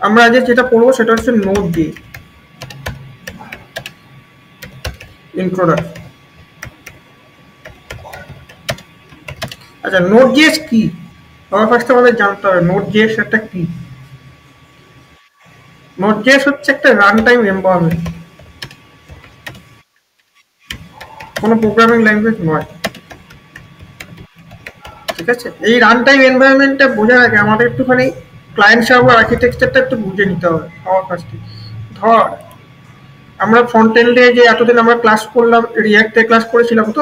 আমরা আজ যেটা পড়বো সেটা হচ্ছে Node.js ইন্ট্রোডাকশন। আচ্ছা, Node.js কি? ফার্স্ট আমাদের জানতে হবে Node.js একটা কি। Node.js হচ্ছে একটা রান টাইম এনভায়রনমেন্ট, কোনো প্রোগ্রামিং ল্যাঙ্গুয়েজ নয়। ঠিক আছে, এই রান টাইম এনভায়রনমেন্টটা বোঝার আগে আমাদের একটুখানি ক্লায়েন্ট সার্ভার আর্কিটেকচারটা একটু বুঝে নিতে হবে আমার ফার্স্টে। ধর আমরা ফ্রন্ট এন্ডে যে এতদিন আমরা ক্লাস করলাম, রিয়াক্টে ক্লাস করেছিলাম, তো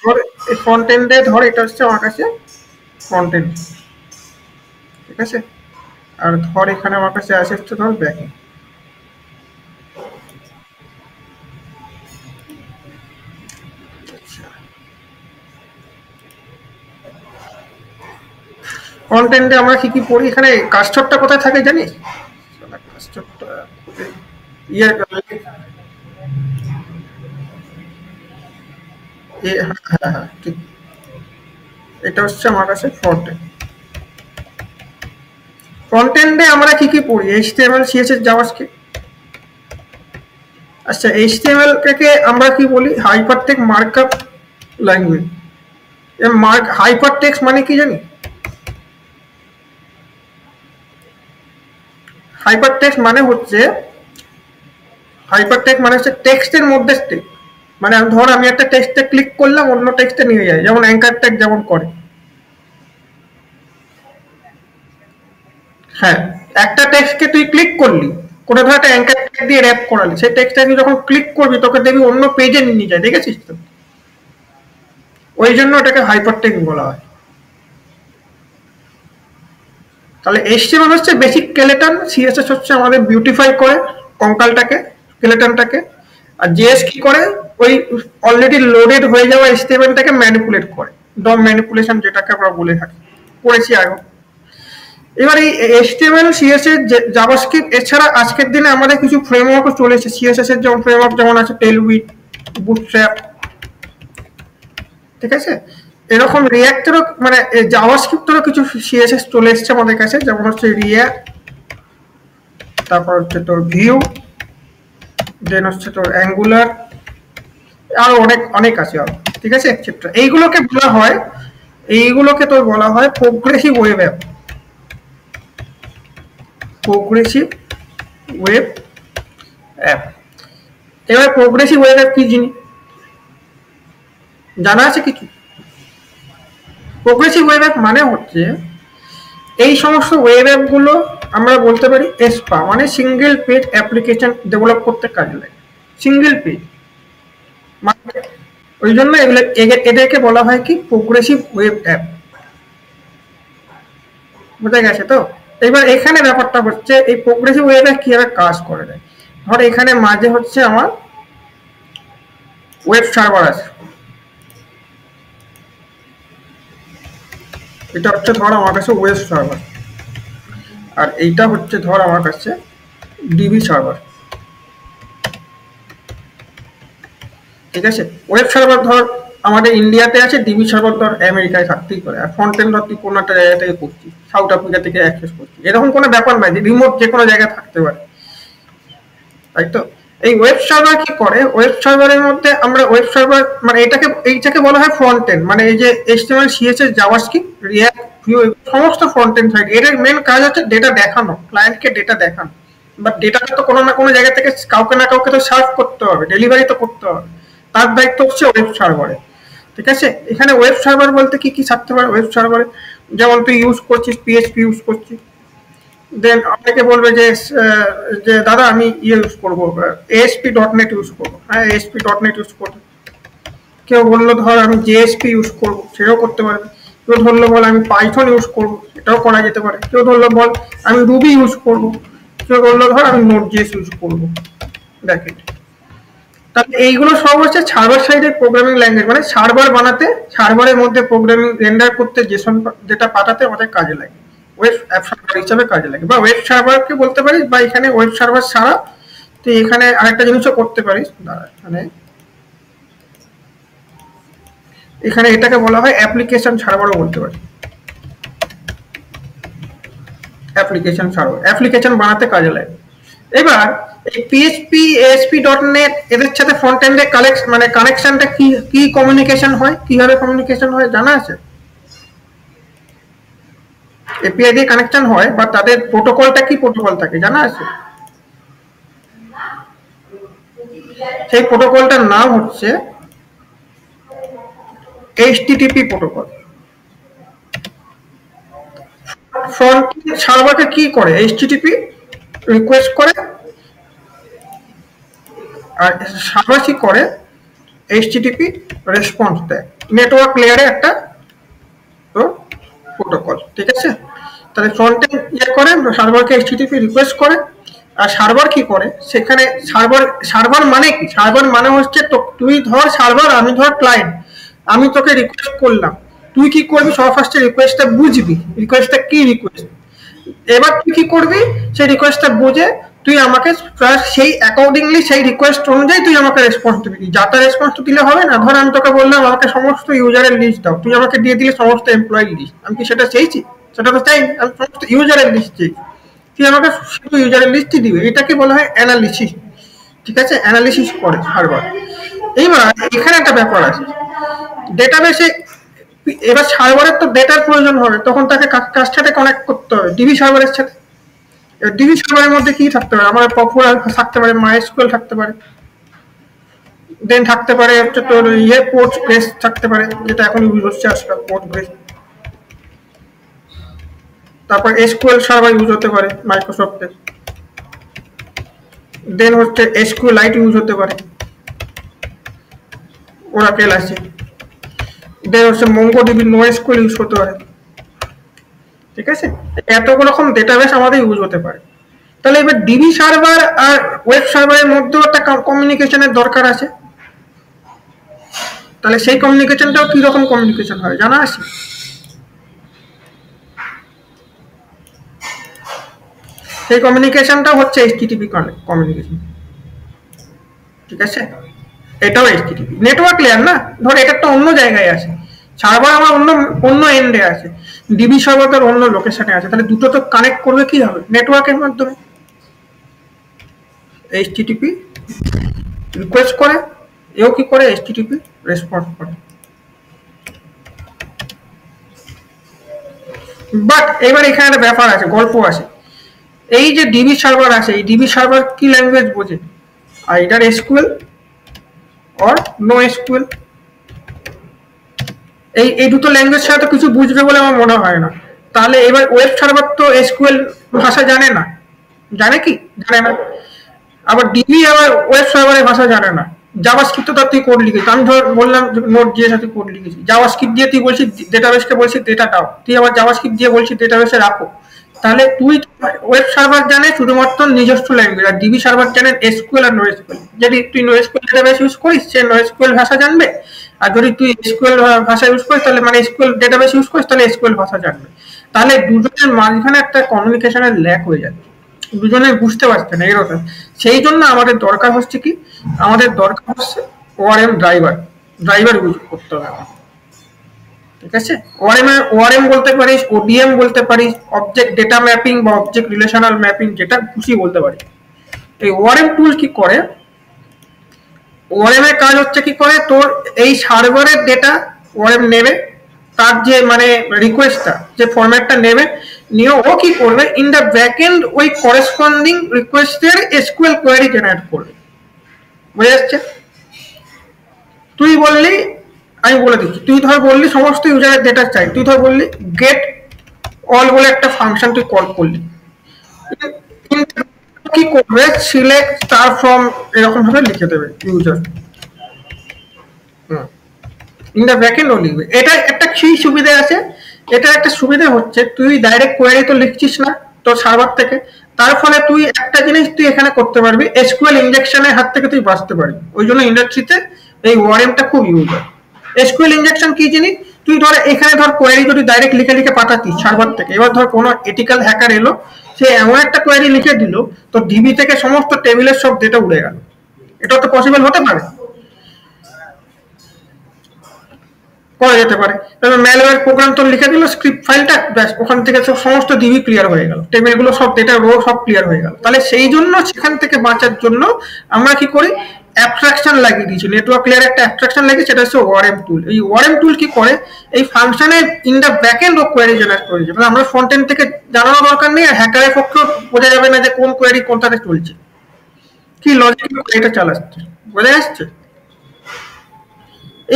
ধর এই ফ্রন্ট এন্ডে ধর এটা হচ্ছে আমার কাছে ফ্রন্ট এন্ড। ঠিক আছে, আর ধর এখানে আমার কাছে আসে হচ্ছে ধর ব্যাক এন্ড। ফ্রন্ট এন্ডে আমরা কি কি পড়ি, এখানে কাস্টরটা কোথায় থাকে জানিস? কাস্টরটা ইয়ে হ্যাঁ হ্যাঁ হ্যাঁ ঠিক, এটা হচ্ছে আমার কাছে ফ্রন্ট এন্ড। ফ্রন্ট এন্ডে আমরা কি কি পড়ি? HTML, CSS, JavaScript. আচ্ছা, HTML কে আমরা কি বলি? Hypertext markup language. হাইপারটেক্সট মানে কি জানি? হাইপারটেক্সট মানে হচ্ছে টেক্সটের মধ্যে স্টেপ। মানে ধর আমি একটা টেক্সটে ক্লিক করলাম, অন্য টেক্সটে নিয়ে যায়, যেমন অ্যাঙ্কার ট্যাগ যেমন করে। হ্যাঁ, একটা টেক্সটকে তুই ক্লিক করলি, কোনো ধর একটা অ্যাঙ্কার ট্যাগ দিয়ে র্যাপ করালি, সেই টেক্সটটা তুই যখন ক্লিক করবি তোকে দেখবি অন্য পেজে নিয়ে যায়, দেখেছিস তো? ওই জন্য ওটাকে হাইপারটেক্সট বলা হয়। তাহলে HTML হচ্ছে বেসিক স্কেলেটন, CSS হচ্ছে আমাদের বিউটিফাই করে কঙ্কালটাকে, স্কেলেটনটাকে, আর JS কি করে? ওই অলরেডি লোডেড হয়ে যাওয়া HTML-টাকে ম্যানিপুলেট করে, ডম ম্যানিপুলেশন যেটাকে আমরা বলে থাকি, পড়েছি আগে। এবার এই HTML, CSS, জাভাস্ক্রিপ্ট এছাড়া আজকের দিনে আমাদের কিছু ফ্রেমওয়ার্কও চলেছে। CSS এর যেমন ফ্রেমওয়ার্ক যেমন আছে টেলউইট, বুটস্ট্র্যাপ। ঠিক আছে, এরকম রিয়াক্টেরও মানে জাভাস্ক্রিপ্টেরও কিছু CSS চলে এসছে আমাদের কাছে, যেমন হচ্ছে রিয়াক্ট, তারপর হচ্ছে তোর ভিউ, দেন হচ্ছে তোর অ্যাঙ্গুলার, আরো অনেক অনেক আছে আরো। ঠিক আছে, এক্সেট্রা। এইগুলোকে তোর বলা হয় progressive web app. Progressive web app. এবার প্রোগ্রেসিভ ওয়েব অ্যাপ কি জিনিস জানা আছে কিছু? প্রোগ্রেসিভ ওয়েব অ্যাপ মানে হচ্ছে এই সমস্ত ওয়েব অ্যাপগুলো আমরা বলতে পারি এসপা, মানে সিঙ্গেল পেজ অ্যাপ্লিকেশন ডেভেলপ করতে কাজে লাগে। সিঙ্গেল পেজ মানে ওই জন্য এদেরকে বলা হয় কি প্রোগ্রেসিভ ওয়েব অ্যাপ। বোঝা গেছে তো? এবার এখানে ব্যাপারটা হচ্ছে এই প্রোগ্রেসিভ ওয়েব অ্যাপ কিভাবে কাজ করে দেয়। ধর এখানে মাঝে হচ্ছে আমার ওয়েব সার্ভার আছে, এটা হচ্ছে ধর আমার কাছে ওয়েব সার্ভার, আর এইটা হচ্ছে ধর আমার কাছে ডিবি সার্ভার। ঠিক আছে, ওয়েব সার্ভার ধর আমাদের ইন্ডিয়াতে আছে, ডিবি সার্ভার ধর আমেরিকায় থাকতেই পারে, আর ফ্রন্ট এন্ড ধর তুই কোনো একটা জায়গা থেকে করছিস, সাউথ আফ্রিকা থেকে অ্যাক্সেস করছিস, এরকম কোনো ব্যাপার নাই যে রিমোট যে কোনো জায়গায় থাকতে পারে। তাই তো? এই ওয়েব সার্ভার কি করে? ওয়েব সার্ভারের মধ্যে আমরা ওয়েব সার্ভার মানে এইটাকে বলা হয় ফ্রন্ট এন্ড, মানে এই যে HTML, CSS, JavaScript, react, view, সমস্ত ফ্রন্ট এন্ড সাইড। এর মেন কাজ হচ্ছে ডেটা দেখানো, ক্লায়েন্টকে ডেটা দেখানো। বাট ডেটাটা তো কোনো না কোনো জায়গা থেকে কাউকে না কাউকে তো সার্ভ করতে হবে, ডেলিভারি তো করতে হবে, তার দায়িত্ব হচ্ছে ওয়েব সার্ভারে। ঠিক আছে, এখানে ওয়েব সার্ভার বলতে কি কি থাকতে পারে ওয়েব সার্ভারে? যেমন তুই ইউজ করছিস PHP ইউজ করছিস, দেন অনেকে বলবে যে যে দাদা আমি ইউজ করবো ASP.NET ইউজ করবো, হ্যাঁ ASP.NET ইউজ করবো। কেউ বললো ধর আমি JSP ইউজ করবো, সেটাও করতে পারবে। কেউ ধরলো বল আমি পাইথন ইউজ করবো, এটাও করা যেতে পারে। কেউ ধরলো বল আমি রুবি ইউজ করবো, কেউ বললো ধর আমি Node.js ইউজ করবো। দেখেন, তাহলে এইগুলো সব হচ্ছে সার্ভার সাইডের প্রোগ্রামিং ল্যাঙ্গুয়েজ, মানে সার্ভার বানাতে, সার্ভারের মধ্যে প্রোগ্রামিং রেন্ডার করতে, জেসন যেটা পাঠাতে আমাদের কাজে লাগে, ওয়েব অ্যাপ সার্ভার হিসাবে কাজে লাগে, বা ওয়েব সার্ভারকে বলতে পারিস, বা এখানে ওয়েব সার্ভার ছাড়া তুই এখানে আরেকটা জিনিসও করতে পারিস। মানে এখানে এটাকে বলা হয় অ্যাপ্লিকেশন সার্ভারও বলতে পারি। অ্যাপ্লিকেশন সার্ভার, অ্যাপ্লিকেশন বানাতে কাজে লাগে। এবার এই পিএইচপি ASP.NET এদের সাথে ফ্রন্ট এন্ডে কানেকশনটা কি কমিউনিকেশন হয়, কিভাবে কমিউনিকেশন হয় জানা আছে? এপিআই দিয়ে কানেকশন হয়, বা তাদের প্রোটোকলটা কি প্রোটোকল থাকে জানা আছে? সেই প্রোটোকলটার নাম হচ্ছে HTTP প্রোটোকল। ফ্রন্ট সার্ভারকে কি করে? HTTP রিকোয়েস্ট করে, আর সার্ভার কি করে? HTTP রেসপন্স দেয়। নেটওয়ার্ক লেয়ারে একটা তো প্রোটোকল, ঠিক আছে? তাহলে ফ্রন্ট এন্ড করে সার্ভারকে HTTP রিকোয়েস্ট করে, আর সার্ভার কি করে সেখানে সার্ভার মানে কি? সার্ভার মানে হচ্ছে তো তুই ধর সার্ভার, আমি ধর ক্লায়েন্ট, আমি তোকে রিকোয়েস্ট করলাম, তুই কি করবি? সবার ফার্স্টে রিকোয়েস্টটা বুঝবি, রিকোয়েস্টটা কি রিকোয়েস্ট। এবার তুই কি করবি? সেই রিকোয়েস্টটা বুঝে তুই আমাকে সেই অ্যাকর্ডিংলি সেই রিকোয়েস্ট অনুযায়ী তুই আমাকে রেসপন্স দিবি। যাতা রেসপন্স দিলে হবে না। ধর আমি তোকে বললাম আমাকে সমস্ত ইউজারের লিস্ট দাও, তুই আমাকে দিয়ে দিলে সমস্ত এমপ্লয়ির লিস্ট। আমি কি সেটা চাইছি? সেটা তো চাই, আমি সমস্ত ইউজারের লিস্ট চাই, তুই আমাকে শুধু ইউজারের লিস্টই দিবে। এটাকে বলা হয় অ্যানালিসিস, ঠিক আছে? অ্যানালিসিস করে সার্ভার। এবার এখানে একটা ব্যাপার আছে, ডেটাবেসে এবার সার্ভারের তো ডেটার প্রয়োজন হবে, তখন তাকে কার সাথে কানেক্ট করতে হবে? ডিবি সার্ভারের সাথে। ডিবি সার্ভারের মধ্যে কি থাকতে পারে? আমার পপুলার থাকতে পারে, মাইএসকিউএল থাকতে পারে, দেন থাকতে পারে হচ্ছে তোর পোর্ট বেস থাকতে পারে, যেটা এখন ইউজ হচ্ছে আজকাল, পোর্ট বেস। তারপর এসকিউএল সার্ভার ইউজ হতে পারে মাইক্রোসফটের, দেন হচ্ছে SQLite ইউজ হতে পারে, ওরাকেল আছে, দেন হচ্ছে MongoDB NoSQL ইউজ হতে পারে, ঠিক আছে? এত রকম ডেটাবেস আমাদের ইউজ হতে পারে। তাহলে এবার ডিবি সার্ভার আর ওয়েব সার্ভারের মধ্যেও একটা কমিউনিকেশনের দরকার আছে। তাহলে সেই কমিউনিকেশনটাও কি রকম কমিউনিকেশন হয় জানা আছে? সেই কমিউনিকেশনটাও হচ্ছে HTTP কমিউনিকেশন, ঠিক আছে? এটাও HTTP নেটওয়ার্ক লেয়ার না। ধর এটা একটা অন্য জায়গায় আছে, সার্ভার আমার অন্য এন্ডে আছে, ডিবি সার্ভার তার অন্য লোকেশনে আছে, তাহলে দুটো তো কানেক্ট করবে কি হবে? নেটওয়ার্কের মাধ্যমে। HTTP রিকোয়েস্ট করে, এও কি করে? HTTP রেসপন্স করে। বাট এবার এখানে একটা ব্যাপার আছে, গল্প আছে। এই যে ডিবি সার্ভার আছে, এই ডিবি সার্ভার কি ল্যাঙ্গুয়েজ বোঝে? Either SQL or NoSQL। এই দুটো ল্যাঙ্গুয়েজ ছাড়া তো কিছু বুঝবে বলে আমার মনে হয় না। তাহলে এবার ওয়েব সার্ভার তো SQL ভাষা জানে না, জানে কি? জানে না। আবার ডিবি আবার ওয়েব সার্ভারের ভাষা জানে না। জাভাস্ক্রিপ্ট তো তুই কোড লিখেছিস, আমি ধর বললাম নোট দিয়ে সাথে কোড লিখেছি, জাভাস্ক্রিপ্ট দিয়ে তুই বলছিস ডেটাবেসকে বলছিস ডেটা দাও, তুই আবার জাভাস্ক্রিপ্ট দিয়ে বলছিস ডেটাবেসে রাখো। তাহলে তুই ওয়েব সার্ভার জানে শুধুমাত্র নিজস্ব ল্যাঙ্গুয়েজ, আর ডিবি সার্ভার জানেন SQL আর NoSQL। যদি তুই NoSQL ডেটাবেস ইউজ করিস, সে NoSQL ভাষা জানবে, আর যদি তুই SQL ভাষা ইউজ করিস তাহলে মানে SQL ডেটাবেস ইউজ করিস তাহলে SQL ভাষা জানবে। তাহলে দুজনের মাঝখানে একটা কমিউনিকেশনের ল্যাক হয়ে যাচ্ছে, দুজনে বুঝতে পারছে না এরকম। সেই জন্য আমাদের দরকার হচ্ছে কি? আমাদের দরকার হচ্ছে ORM ড্রাইভার ইউজ করতে হবে, ঠিক আছে? ORM বলতে পারিস, ODM বলতে পারিস, অবজেক্ট ডেটা ম্যাপিং বা অবজেক্ট রিলেশনাল ম্যাপিং, যেটা খুশি বলতে পারিস। এই ORM টুল কি করে? ORM এর কাজ হচ্ছে কি করে, তোর এই সার্ভারের ডেটা ORM নেবে, তার যে মানে রিকোয়েস্টটা যে ফরম্যাটটা নেবে, নিয়ে ও কি করবে? ইন দ্য ব্যাকএন্ড ওই করেসপন্ডিং রিকোয়েস্টের SQL কোয়েরি জেনারেট করবে। বুঝে যাচ্ছে? তুই বললি, আমি বলে দিচ্ছি, তুই ধর বললি সমস্ত ইউজারের ডেটা চাই, তুই ধর বললি গেট অল বলে একটা ফাংশন তুই কল করলি, কি করবে? সিলেক্ট স্টার ফ্রম এরকম ভাবে লিখে দেবে ইউজার, ইন দ্য ব্যাকএন্ড ও লিখবে। এটা একটা কি সুবিধা আছে? এটা একটা সুবিধা হচ্ছে তুই ডাইরেক্ট কোয়েরি তো লিখছিস না তোর সার্ভার থেকে, তার ফলে তুই একটা জিনিস তুই এখানে করতে পারবি, SQL ইনজেকশনের হাত থেকে তুই বাঁচতে পারবি। ওই জন্য ইন্ডাস্ট্রিতে এই ORMটা খুব ইউজ হয়। SQL ইনজেকশন কি জিনিস? তুই ধর এখানে ধর কোয়েরি যদি ডাইরেক্ট লিখে লিখে পাঠাতিস সার্ভার থেকে, এবার ধর কোনো এথিক্যাল হ্যাকার এলো, সে এমন একটা কোয়েরি লিখে দিল তো ডিবি থেকে সমস্ত টেবিলের সব ডেটা উড়ে গেল। এটা তো পসিবল হতে পারে। করা যেতে পারে। তবে ম্যালওয়্যার প্রোগ্রাম তো লিখে দিল স্ক্রিপ্ট ফাইলটা, ব্যাস ওখান থেকে সমস্ত ডিবি ক্লিয়ার হয়ে গেল, টেবিলগুলো সব ডেটা রো সব ক্লিয়ার হয়ে গেল। তাহলে সেই জন্য সেখান থেকে বাঁচার জন্য আমরা কি করি, অ্যাবস্ট্রাকশন লাগিয়ে দিয়েছি, নেটওয়ার্ক লেয়ারে একটা অ্যাবস্ট্রাকশন লাগিয়ে, সেটা হচ্ছে ওআরএম টুল। এই ওআরএম টুল কি করে, এই ফাংশনে ইন দ্য ব্যাকএন্ড ও কোয়েরি জেনারেট করে দিচ্ছে, আমরা ফ্রন্ট এন্ড থেকে জানানো দরকার নেই, আর হ্যাকারের পক্ষেও বোঝা যাবে না যে কোন কোয়েরি কোনটাতে চলছে, কি লজিক এটা চালাচ্ছে, বোঝা যাচ্ছে।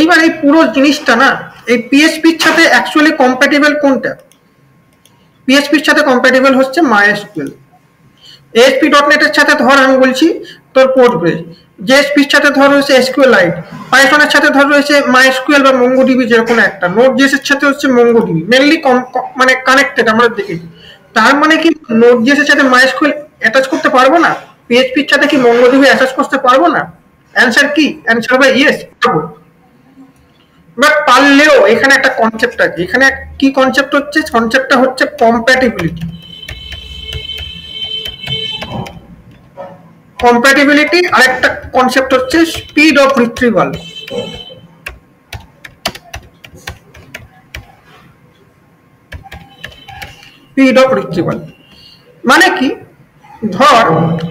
এইবার এই পুরো জিনিসটা না, এই পিএইচপির সাথে অ্যাকচুয়ালি কম্প্যাটিবল কোনটা, পিএইচপির সাথে কম্প্যাটিবল হচ্ছে মাইএসকিউএল। ASP.NET এর সাথে ধর আমি বলছি তোর পোস্টগ্রেস, জেএসপির সাথে ধর হচ্ছে এসকিউএলাইট, পাইথনের সাথে ধর রয়েছে মাইএসকিউএল বা মঙ্গোডিবি, যেরকম একটা নোড.js এর সাথে হচ্ছে মঙ্গোডিবি, মেনলি মানে কানেক্টেড আমরা দেখেছি। তার মানে কি নোড.js এর সাথে মাইএসকিউএল অ্যাটাচ করতে পারবো না, পিএইচপির সাথে কি মঙ্গোডিবি অ্যাটাচ করতে পারবো না? অ্যানসার কি, অ্যানসার হবে ইয়েস পারবো। বাট পারলেও এখানে একটা কনসেপ্ট আছে, এখানে কি কনসেপ্ট হচ্ছে, কনসেপ্টটা হচ্ছে কম্প্যাটিবিলিটি। কম্প্যাটিবিলিটি আর একটা কনসেপ্ট হচ্ছে speed of retrieval. Speed of retrieval মানে কি, ধর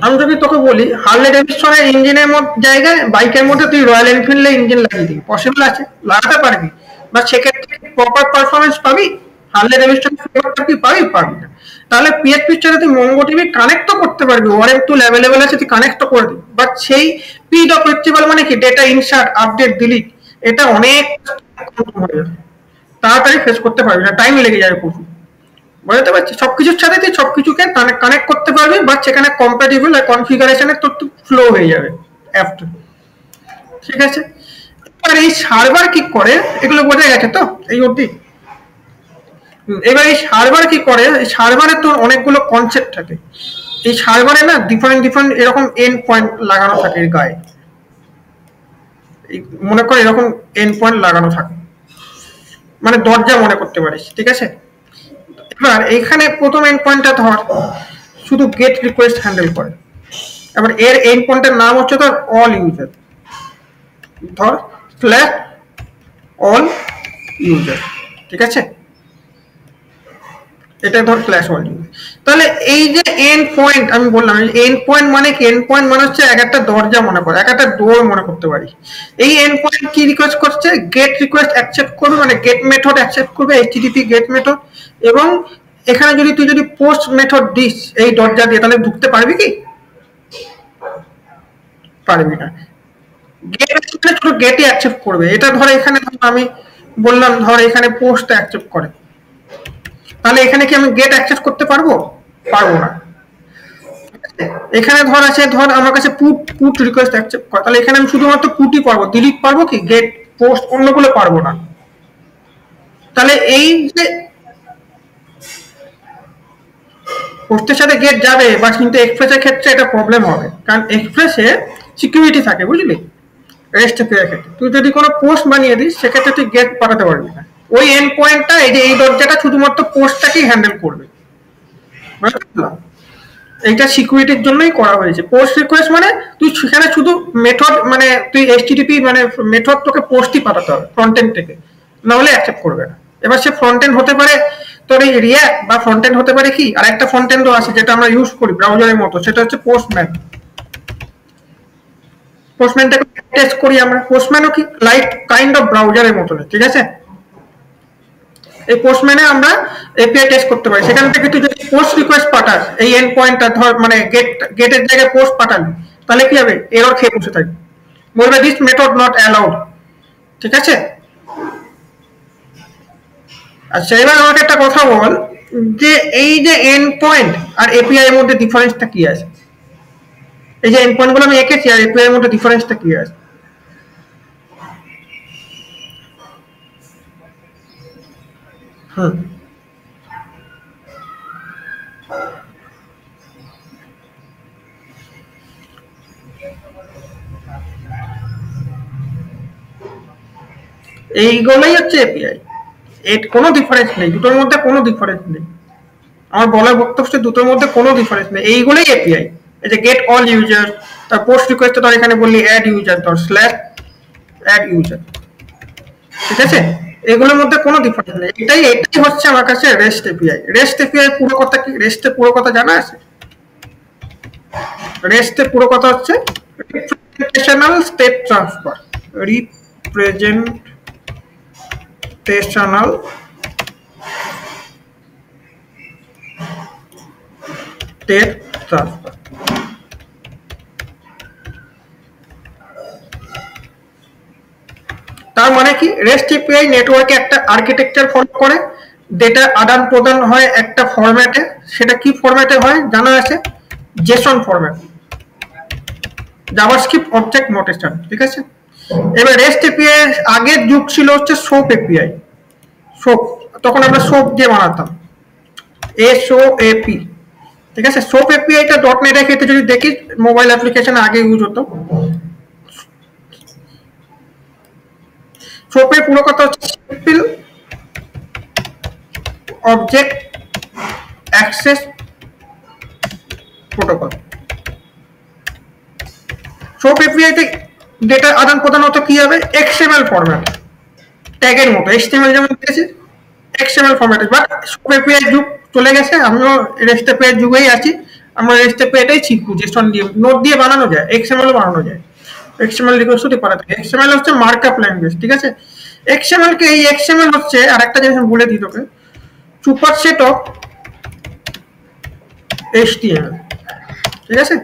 আমি যদি তোকে বলি হার্লে ডেভিডসনের ইঞ্জিনের জায়গায় বাইকের মধ্যে তুই রয়্যাল এনফিল্ডের ইঞ্জিন লাগিয়ে দিবি, পসিবল আছে? লাগাতে পারবি? বা সেক্ষেত্রে প্রপার পারফরমেন্স পাবি? হার্লে ডেভিডসন ফেভারটা কি পাবি? পাবি না। তাহলে পিএইচপির সাথে তুই মঙ্গোডিবি কানেক্ট তো করতে পারবি, ওআরএম টুল অ্যাভেলেবেল আছে, তুই কানেক্ট করে দিবি, বাট সেই স্পিড অফ রিট্রিভাল মানে কি, ডেটা ইনসার্ট আপডেট ডিলিট, এটা অনেক তাড়াতাড়ি ফেস করতে পারবি না, টাইম লেগে যাবে প্রচুর, বুঝতে পারছি। সবকিছুর সাথে তুই সবকিছুকে কানেক্ট করতে পারবি, বাট সেখানে কম্প্যাটিবল আর কনফিগারেশনের তোর ফ্লো হয়ে যাবে অ্যাপটা, ঠিক আছে। এবার এই সার্ভার কি করে, এগুলো বোঝা গেছে তো এই অবধি? এবার এই সার্ভার কি করে, এই সার্ভারে তোর অনেকগুলো কনসেপ্ট থাকে, এই সার্ভারে না ডিফারেন্ট ডিফারেন্ট এরকম এন্ড পয়েন্ট লাগানো থাকে এর গায়ে, মনে কর এরকম এন্ড পয়েন্ট লাগানো থাকে, মানে দরজা মনে করতে পারিস, ঠিক আছে। এবার এইখানে প্রথম এন্ড পয়েন্টটা ধর শুধু গেট রিকোয়েস্ট হ্যান্ডেল করে, এবার এর এন্ড পয়েন্টের নাম হচ্ছে ধর অল ইউজার, ধর স্ল্যাশ অল ইউজার, ঠিক আছে, এটা ধর স্ল্যাশ অল ইউজার। তাহলে এই যে এন্ড পয়েন্ট আমি বললাম, এন্ড পয়েন্ট মানে কি, এন্ড পয়েন্ট মানে হচ্ছে এক একটা দরজা মনে করে, এক একটা ডোর মনে করতে পারি। এই এন্ড পয়েন্ট কি রিকোয়েস্ট করছে, গেট রিকোয়েস্ট অ্যাকসেপ্ট করবে, মানে গেট মেথড অ্যাকসেপ্ট করবে, এইচটিটিপি গেট মেথড, এবং এখানে যদি তুই যদি পোস্ট মেথড দিস এই দরজা দিয়ে, তাহলে ঢুকতে পারবি কি? পারবি না। গেট শুধু গেটই অ্যাকসেপ্ট করবে, এটা ধর এখানে আমি বললাম ধর এখানে পোস্ট অ্যাকসেপ্ট করে, তাহলে এখানে কি আমি গেট অ্যাক্সেস করতে পারবো? পারবো না। এখানে ধর আছে, ধর আমার কাছে পুট রিকোয়েস্ট অ্যাকসেপ্ট করে, তাহলে এখানে আমি শুধুমাত্র পুটই পারবো, ডিলিট পারবো কি, গেট পোস্ট অন্যগুলো পারবো না। তাহলে এই যে পোস্টের সাথে গেট যাবে, বা কিন্তু এক্সপ্রেসের ক্ষেত্রে এটা প্রবলেম হবে, কারণ এক্সপ্রেসে সিকিউরিটি থাকে, বুঝলি, রেস্ট ক্ষেত্রে তুই যদি কোনো পোস্ট বানিয়ে দিস সেক্ষেত্রে তুই গেট পাঠাতে পারবি না। ওই এন্ড পয়েন্টটা এই যে এই দরজাটা শুধুমাত্র পোস্টটাকেই হ্যান্ডেল করবে, এইটা সিকিউরিটির জন্যই করা হয়েছে। পোস্ট রিকোয়েস্ট মানে তুই সেখানে শুধু মেথড, মানে তুই এইচটিটিপি মানে মেথড তোকে পোস্টই পাঠাতে হবে ফ্রন্ট এন্ড থেকে, না হলে অ্যাকসেপ্ট করবে না। এবার সে ফ্রন্ট এন্ড হতে পারে তোর এই রিয়াক্ট, বা ফ্রন্ট এন্ড হতে পারে কি, আর একটা ফ্রন্ট এন্ডও আছে যেটা আমরা ইউজ করি ব্রাউজারের মতো, সেটা হচ্ছে পোস্টম্যান। পোস্টম্যানটাকে টেস্ট করি আমরা, পোস্টম্যানও কি লাইক কাইন্ড অফ ব্রাউজারের মতো, ঠিক আছে। এই পোস্টম্যানে আমরা এপিআই টেস্ট করতে পারি, সেখান থেকে তুই যদি পোস্ট রিকোয়েস্ট পাঠাস এই এন্ড পয়েন্টটা ধর, মানে গেটের জায়গায় পোস্ট পাঠালি, তাহলে কি হবে, এরর খেয়ে বসে থাকবে, বলবে দিস মেথড নট অ্যালাউড, ঠিক আছে। আচ্ছা এবার আমাকে একটা কথা বল, যে এই যে এন্ড পয়েন্ট আর এপিআই এর মধ্যে ডিফারেন্সটা কি আছে? এই যে এন্ড পয়েন্ট গুলো আমি এঁকেছি আর এপিআই এর মধ্যে ডিফারেন্সটা কি আছে? এইগুলোই হচ্ছে এপিআই, এর কোনো ডিফারেন্স নেই, দুটোর মধ্যে কোনো ডিফারেন্স নেই। আমার বলার বক্তব্য দুটোর মধ্যে কোনো ডিফারেন্স নেই, এইগুলোই এপিআই। এই যে গেট অল ইউজার, তার পোস্ট রিকোয়েস্ট ধর এখানে বললি অ্যাড ইউজার, ধর স্ল্যাশ অ্যাড ইউজার, ঠিক আছে। এগুলোর মধ্যে কোনো ডিফারেন্স নেই। এটাই হচ্ছে আমার কাছে রেস্ট এপিআই। রেস্ট এপিআই পুরো কথা কি? রেস্টের পুরো কথা জানা আছে? রেস্টের পুরো কথা হচ্ছে representational state transfer. Representational state transfer. তার মানে কি? রেস্ট এপিআই নেটওয়ার্কে একটা আর্কিটেকচার ফলো করে, ডেটা আদান প্রদান হয় একটা ফরম্যাটে। সেটা কি ফরম্যাটে হয় জানা আছে? Jason format, JavaScript object notation, ঠিক আছে। এবার রেস্ট এপিআই আগের যুগ ছিল হচ্ছে সোপ এপিআই। সোপ, তখন আমরা সোপ দিয়ে বানাতাম, SOAP, ঠিক আছে। সোপ এপিআইটা .NET এর ক্ষেত্রে যদি দেখি, মোবাইল অ্যাপ্লিকেশন আগে ইউজ হতো। সোপের পুরো কথা হচ্ছে simple object access protocol. SOAP এপিআইতে ডেটা আদান প্রদান হতো কি হবে? XML ফরম্যাট, ট্যাগের মতো। HTML যেমন দেখেছি, XML ফরম্যাটে। বাট সোপ এপিআই যুগ চলে গেছে, আমিও রেস্ট এপিআই যুগেই আছি। আমরা রেস্ট এপিআইটাই শিখবো, জেসন দিয়ে, নোট দিয়ে বানানো যায়, XML বানানো যায়। XML রিকোয়েস্ট হতে পারে। XML হচ্ছে মার্কআপ ল্যাঙ্গুয়েজ, ঠিক আছে। XML কে, এই XML হচ্ছে আরেকটা জিনিস আমি বলে দিই তোকে, সুপারসেট অফ HTML, ঠিক আছে।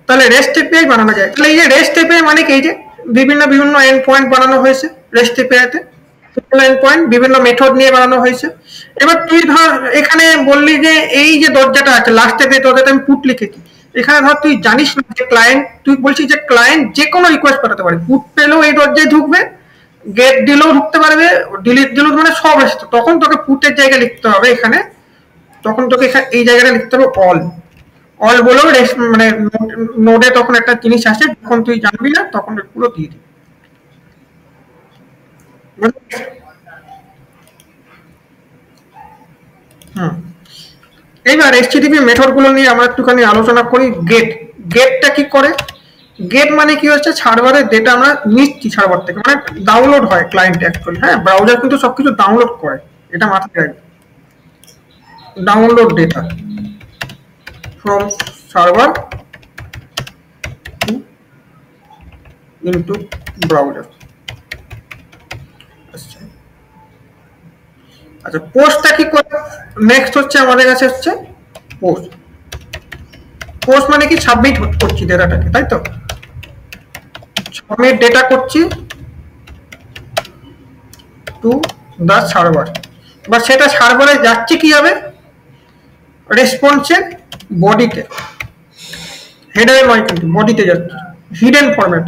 তাহলে রেস্ট এপিআই বানানো যায়। তাহলে এই যে রেস্ট এপিআই মানে কি? এই যে বিভিন্ন বিভিন্ন এন্ড পয়েন্ট বানানো হয়েছে রেস্ট এপিআইতে, এন্ড পয়েন্ট বিভিন্ন মেথড নিয়ে বানানো হয়েছে। এবার তুই ধর এখানে বললি যে এই যে দরজাটা আছে, লাস্টে যে দরজাটা আমি পুট লিখেছি, এখানে ধর তুই জানিস না যে ক্লায়েন্ট, তুই বলছিস যে ক্লায়েন্ট যে কোনো রিকোয়েস্ট পাঠাতে পারে, পুট পেলেও এই দরজায় ঢুকবে, গেট দিলেও ঢুকতে পারবে, ডিলিট দিলেও, মানে সব আসতো। তখন তোকে পুটের জায়গায় লিখতে হবে এখানে, তখন তোকে এই জায়গাটা লিখতে হবে অল বলেও মানে নোডে তখন একটা জিনিস আসে, যখন তুই জানবি না তখন পুরো দিয়ে দিবি। এইবার HTTP মেথড গুলো নিয়ে আমরা একটুখানি আলোচনা করি। গেটটা কি করে? গেট মানে কি হচ্ছে? সার্ভারের ডেটা আমরা নিচ্ছি সার্ভার থেকে, মানে ডাউনলোড হয় ক্লায়েন্ট অ্যাকচুয়ালি। হ্যাঁ, ব্রাউজার কিন্তু সবকিছু ডাউনলোড করে, এটা মাথায় রাখবে। Download data from server into browser. আচ্ছা, পোস্টটা কি করে? নেক্সট হচ্ছে আমাদের কাছে হচ্ছে পোস্ট। পোস্ট মানে কি? সাবমিট করছি ডেটাটাকে, তাই তো। সাবমিট ডেটা করছি টু দ্য সার্ভার। বা সেটা সার্ভারে যাচ্ছে কি হবে? রেসপন্সের বডিতে, হেডারে নয় কিন্তু বডিতে যাচ্ছে, হিডেন ফরম্যাট।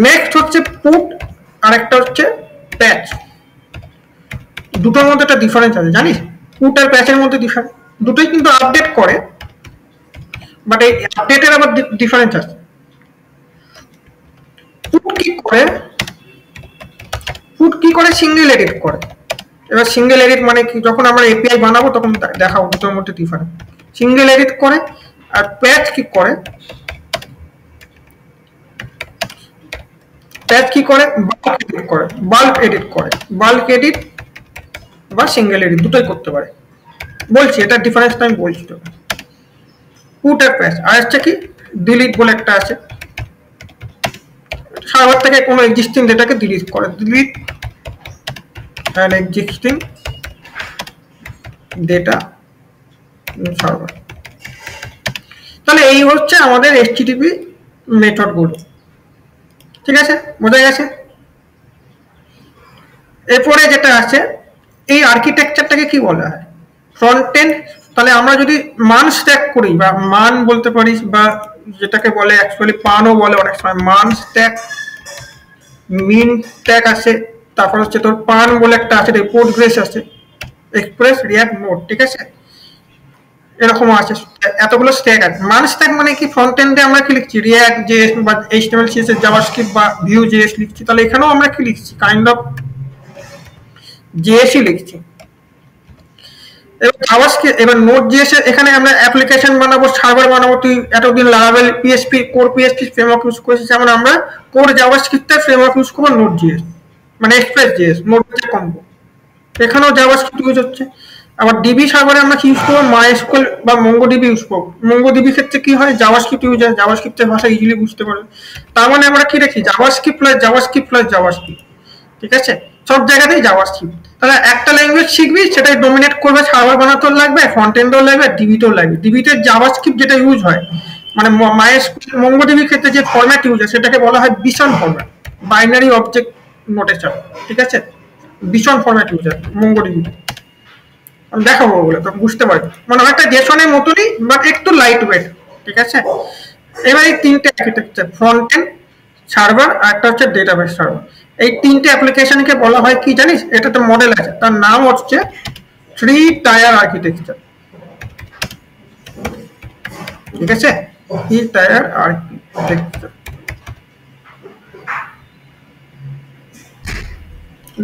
নেক্সট হচ্ছে পুট, আরেকটা হচ্ছে প্যাচ। দুটোর মধ্যে একটা ডিফারেন্স আছে জানিস? পুট আর প্যাচের মধ্যে ডিফারেন্স, দুটোই কিন্তু আপডেট করে, বাট এই আপডেটের আবার ডিফারেন্স আছে। পুট কি করে? সিঙ্গেল এডিট করে। এবার সিঙ্গেল এডিট মানে কি? যখন আমরা এপিআই বানাবো তখন দেখাবো দুটোর মধ্যে ডিফারেন্স। সিঙ্গেল এডিট করে। আর প্যাচ কি করে? প্যাচ কি করে? বাল্ক এডিট করে। বাল্ক এডিট বা সিঙ্গেল এডিট দুটোই করতে পারে। বলছি এটা ডিফারেন্সটা আমি বলছি তো। পুট আর প্যাচ। আর হচ্ছে কি? ডিলিট বলে একটা আছে, সার্ভার থেকে কোনো এক্সিস্টিং ডেটাকে ডিলিট করে। Delete an existing data server. তাহলে এই হচ্ছে আমাদের HTTP মেথড গুলো, ঠিক আছে, বোঝা গেছে। এরপরে যেটা আছে, এই আর্কিটেকচারটাকে কি বলা হয়? Front end. তাহলে আমরা যদি মান স্ট্যাক করি, বা মান বলতে পারিস, বা যেটাকে বলে অ্যাকচুয়ালি পানও বলে অনেক সময়, মান স্ট্যাক, মিন স্ট্যাক আছে, তারপর হচ্ছে তোর পান বলে একটা আছে, পোস্টগ্রেস আছে, এক্সপ্রেস, রিয়াক্ট, নোড, ঠিক আছে, এরকম আছে। এতগুলো স্ট্যাক আছে। মান স্ট্যাক মানে কি? ফ্রন্ট এন্ডে আমরা কি লিখছি? রিয়াক্ট জেএস বা HTML CSS জাভাস্ক্রিপ্ট বা ভিউ জেএস লিখছি। তাহলে এখানেও আমরা কি লিখছি? কাইন্ড অফ জেএসই লিখছি। এবার জাভাস্ক্রিপ্ট, এবার নোড জিএস এখানে আমরা অ্যাপ্লিকেশন বানাবো, সার্ভার বানাবো। তুই এতদিন Laravel PSP core PSP framework use করেছিস, যেমন আমরা কোর জাভাস্ক্রিপ্টের ফ্রেমওয়ার্ক ইউজ করবো নোড জিএস, মানে এক্সপ্রেস জিএস, নোড কম্বো। এখানেও জাভাস্ক্রিপ্ট ইউজ হচ্ছে। আবার ডিবি সার্ভারে আমরা কি ইউজ করবো, মাইএসকিউএল বা মঙ্গোডিবি ইউজ করবো। মঙ্গোডিবি ক্ষেত্রে কি হয়, জাভাস্ক্রিপ্ট ইউজ হয়, জাভাস্ক্রিপ্টের ভাষা ইজিলি বুঝতে পারবে। তার মানে আমরা কি দেখি, JavaScript plus JavaScript plus JavaScript, ঠিক আছে, সব জায়গাতেই জাভাস্ক্রিপ্ট। তাহলে একটা ল্যাঙ্গুয়েজ শিখবি, সেটাই ডোমিনেট করবে, সার্ভার বানাতেও লাগবে, ফ্রন্ট এন্ডও লাগবে, ডিবিতেও লাগবে। ডিবিতে জাভাস্ক্রিপ্ট যেটা ইউজ হয়, মানে মাইএসকিউএল মঙ্গোডিবির ক্ষেত্রে যে ফরম্যাট ইউজ হয় সেটাকে বলা হয় bison format, binary object notation, ঠিক আছে, বিসন ফরম্যাট ইউজ হয় মঙ্গোডিবিতে। আমি দেখাবো বলে তো বুঝতে পারবি, মানে অনেকটা জেসনের মতনই বাট একটু লাইট ওয়েট, ঠিক আছে। এবার এই তিনটে আর্কিটেকচার, ফ্রন্ট এন্ড, সার্ভার আর একটা হচ্ছে ডেটাবেস সার্ভার, এই তিনটে অ্যাপ্লিকেশনকে বলা হয় কি জানিস, এটাতে মডেল আছে, তার নাম হচ্ছে 3 টায়ার আর্কিটেকচার, ঠিক আছে, 3 টায়ার আর্কিটেকচার।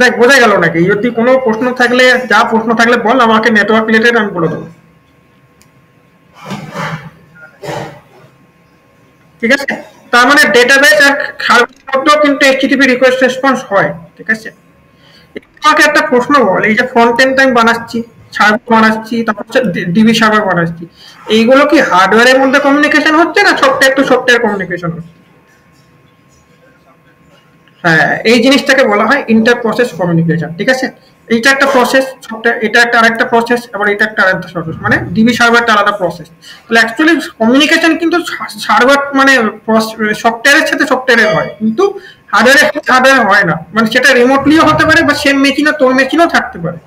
দেখ বোঝা গেল নাকি? যদি কোনো প্রশ্ন থাকলে, যা প্রশ্ন থাকলে বল আমাকে, নেটওয়ার্ক রিলেটেড আমি বলে দেবো, ঠিক আছে। তার মানে ডেটাবেস আর সার্ভারের মধ্যেও কিন্তু এইচটিটিপি রিকোয়েস্ট রেসপন্স হয়, ঠিক আছে। আমাকে একটা প্রশ্ন বল, এই যে ফ্রন্ট এন্ড আমি বানাচ্ছি, সার্ভার বানাচ্ছি, তারপর হচ্ছে ডিবি সার্ভার বানাচ্ছি, এইগুলো কি হার্ডওয়্যারের মধ্যে কমিউনিকেশন হচ্ছে না সফটওয়্যার টু সফটওয়্যার কমিউনিকেশন হচ্ছে? হ্যাঁ, এই জিনিসটাকে বলা হয় ইন্টার প্রসেস কমিউনিকেশন, ঠিক আছে। এইটা একটা প্রসেস সফটওয়্যার, এটা একটা আরেকটা প্রসেস, আবার এটা একটা আরেকটা প্রসেস, মানে ডিবি সার্ভারটা আলাদা প্রসেস। তাহলে অ্যাকচুয়ালি কমিউনিকেশন কিন্তু সার্ভার মানে সফটওয়্যারের সাথে সফটওয়্যারের হয়, কিন্তু হার্ডওয়্যারের সাথে হার্ডওয়্যার হয় না। মানে সেটা রিমোটলিও হতে পারে বা সেম মেশিনও তোর মেশিনও থাকতে পারে।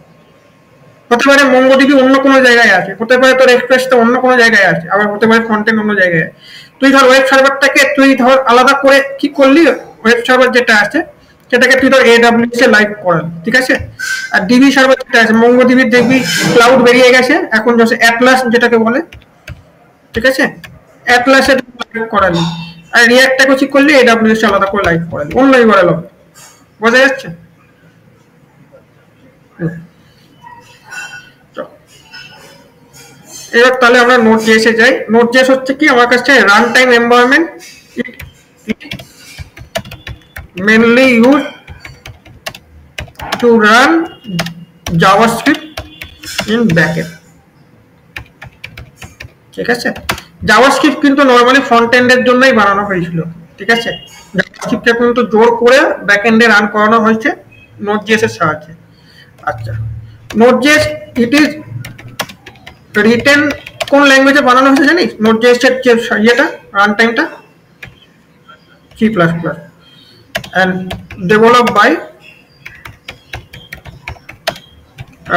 হতে পারে মঙ্গোডিবি অন্য কোনো জায়গায় আছে, হতে পারে তোর এক্সপ্রেসটা অন্য কোনো জায়গায় আছে, আবার হতে পারে ফ্রন্ট এন্ড অন্য জায়গায় আছে। তুই ধর ওয়েব সার্ভারটাকে তুই ধর আলাদা করে কি করলি, ওয়েব সার্ভার যেটা আছে সেটাকে তুই ধর এডব্লিউএস এ লাইভ করালি, ঠিক আছে। আর ডিবি সার্ভার যেটা আছে, মঙ্গোডিবির দেখবি ক্লাউড বেরিয়ে গেছে এখন, যখন অ্যাটলাস যেটাকে বলে, ঠিক আছে, অ্যাটলাসে লাইভ করালি। আর রিয়াক্টটাকে কি করলি, এডব্লিউএস আলাদা করে লাইভ করালি, অন্য ইউআরএল হবে। বোঝা যাচ্ছে? এবার তাহলে আমরা নোড জেএসে যাই। নোড জেএস হচ্ছে কি, আমার কাছে run time environment, mainly use to run JavaScript in backend, ঠিক আছে। জাভাস্ক্রিপ্ট কিন্তু নরমালি ফ্রন্ট এন্ডের জন্যই বানানো হয়েছিল, ঠিক আছে। জাভাস্ক্রিপ্টটা কিন্তু জোর করে ব্যাকএন্ডে রান করানো হয়েছে নোড জেএস এর সাহায্যে। আচ্ছা, node JS it is written কোন ল্যাঙ্গুয়েজে বানানো হয়েছে জানিস? নোড জেএস এর যে ইয়েটা, রান টাইমটা, C++ and developed by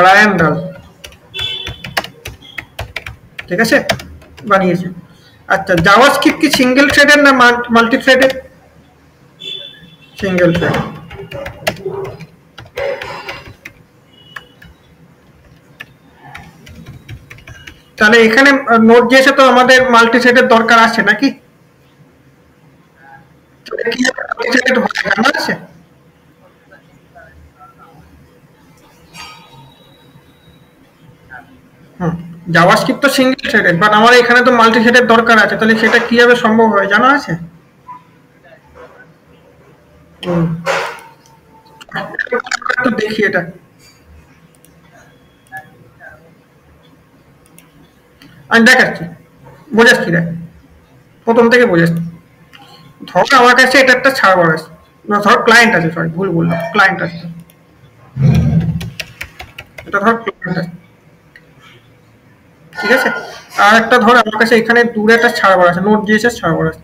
Ryan Dahl, ঠিক আছে, বানিয়েছে। আচ্ছা, জাভাস্ক্রিপ্ট কি সিঙ্গেল থ্রেডেড না মাল্টি থ্রেডেড? Single thread. তাহলে এখানে নোড জেএসে তো আমাদের মাল্টি থ্রেডের দরকার আছে নাকি? কি মাল্টি থ্রেডেড হয় জানা আছে? হুম, জাভাস্ক্রিপ্ট তো সিঙ্গেল থ্রেডেড, বাট আমার এখানে তো মাল্টি থ্রেডের দরকার আছে, তাহলে সেটা কিভাবে সম্ভব হয় জানা আছে? তো দেখি এটা, আমি দেখাচ্ছি, বোঝাচ্ছি, দেখ প্রথম থেকে বোঝাচ্ছি। ধর আমার কাছে এটা একটা সার্ভার আছে, ধর ক্লায়েন্ট আছে, সরি ভুল বললাম, ক্লায়েন্ট আছে, এটা ধর ক্লায়েন্ট আছে, ঠিক আছে। আর একটা ধর আমার কাছে এখানে দূরে একটা সার্ভার আছে, নোড জিএস এর সার্ভার আছে।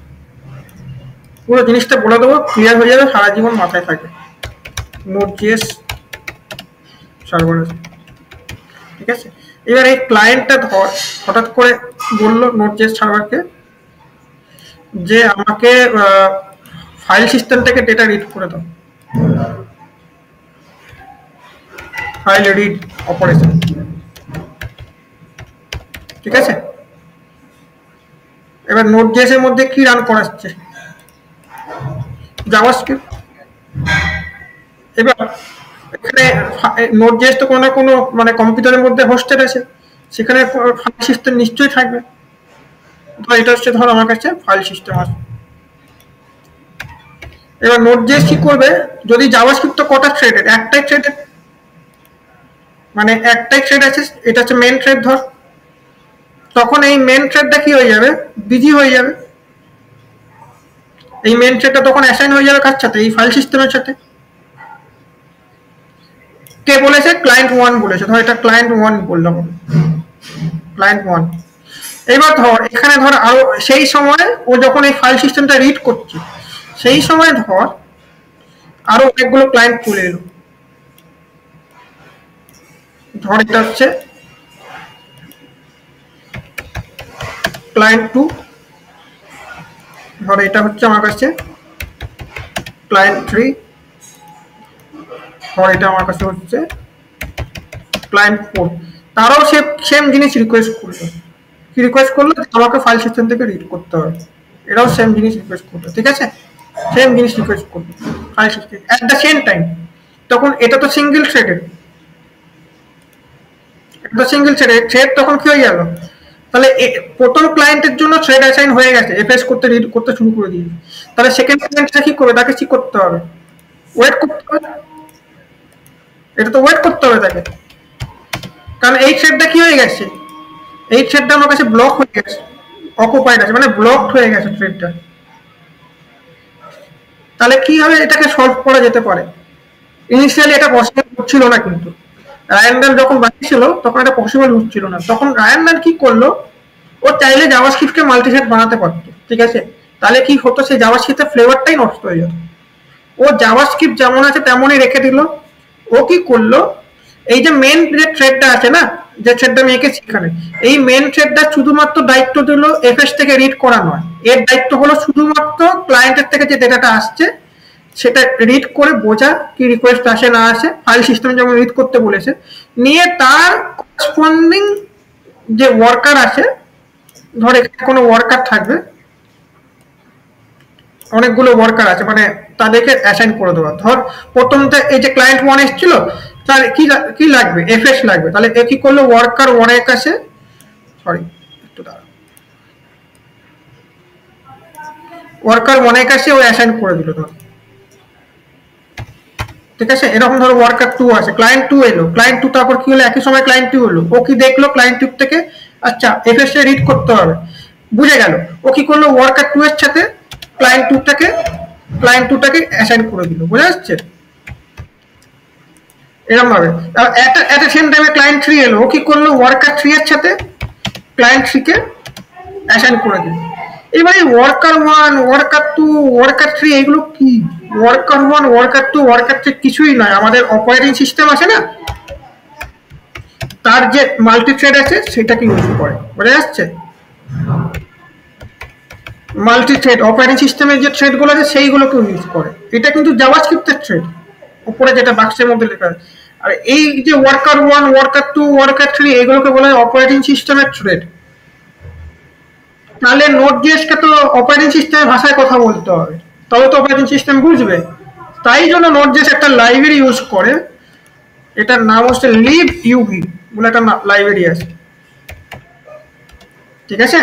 পুরো জিনিসটা বলে দেবো, ক্লিয়ার হয়ে যাবে, সারা জীবন মাথায় থাকবে। নোড জিএস সার্ভার আছে, ঠিক আছে। এবার এই ক্লায়েন্টটা ধর হঠাৎ করে বললো নোড জেএস সার্ভারকে যে আমাকে ফাইল সিস্টেম থেকে ডেটা রিড করে দাও, ফাইল রিড অপারেশন, ঠিক আছে। এবার নোড জেএস এর মধ্যে কি রান করাচ্ছে, জাভাস্ক্রিপ্ট। এবার এখানে নোড জেএস তো কোনো না কোনো মানে কম্পিউটারের মধ্যে হোস্টেড আছে, সেখানে ফাইল সিস্টেম নিশ্চয়ই থাকবে। ধর এটা হচ্ছে ধর আমার কাছে ফাইল সিস্টেম আছে। এবার নোড.জেএস কি করবে, যদি জাভাস্ক্রিপ্ট কটা থ্রেডেড, একটাই থ্রেডেড, মানে একটাই থ্রেড আছে, এটা হচ্ছে মেন থ্রেড ধর, তখন এই মেন থ্রেডটা কি হয়ে যাবে, বিজি হয়ে যাবে। এই মেন থ্রেডটা তখন অ্যাসাইন হয়ে যাবে কার সাথে, এই ফাইল সিস্টেমের সাথে। কে বলেছে, ক্লায়েন্ট 1 বলেছে, ধর এটা ক্লায়েন্ট 1 বললাম, ক্লায়েন্ট 1। এবার ধর এখানে ধর আরো সেই সময় ও যখন এই ফাইল সিস্টেমটা রিড করছে, সেই সময় ধর আরো অনেকগুলো ক্লায়েন্ট চলে এলো। ধর এটা হচ্ছে ক্লায়েন্ট 2, ধর এটা হচ্ছে আমার কাছে ক্লায়েন্ট 3, ধর এটা আমার কাছে হচ্ছে ক্লায়েন্ট 4। তারাও সেম জিনিস রিকোয়েস্ট করলো। কি রিকোয়েস্ট করলো, আমাকে ফাইল সিস্টেম থেকে রিড করতে হবে। এটাও সেম জিনিস রিকোয়েস্ট করলো, ঠিক আছে, সেম জিনিস রিকোয়েস্ট করলো file system at the same time. তখন এটা তো সিঙ্গেল থ্রেডেড, এটা সিঙ্গেল থ্রেড, তখন কি হয়ে গেল, তাহলে প্রথম ক্লায়েন্টের জন্য থ্রেড অ্যাসাইন হয়ে গেছে, এফএস করতে রিড করতে শুরু করে দিয়েছে। তাহলে সেকেন্ড ক্লায়েন্টটা কি করবে, তাকে কি করতে হবে, ওয়েট করতে হবে। এটা তো ওয়েট করতে হবে তাকে, কারণ এই থ্রেডটা কি হয়ে গেছে, এই থ্রেডটা আমার কাছে ব্লক হয়ে গেছে, অকুপাইড আছে, মানে ব্লকড হয়ে গেছে থ্রেডটা। তাহলে কি হবে, এটাকে সলভ করা যেতে পারে। ইনিশিয়ালি এটা পসিবল হচ্ছিল না, কিন্তু রায়ান ডাল যখন বাকি ছিল তখন এটা পসিবল হচ্ছিল না। তখন রায়ান ডাল কি করলো, ও চাইলে জাভাস্ক্রিপ্টকে মাল্টিথ্রেড বানাতে পারতো, ঠিক আছে। তাহলে কি হতো, সেই জাভাস্ক্রিপ্টের ফ্লেভারটাই নষ্ট হয়ে যেত। ও জাভাস্ক্রিপ্ট যেমন আছে তেমনই রেখে দিল। ও কি করলো, এই যে মেন যে থ্রেডটা আছে না, যে থ্রেডটা আমি এঁকেছি এখানে, এই মেন থ্রেডটা শুধুমাত্র দায়িত্ব দিল এফএস থেকে রিড করা নয়, এর দায়িত্ব হলো শুধুমাত্র ক্লায়েন্টের থেকে যে ডেটাটা আসছে সেটা রিড করে বোঝা, কি রিকোয়েস্ট আসে না আসে, ফাইল সিস্টেম যেমন রিড করতে বলেছে, নিয়ে তার করসপন্ডিং যে ওয়ার্কার আছে, ধর এখানে কোনো ওয়ার্কার থাকবে, অনেকগুলো ওয়ার্কার আছে, মানে তাদেরকে অ্যাসাইন করে দেওয়া। ধর প্রথমটা এই যে ক্লায়েন্ট 1 এসেছিল, তার কি লাগবে, এফএস লাগবে, তাহলে এ কি করলো, ওয়ার্কার 1 এর কাছে, সরি একটু দাঁড়াও, ওয়ার্কার 1 এর কাছে ও অ্যাসাইন করে দিল ধর, ঠিক আছে। এরকম ধরো ওয়ার্কার 2 আছে, ক্লায়েন্ট 2 এলো, ক্লায়েন্ট 2 তারপর কি হলো, একই সময় ক্লায়েন্ট 2 হলো, ও কি দেখলো ক্লায়েন্ট 2 থেকে, আচ্ছা এফএস এ রিড করতে হবে, বুঝে গেল, ও কি করলো, ওয়ার্কার 2 এর সাথে ক্লায়েন্ট 2টাকে অ্যাসাইন করে দিল, বুঝা যাচ্ছে। এরকম ভাবে এট সেম টাইমে ক্লায়েন্ট 3 এলো, ও কি করলো, ওয়ার্কার 3 এর সাথে ক্লায়েন্ট 3 কে অ্যাসাইন করে দিল। এবারে ওয়ার্কার 1, ওয়ার্কার 2, ওয়ার্কার 3 এগুলো কি, ওয়ার্কার 1, ওয়ার্কার 2, ওয়ার্কার 3 কিছুই নয়, আমাদের অপারেটিং সিস্টেম আছে না, তার যে মাল্টি থ্রেড আছে সেটাকে ইউজ করে, বোঝা যাচ্ছে। মাল্টি থ্রেড অপারেটিং সিস্টেমের যে থ্রেডগুলো আছে সেইগুলোকে ইউজ করে। এটা কিন্তু জাভাস্ক্রিপ্টের থ্রেড, উপরে যেটা বাক্সের মধ্যে লেখা আছে। আর এই যে ওয়ার্কার 1, ওয়ার্কার 2, ওয়ার্কার 3 এগুলোকে বলা হয় অপারেটিং সিস্টেমের থ্রেড। তাহলে নোড.জেএস কে তো অপারেটিং সিস্টেমের ভাষায় কথা বলতে হবে, তবে তো অপারেটিং সিস্টেম বুঝবে। তাই জন্য নোড.জেএস একটা লাইব্রেরি ইউজ করে, এটার নাম হচ্ছে লিভ ইউভি বলে একটা লাইব্রেরি আছে, ঠিক আছে।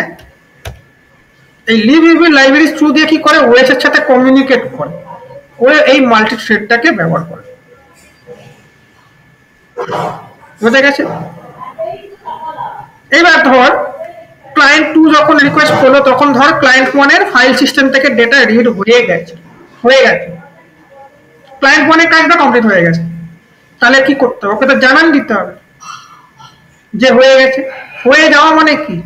এই লিভ ইউভি লাইব্রেরি থ্রু দিয়ে কি করে, ওএস এর সাথে কমিউনিকেট করে, ও এই মাল্টি থ্রেডটাকে ব্যবহার করে, বুঝে গেছে। এবার ধর ক্লায়েন্ট 2 যখন রিকোয়েস্ট করলো, তখন ধর ক্লায়েন্ট 1 এর ফাইল সিস্টেম থেকে ডেটা রিড হয়ে গেছে, ক্লায়েন্ট 1 এর কাজটা কমপ্লিট হয়ে গেছে। তাহলে কি করতে হবে, ওকে তো জানান দিতে হবে যে হয়ে গেছে। হয়ে যাওয়া মানে কি,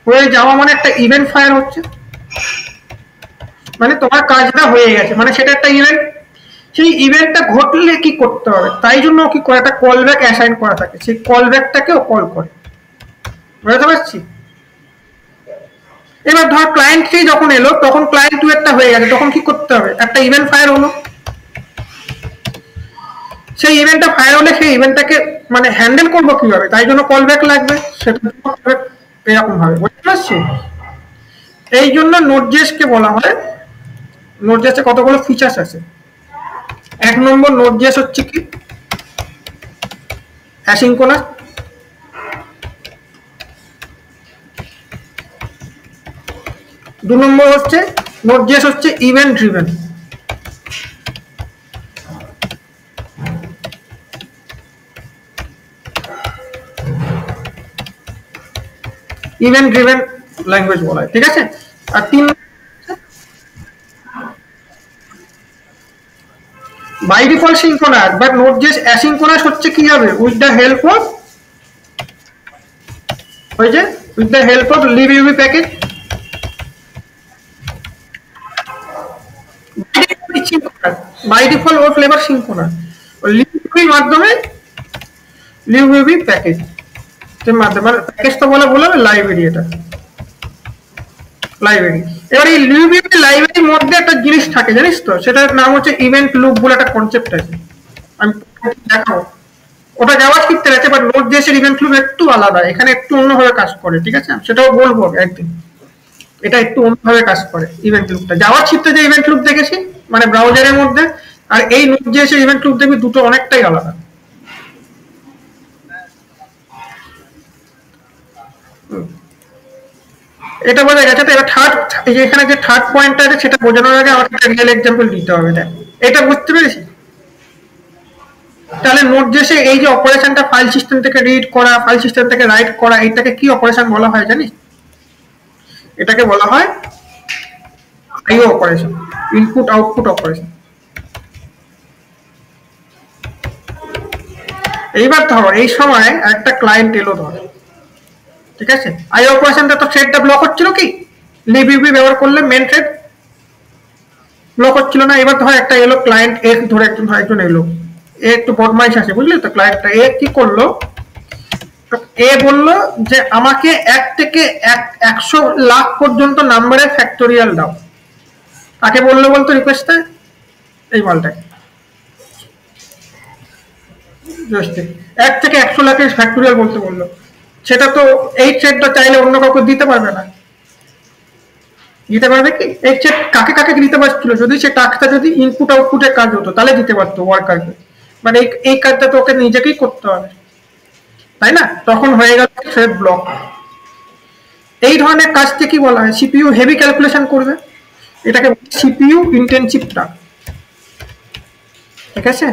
হয়ে যাওয়া মানে একটা ইভেন্ট ফায়ার হচ্ছে, মানে তোমার কাজটা হয়ে গেছে, মানে সেটা একটা ইভেন্ট। সেই ইভেন্টটা ঘটলে কি করতে হবে, তাই জন্য কি করে, একটা কল ব্যাক অ্যাসাইন করা থাকে, সেই কল ব্যাকটাকে ও কল করে, বুঝতে পারছি। এবার ধর ক্লায়েন্ট 3 যখন এলো, তখন ক্লায়েন্ট 2 একটা হয়ে গেছে, তখন কি করতে হবে, একটা ইভেন্ট ফায়ার হলো। সেই ইভেন্টটা ফায়ার হলে সেই ইভেন্টটাকে মানে হ্যান্ডেল করবো কিভাবে, তাই জন্য কল ব্যাক লাগবে, সেটা এরকম ভাবে, বুঝতে পারছি। এই জন্য নোড.জেএস কে বলা হয়, নোড.জেএস এর কতগুলো ফিচার্স আছে। এক নম্বর, নোড.জেএস হচ্ছে কি অ্যাসিঙ্ক্রোনাস, 2 নম্বর হচ্ছে Node.js হচ্ছে event driven. Event driven language বলা হয়, ঠিক আছে। আর 3 by default synchronous, but Node.js asynchronous হচ্ছে কি হবে, উইথ দ্য হেল্প অফ ওই যে with the help of libUB package. By default ওর ফ্লেভার সিঙ্ক্রোনাস libUB মাধ্যমে, libUB প্যাকেজ এর মাধ্যমে, মানে প্যাকেজ তো বলা লাইব্রেরি, এটা লাইব্রেরি। এবার এই libUB লাইব্রেরির মধ্যে একটা জিনিস থাকে জানিস তো, সেটার নাম হচ্ছে ইভেন্ট লুপ বলে একটা কনসেপ্ট আছে, আমি দেখাবো। ওটা জাভাস্ক্রিপ্টে আছে, বাট Node.js এর ইভেন্ট লুপ একটু আলাদা, এখানে একটু অন্যভাবে কাজ করে, ঠিক আছে, সেটাও বলবো একদিন। এটা একটু অন্যভাবে কাজ করে ইভেন্ট লুপটা। জাভাস্ক্রিপ্টে যে ইভেন্ট লুপ দেখেছি মানে ব্রাউজারের মধ্যে, আর এই Node.js এর ইভেন্ট লুপ দেখবি দুটো অনেকটাই আলাদা। এটা বোঝা গেছে তো। এবার থার্ড, এখানে যে থার্ড পয়েন্টটা আছে সেটা বোঝানোর আগে আমাকে একটা রিয়েল এক্সাম্পল দিতে হবে। এটা বুঝতে পেরেছি? তাহলে Node.js এ এই যে অপারেশনটা ফাইল সিস্টেম থেকে রিড করা, ফাইল সিস্টেম থেকে রাইট করা, এটাকে কি অপারেশন বলা হয় জানিস? এটাকে বলা হয় IO operation, input output operation. এইবার ধর এই সময় একটা ক্লায়েন্ট এলো ধর, ঠিক আছে, IO অপারেশনটা তো থ্রেডটা ব্লক হচ্ছিল, কি libUB ব্যবহার করলে মেন থ্রেড ব্লক হচ্ছিল না। এবার ধর একটা এলো ক্লায়েন্ট এ, ধরে একজন এলো, এ একটু বদমাইশ আছে বুঝলি তো। ক্লায়েন্টটা এ কি করলো, এ বললো যে আমাকে 1 থেকে 100 লাখ পর্যন্ত নাম্বারের ফ্যাক্টোরিয়াল দাও। তাকে বললো বলতো রিকোয়েস্টে এই মালটাকে 1 থেকে 100 লাখের ফ্যাক্টোরিয়াল বলতে বললো। সেটা তো এই থ্রেডটা চাইলে অন্য কাউকে দিতে পারবে না। দিতে পারবে কি? এই থ্রেড কাকে কাকে দিতে পারছিল, যদি সে টাস্কটা যদি ইনপুট আউটপুটের কাজ হতো তাহলে দিতে পারতো ওয়ার্কারকে, মানে এই কাজটা তো ওকে নিজেকেই করতে হবে, তাই না? তখন হয়ে গেল থ্রেড ব্লক। এই ধরনের কাজকে কি বলা হয়, সিপিইউ হেভি ক্যালকুলেশন করবে, এটাকে সিপিইউ ইন্টেনসিভ টাস্ক, ঠিক আছে।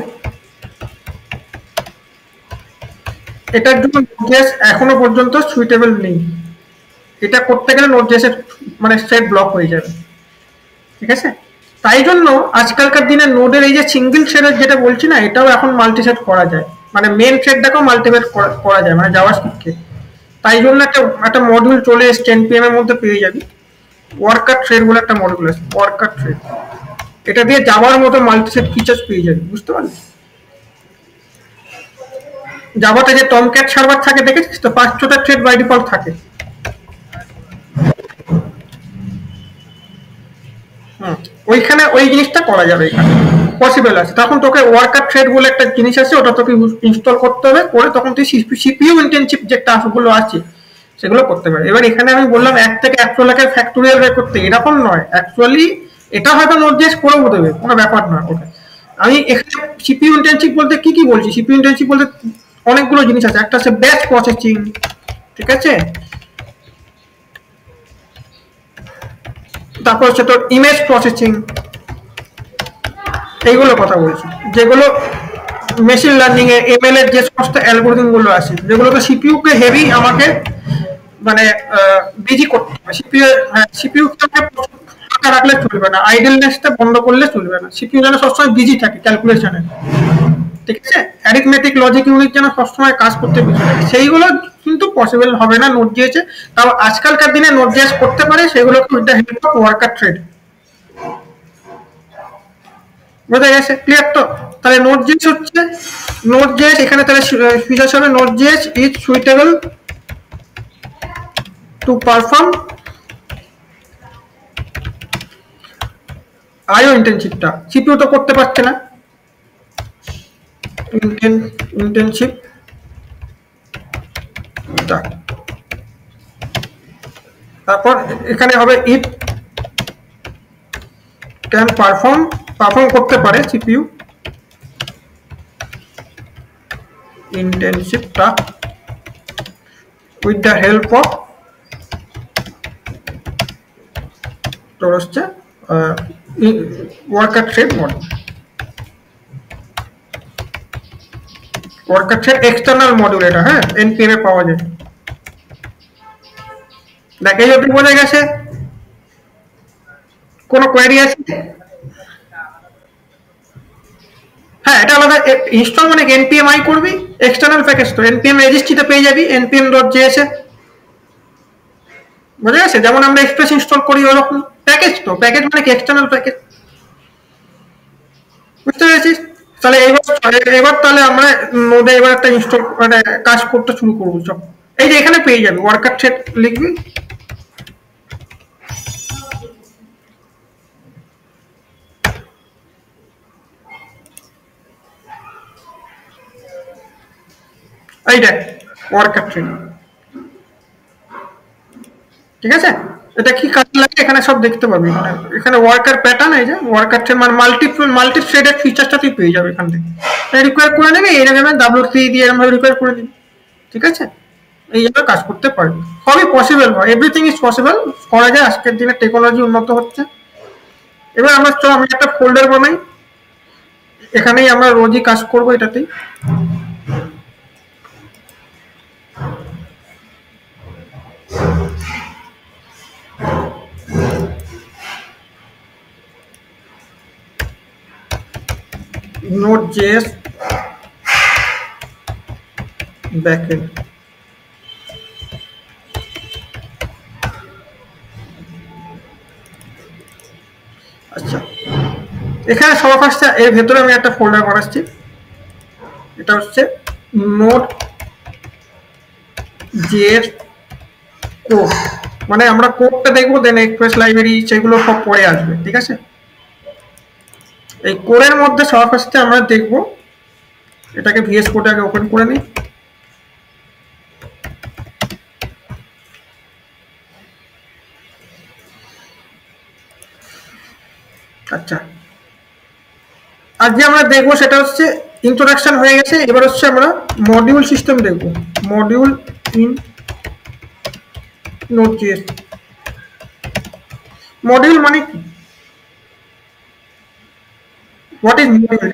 এটার জন্য Node.js এখনো পর্যন্ত সুইটেবল নেই। এটা করতে গেলে Node.js এর মানে থ্রেড ব্লক হয়ে যাবে, ঠিক আছে। তাই জন্য আজকালকার দিনে নোডের এই যে সিঙ্গেল থ্রেডের যেটা বলছি না, এটাও এখন মাল্টি থ্রেড করা যায়, মানে মেন থ্রেডটাকেও মাল্টিথ্রেড করা যায়, মানে জাভাস্ক্রিপ্টকে। তাই জন্য একটা মডিউল চলে এসছে npm এর মধ্যে, পেয়ে যাবি ওয়ার্কার থ্রেড বলে একটা মডিউল আছে, ওয়ার্কার থ্রেড। এটা দিয়ে জাভার মতো মাল্টি থ্রেড ফিচার্স পেয়ে যাবি, বুঝতে পারলি? জাভাতে যে টমক্যাট সার্ভার থাকে দেখেছিস তো, 5-6টা থ্রেড বাই ডিফল্ট থাকে। ওইখানে ওই জিনিসটা করা যাবে, এখানে পসিবল আছে। তখন তোকে ওয়ার্কার থ্রেড বলে একটা জিনিস আছে, ওটা তোকে ইনস্টল করতে হবে, করে তখন তুই সিপিইউ ইন্টেনসিভ যে টাস্কগুলো আছে সেগুলো করতে পারবে। এবার এখানে আমি বললাম 1 থেকে 100 লাখের ফ্যাক্টোরিয়াল বের করতে, এরকম নয় অ্যাকচুয়ালি। এটা হয়তো Node.js করেও দেবে, কোনো ব্যাপার নয় ওটা। আমি এখানে সিপিইউ ইন্টেনসিভ বলতে কি বলছি, সিপিইউ ইন্টেনসিভ বলতে অনেকগুলো জিনিস আছে। একটা আছে ব্যাচ প্রসেসিং, ঠিক আছে, তারপর হচ্ছে তোর ইমেজ প্রসেসিং, এইগুলো কথা বলছি, যেগুলো মেশিন লার্নিং এ এমএল এর যে সমস্ত অ্যালগরিদম গুলো আছে, যেগুলো তো সিপিইউ কে হেভি আমাকে মানে বিজি করতে হবে। সিপিইউ কে ফাঁকা রাখলে চলবে না, আইডলনেসটা বন্ধ করলে চলবে না। সিপিইউ যেন সবসময় বিজি থাকে ক্যালকুলেশনে, ঠিক আছে। অ্যারিথমেটিক লজিক ইউনিট যেন সবসময় কাজ করতে বিজি থাকে, সেইগুলো কিন্তু পসিবল হবে না Node.js এ। তাও আজকালকার দিনে Node.js করতে পারে সেগুলোকে with the help of worker thread. বোঝা গেছে? ক্লিয়ার তো? তাহলে Node.js হচ্ছে, Node.js এখানে তাহলে ফিচার্স হবে Node.js is suitable to perform IO ইন্টেনসিভটা। সিপিইউ তো করতে পারছে না ইন্টেনসিভ, তারপর এখানে হবে ইট ক্যান পারফর্ম করতে পারে CPU intensive task with the help of তোর হচ্ছে worker thread module, worker thread external module এটা, হ্যাঁ এনপিএম এ পাওয়া যায়। দেখ এই অবধি বোঝা গেছে, কোনো কোয়েরি আছে? হ্যাঁ এটা আলাদা ইনস্টল মানে npm i করবি, এক্সটার্নাল প্যাকেজ তো npm রেজিস্ট্রিতে পেয়ে যাবি npm.js এ, বুঝা গেছে? যেমন আমরা এক্সপ্রেস ইনস্টল করি ওরকম প্যাকেজ তো, প্যাকেজ মানে কি এক্সটার্নাল প্যাকেজ, বুঝতে পেরেছিস? তাহলে এবার তাহলে আমরা নোডে এবার একটা ইনস্টল মানে কাজ করতে শুরু করবো। চল এই যে এখানে পেয়ে যাবি ওয়ার্কার থ্রেড লিখবি, এই দেখ ওয়ার্কার থ্রেড, ঠিক আছে? এটা কি কাজ লাগে এখানে সব দেখতে পাবি, এখানে ওয়ার্কার প্যাটার্ন, এই যে ওয়ার্কার থ্রেড মানে মাল্টি থ্রেডের ফিচারটা তুই পেয়ে যাবে এখান থেকে, রিকোয়ার করে নেবে এরকম W3 দিয়ে এরকম ভাবে রিকোয়ার করে দিবি, ঠিক আছে? এইভাবে কাজ করতে পারবি, সবই পসিবল হয়, এভরিথিং ইজ পসিবল, করা যায়। আজকের দিনে টেকনোলজি উন্নত হচ্ছে। এবার আমরা চল আমি একটা ফোল্ডার বানাই, এখানেই আমরা রোজই কাজ করব এটাতেই। Node.js backend, আচ্ছা এখানে সবার ফার্স্টে এর ভেতরে আমি একটা ফোল্ডার বানাচ্ছি, এটা হচ্ছে Node.js কোড, মানে আমরা কোডটা দেখবো, দেন এক্সপ্রেস লাইব্রেরি সেগুলো সব পরে আসবে, ঠিক আছে? এই কোডের মধ্যে সবার ফার্স্টে আমরা দেখবো, এটাকে ভিএস কোড আগে ওপেন করে নিই। আচ্ছা আজকে আমরা দেখবো সেটা হচ্ছে ইন্ট্রোডাকশন হয়ে গেছে, এবার হচ্ছে আমরা মডিউল সিস্টেম দেখবো, মডিউল ইন Node.js। মডিউল মানে কি, হোয়াট ইজ মডিউল?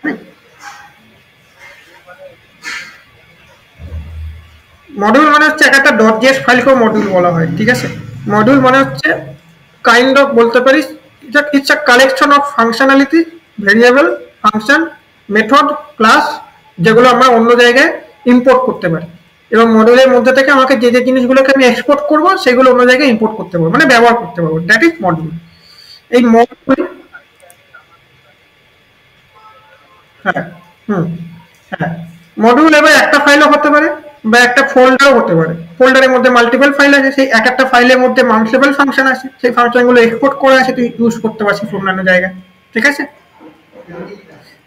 মডিউল মানে হচ্ছে একটা .js ফাইলকেও মডিউল বলা হয়, ঠিক আছে? মডিউল মানে হচ্ছে কাইন্ড অফ বলতে পারিস it's a collection of functionality, variable, function, method, class, যেগুলো আমরা অন্য জায়গায় ইম্পোর্ট করতে পারি, এবং মডিউলের মধ্যে থেকে আমাকে যে যে জিনিসগুলোকে আমি এক্সপোর্ট করবো সেগুলো অন্য জায়গায় ইম্পোর্ট করতে পারবো, মানে ব্যবহার করতে পারবো, দ্যাট ইজ মডিউল। এই মডিউল, হ্যাঁ হ্যাঁ মডিউল এবার একটা ফাইলও হতে পারে বা একটা ফোল্ডারও হতে পারে, ফোল্ডারের মধ্যে মাল্টিপল ফাইল আছে, সেই এক একটা ফাইলের মধ্যে মাল্টিপল ফাংশন আছে, সেই ফাংশনগুলো এক্সপোর্ট করে আছে তুই ইউজ করতে পারছিস অন্যান্য জায়গায়, ঠিক আছে?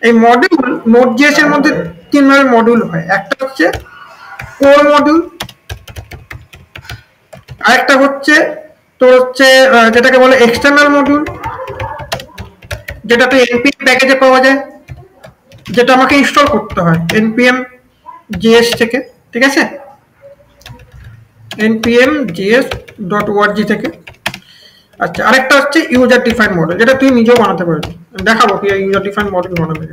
এই মডিউল Node.js এর মধ্যে তিন ভাবে মডিউল হয়, একটা হচ্ছে কোর মডিউল, আরেকটা হচ্ছে তোর হচ্ছে যেটাকে বলে এক্সটার্নাল মডিউল, যেটাতে npm প্যাকেজে পাওয়া যায়, যেটা আমাকে ইনস্টল করতে হয় npm.js থেকে, ঠিক আছে? npm.js.org থেকে। আচ্ছা আরেকটা হচ্ছে ইউজার ডিফাইন মডেল, যেটা তুই নিজেও বানাতে পারবি, দেখাবো কি ইউজার ডিফাইন মডেল বানাবে।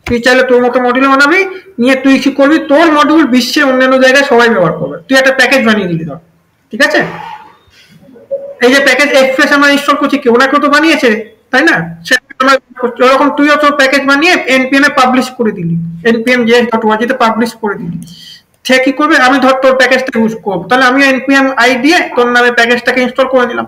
তুই চাইলে তোর মতো মডিউল বানাবি, নিয়ে তুই কি করবি, তোর মডিউল বিশ্বের অন্যান্য জায়গায় সবাই ব্যবহার করবে, তুই একটা প্যাকেজ বানিয়ে দিলি ধর, ঠিক আছে? এই যে প্যাকেজ এক্সপ্রেস আমরা ইনস্টল করছি, কেউ না কেউ তো বানিয়েছে, তাই না? ওরকম তুইও তোর প্যাকেজ বানিয়ে npm এ পাবলিশ করে দিলি, npm.js.org তে পাবলিশ করে দিলি, সে কি করবে, আমি ধর তোর প্যাকেজটা ইউজ করবো, তাহলে আমি npm আই দিয়ে তোর নামে প্যাকেজটাকে ইনস্টল করে নিলাম।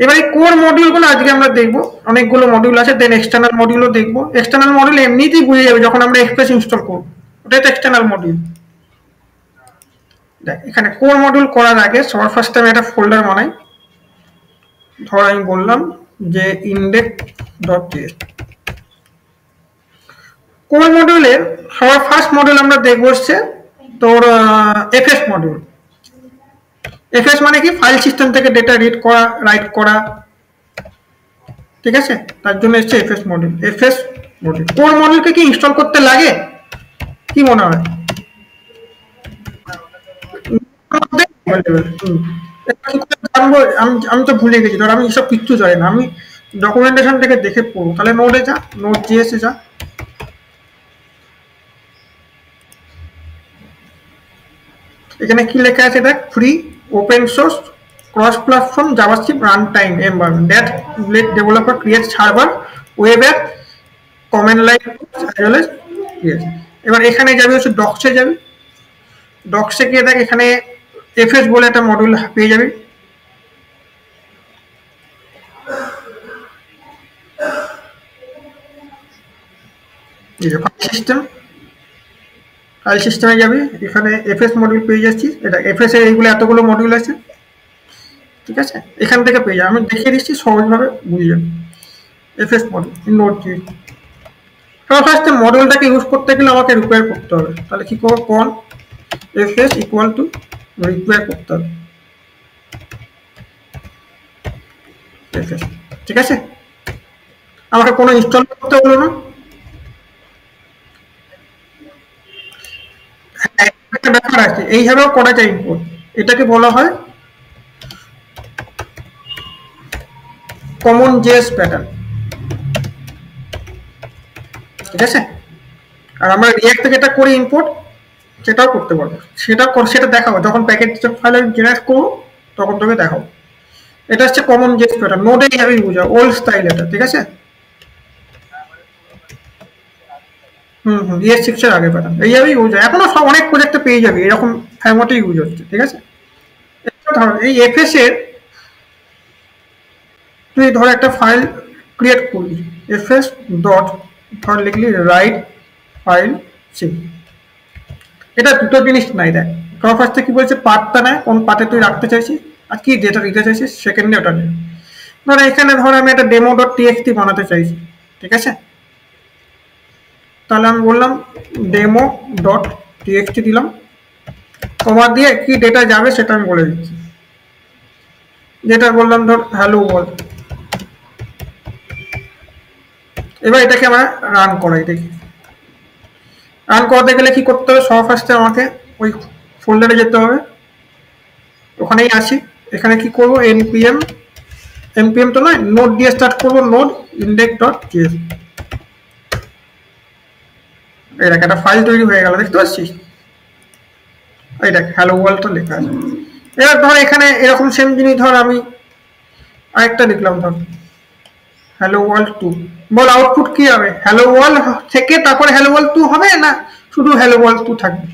এবার এই কোর মডিউলগুলো আজকে আমরা দেখবো, অনেকগুলো মডিউল আছে, দেন এক্সটার্নাল মডিউলও দেখবো। এক্সটার্নাল মডিউল এমনিতেই বুঝে যাবে যখন আমরা এক্সপ্রেস ইনস্টল করবো, ওটাই তো এক্সটার্নাল মডিউল। দেখ এখানে কোর মডিউল করার আগে সবার ফার্স্টে আমি একটা ফোল্ডার বানাই, ধর আমি বললাম যে index.js। কোর মডিউলের সবার ফার্স্ট মডিউল আমরা দেখবো হচ্ছে তোর এফএস মডিউল। এফএস মানে কি, ফাইল সিস্টেম থেকে ডেটা রিড করা, রাইট করা, ঠিক আছে? তার জন্য হচ্ছে FS module. FS module core মডিউলকে কি ইনস্টল করতে লাগে, কি মনে হয়? এটা কি করে জানবো? আমি আমি তো ভুলে গেছি, ধর আমি এসব কিচ্ছু জানি না, আমি ডকুমেন্টেশন থেকে দেখে পড়বো। তাহলে নোডে যা, নোড জিএসে যা, এখানে কি লেখা আছে দেখ, free open source cross platform JavaScript run time environment that let developer create server web app comment line এবার এখানে যাবে হচ্ছে ডক্সে যাবে, ডক্সে গিয়ে দেখ এখানে এফএস বলে একটা মডিউল পেয়ে যাবে। ফাইল সিস্টেম, ফাইল সিস্টেমে যাবি, এখানে এফএস মডিউল পেয়ে যাচ্ছি। এটা এফএস এর এইগুলো এতগুলো মডিউল আছে, ঠিক আছে, এখান থেকে পেয়ে যাবে। আমি দেখিয়ে দিচ্ছি সহজভাবে বুঝে যাবে। এফএস মডিউল নোট জি, ফার্স্ট মডিউলটাকে ইউজ করতে গেলে আমাকে রিকোয়ার করতে হবে। তাহলে কি করবো, কন এফএস ইকুয়াল টু রিকোয়ার করতে হবে এফএস, ঠিক আছে। আমাকে কোনো ইনস্টল করতে হলো না। একটা ব্যাপার আছে, এইভাবেও করা যায় ইম্পোর্ট, এটাকে বলা হয় কমন জেএস প্যাটার্ন, ঠিক আছে। আর আমরা রিয়াক্ট থেকে এটা করি ইম্পোর্ট, সেটাও করতে পারবো, সেটা দেখাবো যখন প্যাকেজ ফাইল জেনারেট করবো, তখন তোকে দেখাবো। এটা হচ্ছে কমন জেএস প্যাটার্ন, নোডে এইভাবেই বোঝা, ওল্ড স্টাইল এটা, ঠিক আছে। ES6 এর আগে প্যাটার্ন এইভাবেই ইউজ হয়, এখনো সব অনেক প্রজেক্টে পেয়ে যাবে এরকম ফরম্যাটে ইউজ হচ্ছে, ঠিক আছে। ধর এই এফএস এর তুই ধর একটা ফাইল ক্রিয়েট করলি, এফএস ডট ধর লিখলি রাইট ফাইল সি, এটা দুটো জিনিস নাই দেখ। ফার্স্টে কি বলছে, পার্টটা নেয়, কোন পার্টে তুই রাখতে চাইছিস আর কি ডেটা দিতে চাইছিস, সেকেন্ডে ওটা নেই। ধর এখানে ধর আমি একটা ডেমো ডট টিএক্সটি বানাতে চাইছি, ঠিক আছে। তাহলে আমি বললাম ডেমো ডট টিএক্সটি দিলাম, কমা দিয়ে কি ডেটা যাবে সেটা আমি বলে দিচ্ছি। যেটা বললাম ধর হ্যালো ওয়ার্ল্ড। এবার এটাকে আমরা রান করাই দেখি। রান করাতে গেলে কি করতে হবে, সব ফার্স্টে আমাকে ওই ফোল্ডারে যেতে হবে, ওখানেই আসি। এখানে কি করবো, npm, npm তো নয়, নোড দিয়ে স্টার্ট করবো, নোড ইন্ডেক্স ডট জেএস। এই দেখ একটা ফাইল তৈরি হয়ে গেল, দেখতে পাচ্ছিস, এই দেখ হ্যালো ওয়ার্ল্ডটা লেখা আছে। এবার ধর এখানে এরকম সেম জিনিস ধর আমি আরেকটা লিখলাম, ধর হ্যালো ওয়ার্ল্ড 2, বল আউটপুট কি হবে, হ্যালো ওয়ার্ল্ড থেকে তারপরে হ্যালো ওয়ার্ল্ড 2 হবে না শুধু হ্যালো ওয়ার্ল্ড 2 থাকবে?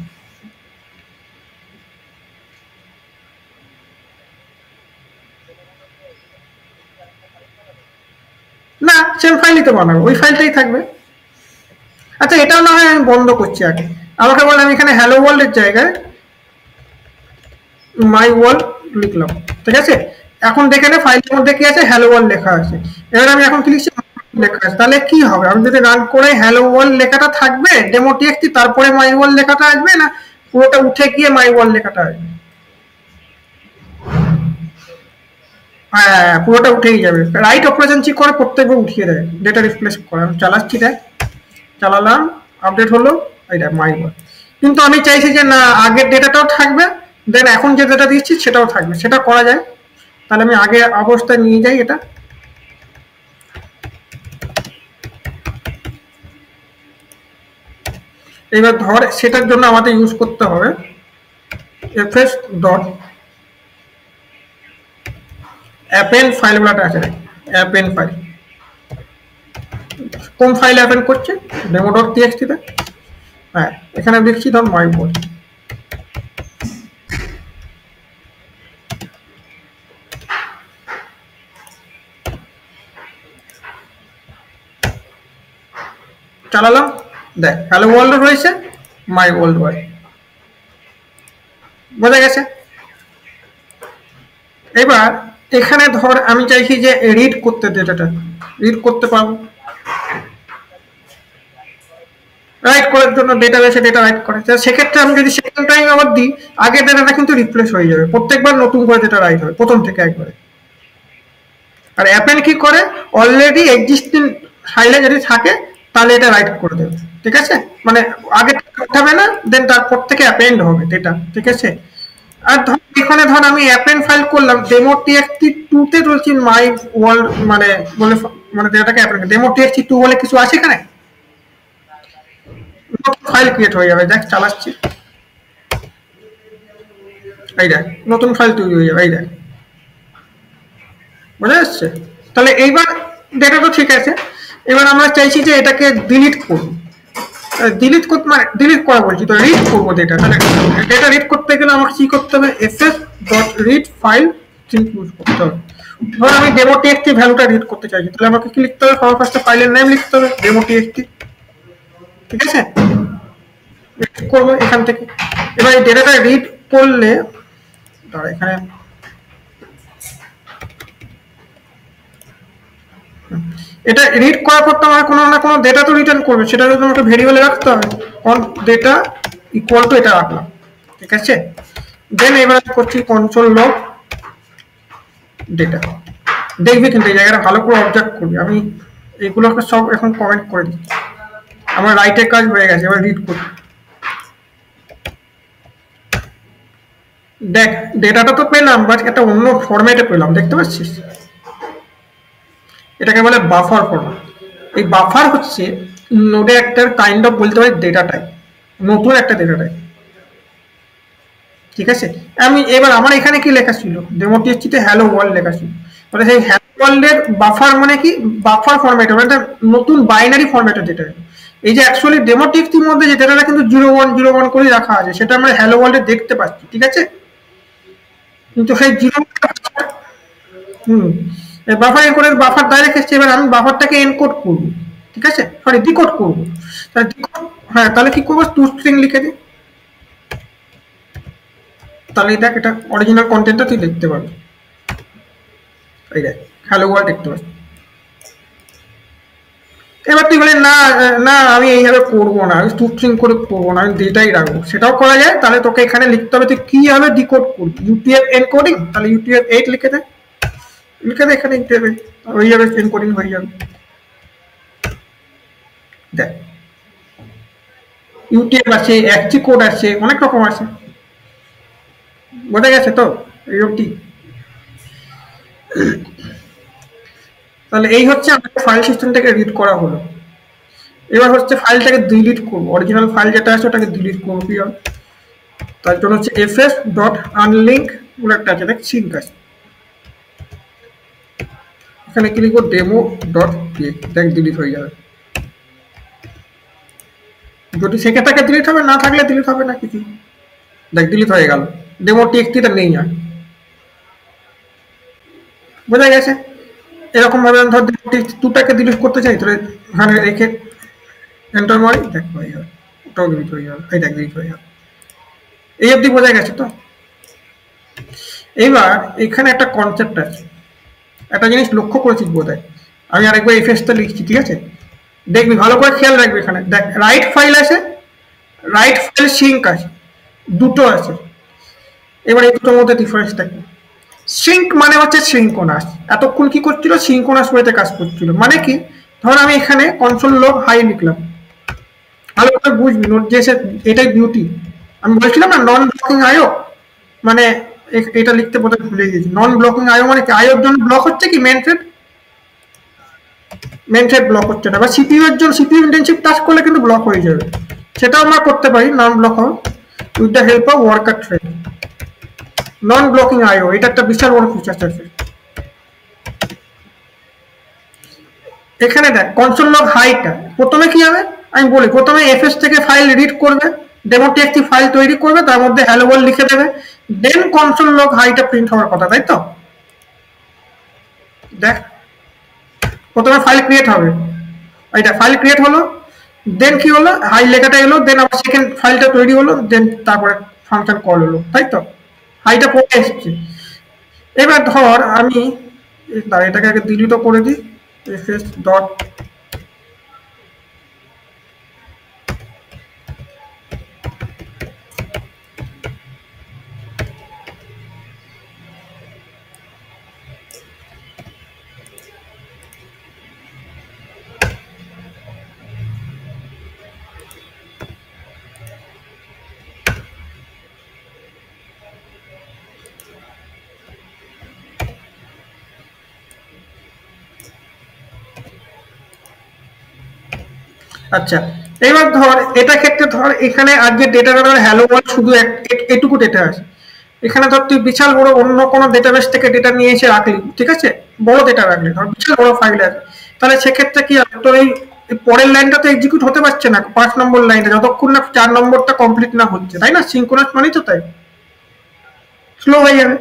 না, সেম ফাইলই তো বানাবো, ওই ফাইলটাই থাকবে। আচ্ছা এটাও না হয় আমি বন্ধ করছি আগে, আমাকে বললাম এখানে হ্যালো ওয়ার্ল্ডের জায়গায় মাই ওয়ার্ল্ড লিখলাম, ঠিক আছে। এখন দেখে নে ফাইলের মধ্যে কি আছে, হ্যালো ওয়ার্ল্ড লেখা আছে। এবার আমি এখন কি লিখছি, লেখা আছে। তাহলে কি হবে, আমি যদি রান করে হ্যালো ওয়ার্ল্ড লেখাটা থাকবে ডেমো টিএক্সটি, তারপরে মাই ওয়ার্ল্ড লেখাটা আসবে, না পুরোটা উঠে গিয়ে মাই ওয়ার্ল্ড লেখাটা আসবে? হ্যাঁ পুরোটা উঠেই যাবে, রাইট অপারেশন চেক করে প্রত্যেকবার উঠিয়ে দেয়, ডেটা রিপ্লেস করে। আমি চালাচ্ছি দেখ, চালালাম, আপডেট হলো, এইটা মাই ওয়ার্ল্ড। কিন্তু আমি চাইছি যে না আগের ডেটাটাও থাকবে, দেন এখন যে ডেটা দিচ্ছি সেটাও থাকবে, সেটা করা যায়। তাহলে আমি আগে অবস্থায় নিয়ে যাই এটা, এবার ধর সেটার জন্য আমাদের ইউজ করতে হবে এফএস ডট অ্যাপেন্ড ফাইল বলাটা আছে, অ্যাপেন্ড ফাইল। কোন ফাইল অ্যাপেন্ড করছে, ডেমো ডট টিএক্সটিতে। হ্যাঁ এখানে লিখছি ধর মাই ওয়ার্ল্ড, চালালাম, দেখ হ্যালো ওয়ার্ল্ড রয়েছে, মাই ওয়ার্ল্ড ওয়াই, বোঝা গেছে। এবার এখানে ধর আমি চাইছি যে রিড করতে, ডেটাটা রিড করতে পারবো, রাইট করার জন্য ডেটাবেসে ডেটা রাইট করে। সেক্ষেত্রে আমি যদি সেকেন্ড টাইম আবার দিই, আগের ডেটাটা কিন্তু রিপ্লেস হয়ে যাবে, প্রত্যেকবার নতুন করে ডেটা রাইট হবে প্রথম থেকে একবারে। আর অ্যাপেন্ড কি করে, অলরেডি এক্সিস্টিং ফাইলে যদি থাকে তাহলে এটা রাইট করে দেবে, ঠিক আছে। মানে আগে উঠাবে না, দেন তারপর থেকে অ্যাপেন্ড হবে ডেটা, ঠিক আছে। আর ধর এখানে ধর আমি অ্যাপেন্ড ফাইল করলাম ডেমো টিএক্সটি 2 তে বলছি মাই ওয়ার্ল্ড মানে বলে মানে ডেটাটাকে অ্যাপেন্ড ডেমো টিএক্সটি 2 বলে কিছু আছে এখানে, ফাইল ক্রিয়েট হয়ে যাবে। দেখ চালাচ্ছি, এই দেখ নতুন ফাইল তৈরি হয়ে যাবে, এই দেখ বোঝা যাচ্ছে। তাহলে এইবার ডেটা তো ঠিক আছে, এবার আমরা চাইছি যে এটাকে ডিলিট করব। ডিলিট করতে মানে ডিলিট করা বলছি তো রিড করবো ডেটা। তাহলে ডেটা রিড করতে গেলে আমাকে কি করতে হবে, ss.read ফাইল ইউজ করতে হবে। ধর আমি ডেমো টিএক্সটি ভ্যালুটা রিড করতে চাইছি, তাহলে আমাকে কি লিখতে হবে, সবার ফার্স্টে ফাইলের নেম লিখতে হবে ডেমো টিএক্সটি, ঠিক আছে। করবো এখান থেকে। এবার এই ডেটাটা রিড করলে এখানে এটা রিড করার পর তো আমার কোনো না কোনো ডেটা তো রিটার্ন করবে, সেটা যদি আমাকে ভেরিয়েবলে রাখতে হবে। অন ডেটা ইকুয়াল টু এটা রাখলাম, ঠিক আছে। দেন এবার করছি কন্ট্রোল লগ ডেটা। দেখবি কিন্তু এই জায়গাটা ভালো করে অবজার্ভ করবি, আমি এগুলোকে সব এখন কমেন্ট করে দিচ্ছি। আমার রাইটের কাজ হয়ে গেছে, এবার রিড করি। দেখ ডেটাটা তো পেলাম, বাট একটা অন্য ফরম্যাটে পেলাম, দেখতে পাচ্ছিস। এটাকে বলে বাফার ফরম্যাট। এই বাফার হচ্ছে নোডে একটা কাইন্ড অফ বলতে পারি ডেটা টাইপ, নতুন একটা ডেটা টাইপ, ঠিক আছে। আমি এবার আমার এখানে কি লেখা ছিল, ডেমো টিএক্সটিতে হ্যালো ওয়ার্ল্ড লেখা ছিল, মানে সেই হ্যালো ওয়ার্ল্ডের বাফার মানে কি, বাফার ফরম্যাট মানে একটা নতুন বাইনারি ফরম্যাটের ডেটা। এই যে অ্যাকচুয়ালি ডেমো টিএক্সটির মধ্যে যে ডেটাটা কিন্তু 0101 করে রাখা আছে, সেটা আমরা হ্যালো ওয়ার্ল্ডে দেখতে পাচ্ছি, ঠিক আছে। কিন্তু সেই বাফার এনকোডের বাফার ডাইরেক্ট এসছে, এবার আমি বাফারটাকে এনকোড করব, ঠিক আছে, সরি ডিকোড করব। তাহলে হ্যাঁ, তাহলে কি করবো, টু স্ট্রিং লিখে দিই। তাহলে দেখ এটা অরিজিনাল কন্টেন্টটা তুই দেখতে পাবি, এই দেখ হ্যালো ওয়ার্ল্ড দেখতে পাচ্ছি। এবার তুই বলে না না আমি এইভাবে করবো না, আমি টু স্ট্রিং করে করবো না, আমি ডেটাই রাখবো, সেটাও করা যায়। তাহলে তোকে এখানে লিখতে হবে তুই কিভাবে ডিকোড করবি, ইউটিএফ এনকোডিং। তাহলে ইউটিএফ 8 লিখে দে, এখানে ইউটিএফ হয়ে যাবে, এনকোডিং হয়ে যাবে। দেখ ইউটিএফ আছে, অ্যাকচি কোড আছে, অনেক রকম আছে, বোঝা গেছে তো এই অবধি। তাহলে এই হচ্ছে আমাদের ফাইল সিস্টেমটাকে রিড করা হলো। এবার হচ্ছে ফাইলটাকে ডিলিট করবো, অরিজিনাল ফাইল যেটা আছে ওটাকে ডিলিট করবো। কি হবে, তার জন্য হচ্ছে fs.unlink বলে একটা আছে, দেখ সিঙ্ক আছে, এখানে ক্লিক করব ডেমো ডট দেখ ডিলিট হয়ে যাবে। যদি সেখানে থাকে ডিলিট হবে, না থাকলে ডিলিট হবে না কিছু। দেখ ডিলিট হয়ে গেল, ডেমো টিএক্সটিটা নেই আর, বোঝা গেছে। এরকম ভাবে ধর দুটাকে ডিলিট করতে চাই, তাহলে এখানে রেখে এন্টার মারি, দেখ হয়ে যাবে, ওটাও ডিলিট হয়ে যাবে, এই দেখ ডিলিট হয়ে যাবে। এই অবধি বোঝা গেছে তো। এবার এখানে একটা কনসেপ্ট আছে, একটা জিনিস লক্ষ্য করেছিস বোধহয়, আমি আরেকবার এফএসটা লিখছি, ঠিক আছে। দেখবি ভালো করে খেয়াল রাখবি, এখানে দেখ রাইট ফাইল আছে, রাইট ফাইল সিঙ্ক আছে, দুটো আছে। এবার এই দুটোর মধ্যে ডিফারেন্সটা কি, সিঙ্ক মানে হচ্ছে সিঙ্কোনাস, এতক্ষণ কি করছিল, সিঙ্কোনাস ওয়েতে কাজ করছিল। মানে কি, ধর আমি এখানে কনসোল লগ হাই লিখলাম, ভালো করে বুঝবি, নোট যে এটাই বিউটি। আমি বলছিলাম না নন ব্লকিং আইও, মানে এটা লিখতে বোধহয় ভুলে গেছি। নন ব্লকিং আইও মানে কি, আইওর জন্য ব্লক হচ্ছে কি মেন থ্রেড ব্লক হচ্ছে না, বা সিপিইউ এর জন্য সিপিইউ ইন্টেনসিভ টাস্ক করলে কিন্তু ব্লক হয়ে যাবে, সেটাও আমরা করতে পারি নন ব্লক হবে with the help of worker thread. Non blocking IO এটা একটা বিশাল বড় ফিচার আছে। এখানে দেখ কনসোল লগ হাইটা প্রথমে কি হবে, আমি বলি প্রথমে এফএস থেকে ফাইল রিড করবে, ডেমো টিএক্সটি ফাইল তৈরি করবে, তার মধ্যে হ্যালো ওয়ার্ল্ড লিখে দেবে, দেন কনসোল লগ হাইটা প্রিন্ট হওয়ার কথা, তাই তো। দেখ প্রথমে ফাইল ক্রিয়েট হবে, এইটা ফাইল ক্রিয়েট হলো, দেন কি হলো, হাই লেখাটা এলো, দেন আবার সেকেন্ড ফাইলটা তৈরি হলো, দেন তারপরে ফাংশন কল হলো, তাই তো। হাইটা পরে এসছে। এবার ধর আমি এটাকে আগে ডিলিটও করে দিই, এফএস ডট আচ্ছা, এবার ধর এটা ক্ষেত্রে ধর এখানে আজকে ডেটাটা ধর হ্যালো ওয়ার্ল্ড শুধু এটুকু ডেটা আছে। এখানে ধর তুই বিশাল বড় অন্য কোনো ডেটাবেস থেকে ডেটা নিয়ে এসে রাখলি, ঠিক আছে, বড় ডেটা রাখলি, ধর বিশাল বড় ফাইল আছে, তাহলে সেক্ষেত্রে কি হবে, তোর এই পরের লাইনটা তো এক্সিকিউট হতে পারছে না, 5 নম্বর লাইনটা যতক্ষণ না 4 নম্বরটা কমপ্লিট না হচ্ছে, তাই না? সিঙ্ক্রোনাস মানেই তো তাই, স্লো হয়ে যাবে।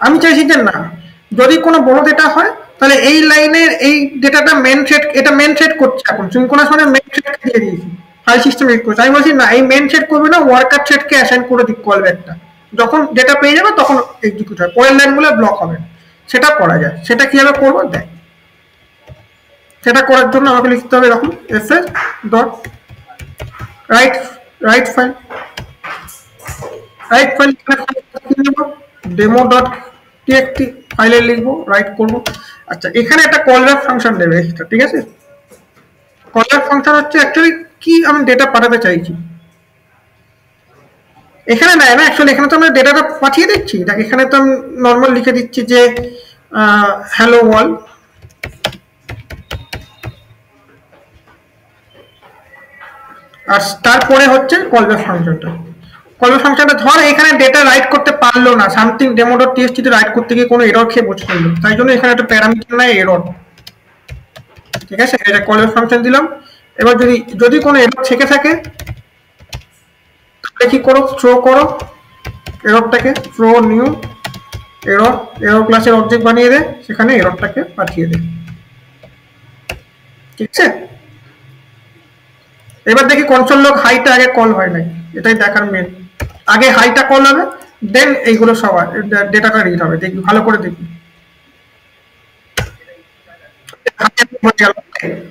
আমি চাইছি যে না, যদি কোনো বড় ডেটা হয় তাহলে এই লাইনের এই ডেটাটা মেন থ্রেড, এটা মেন থ্রেড করছে এখন, সিঙ্ক্রোনাস মানে মেন থ্রেডকে দিয়ে দিয়েছি, ফাইল সিস্টেম রিড করছে। আমি বলছি না, এই মেন থ্রেড করবে না, ওয়ার্কার থ্রেডকে অ্যাসাইন করে দিক কলবে একটা, যখন ডেটা পেয়ে যাবে তখন এক্সিকিউট হয়, পরের লাইনগুলো ব্লক হবে। সেটা করা যায়, সেটা কিভাবে করবো দেখ। সেটা করার জন্য আমাকে লিখতে হবে এরকম S dot right right file, right file নেব, ডেমো ডট টিএক্সটি ফাইলে লিখবো, রাইট করবো। আচ্ছা, এখানে একটা কলব্যাক ফাংশন দেবে, ঠিক আছে? কলব্যাক ফাংশন হচ্ছে অ্যাকচুয়ালি কি আমি ডেটা পাঠাতে চাইছি, এখানে নেয় না অ্যাকচুয়ালি, এখানে তো আমরা ডেটাটা পাঠিয়ে দিচ্ছি, দেখ এখানে তো আমি নর্মাল লিখে দিচ্ছি যে হ্যালো ওয়ার্ল্ড, আর তারপরে হচ্ছে কলব্যাক ফাংশনটা। কলব্যাক ফাংশনটা ধর এখানে ডেটা রাইট করতে পারলো না, সামথিং ডেমো ডট টিএক্সটি তে রাইট করতে গিয়ে কোনো এরর খেয়ে বসে রইল, তাই জন্য এখানে একটা প্যারামিটার নেয় এরর, ঠিক আছে? এটা কলব্যাক ফাংশন দিলাম। এবার যদি যদি কোনো এরর থেকে থাকে তাহলে কি করো, থ্রো করো এররটাকে, থ্রো নিউ এরর, এরর ক্লাসের অবজেক্ট বানিয়ে দে, সেখানে এররটাকে পাঠিয়ে দে, ঠিক আছে? এবার দেখি কনসোল লগ হাইটা আগে কল হয় নাই, এটাই দেখার মেন। আগে হাইটা কল হবে, দেন এইগুলো সবার ডেটাটা রিড হবে, দেখবি ভালো করে দেখবি।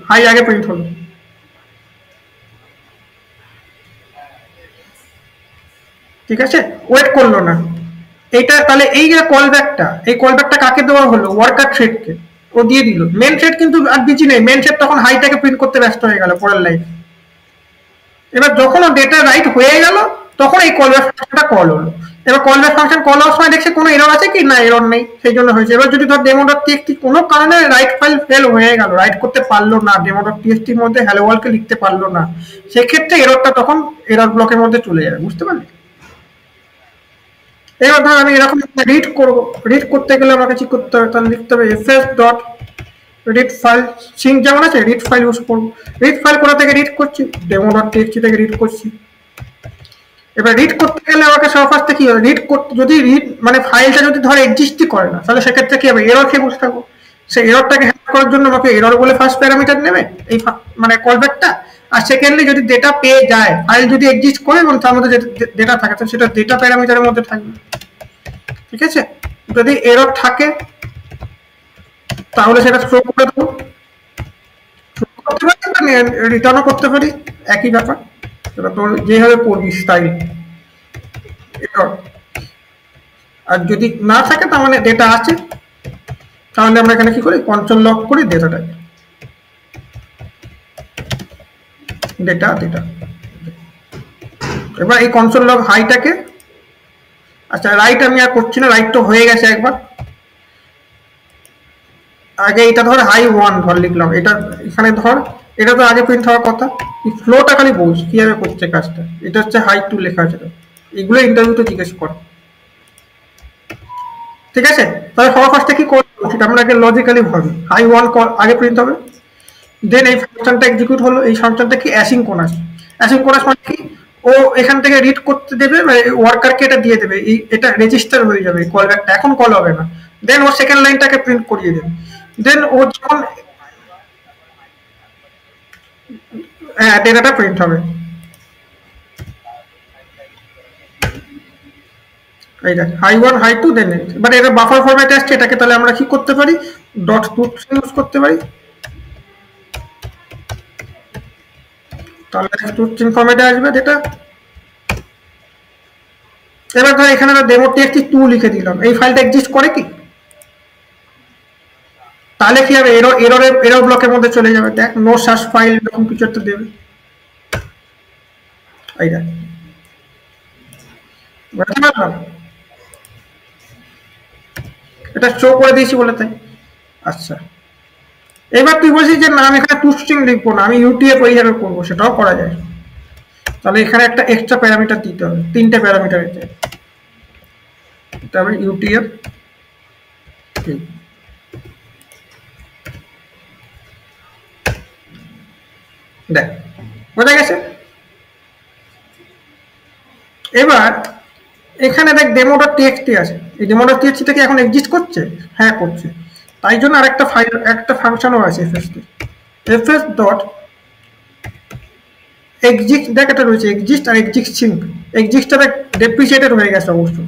হাই আগে প্রিন্ট হলো, ঠিক আছে, ওয়েট করলো না। এইটা তাহলে এই যে কল ব্যাকটা, এই কল ব্যাকটা কাকে দেওয়া হলো, ওয়ার্কার থ্রেডকে, ও দিয়ে দিল। মেন থ্রেড কিন্তু আর বিজি নেই, মেন থ্রেড তখন হাইটাকে প্রিন্ট করতে ব্যস্ত হয়ে গেল পরের লাইন। এবার যখন ও ডেটা রাইট হয়ে গেল তখন এই কল ব্যাক ফাংশনটা কল হলো। এবার কল ব্যাক ফাংশন কল হওয়ার সময় দেখছে কোনো এরর আছে কি, না এরর নেই, সেই জন্য হয়েছে। এবার যদি ধর ডেমো ডট টিএক্সটি কোনো কারণে রাইট ফাইল ফেল হয়ে গেল, রাইট করতে পারলো না, ডেমো ডট টিএক্সটির মধ্যে হ্যালো ওয়ার্ল্ডকে লিখতে পারলো না, সেক্ষেত্রে এররটা তখন এরর ব্লকের মধ্যে চলে যাবে, বুঝতে পারলি? এবার ধর আমি এরকম রিড করবো, রিড করতে গেলে আমাকে কি করতে হবে, তাহলে লিখতে হবে FS dot read file, sync যেমন আছে রিড ফাইল ইউজ করবো। রিড ফাইল কোথা থেকে রিড করছি, ডেমো ডট টিএক্সটি থেকে রিড করছি। এবার রিড করতে গেলে আমাকে সব ফার্স্টে কি হবে, রিড করতে যদি রিড মানে ফাইলটা যদি ধর এক্সিস্টই করে না, তাহলে সেক্ষেত্রে কি হবে, এরর খেয়ে বসে থাকবো। সেই এররটাকে হ্যান্ডেল করার জন্য আমাকে এরর বলে ফার্স্ট প্যারামিটার নেবে এই মানে কলব্যাকটা। আর সেকেন্ডলি যদি ডেটা পেয়ে যায়, ফাইল যদি এক্সিস্ট করে এবং তার মধ্যে ডেটা থাকে, তো সেটা ডেটা প্যারামিটারের মধ্যে থাকবে, ঠিক আছে? যদি এরর থাকে তাহলে সেটা থ্রো করে দেবো, করতে পারি মানে রিটার্নও করতে পারি, একই ব্যাপার, সেটা তোর যেভাবে করবি স্টাইল। এরর আর যদি না থাকে তার মানে ডেটা আছে, তাহলে আমরা এখানে কি করি, কন্ট্রোল লক করি ডেটাটাকে, ডেটা ডেটা। এবার এই কনসোল লগ হাইটাকে, আচ্ছা রাইট আমি আর করছি না, রাইট তো হয়ে গেছে একবার। আগে এটা ধর হাই 1 ধর লিখলাম, এটা এখানে ধর এটা তো আগে প্রিন্ট হওয়ার কথা, এই ফ্লোটা খালি বোঝ কিভাবে করছে কাজটা। এটা হচ্ছে হাই 2 লেখা আছে, এগুলো ইন্টারভিউতে জিজ্ঞেস কর, ঠিক আছে? তাহলে সবার ফার্স্টে কি করবো, সেটা আমরা আগে লজিক্যালি ভাবি। হাই 1 আগে প্রিন্ট হবে, দেন এই ফাংশনটা এক্সিকিউট হলো। এই ফাংশনটা কি অ্যাসিনক্রোনাস, অ্যাসিনক্রোনাস মানে কি, ও এখান থেকে রিড করতে দেবে, মানে ওয়ার্কারকে এটা দিয়ে দেবে, এই এটা রেজিস্টার হয়ে যাবে, কল ব্যাকটা এখন কল হবে না। দেন ও সেকেন্ড লাইনটাকে প্রিন্ট করিয়ে দেবে। দেন ও যখন ডেটাটা প্রিন্ট হবে, এই দেখ হাই 1 হাই 2 দেন বাট এটা বাফার ফরম্যাটে আসছে, এটাকে তাহলে আমরা কি করতে পারি, ডট টু ইউজ করতে পারি, তাহলে টু স্ট্রিং ফরম্যাটে আসবে ডেটা। এবার ধর এখানে ডেমো টেক্সট 2 লিখে দিলাম, এই ফাইলটা এক্সিস্ট করে কি, তাহলে কি হবে, এরর ব্লকের মধ্যে চলে যাবে। দেখ নো সার্চ ফাইল এরকম কিছু একটা দেবে, এই দেখ বুঝতে পারলাম, এটা শো করে দিয়েছি বলে তাই। আচ্ছা, এবার তুই বলছিস যে না আমি এখানে টু স্ট্রিং লিখবো না, আমি ইউটিএফ ওইভাবে করবো, সেটাও করা যায়। তাহলে এখানে একটা এক্সট্রা প্যারামিটার দিতে হবে, 3টে প্যারামিটার আছে, তারপরে ইউটিএফ দেখ বোঝা গেছে। এবার এখানে দেখ ডেমোটা টেক্সট আছে, এই ডেমোটা টেক্সটটা কি এখন এক্সিস্ট করছে? হ্যাঁ করছে। তাই জন্য আরেকটা ফাইল, একটা ফাংশনও আছে এফএস তে, এফএস ডট এক্সিস্ট, দেখ এটা রয়েছে এক্সিস্ট আর এক্সিস্ট সিঙ্ক। এক্সিস্টটা দেখ ডেপ্রিসিয়েটেড হয়ে গেছে অবশ্য,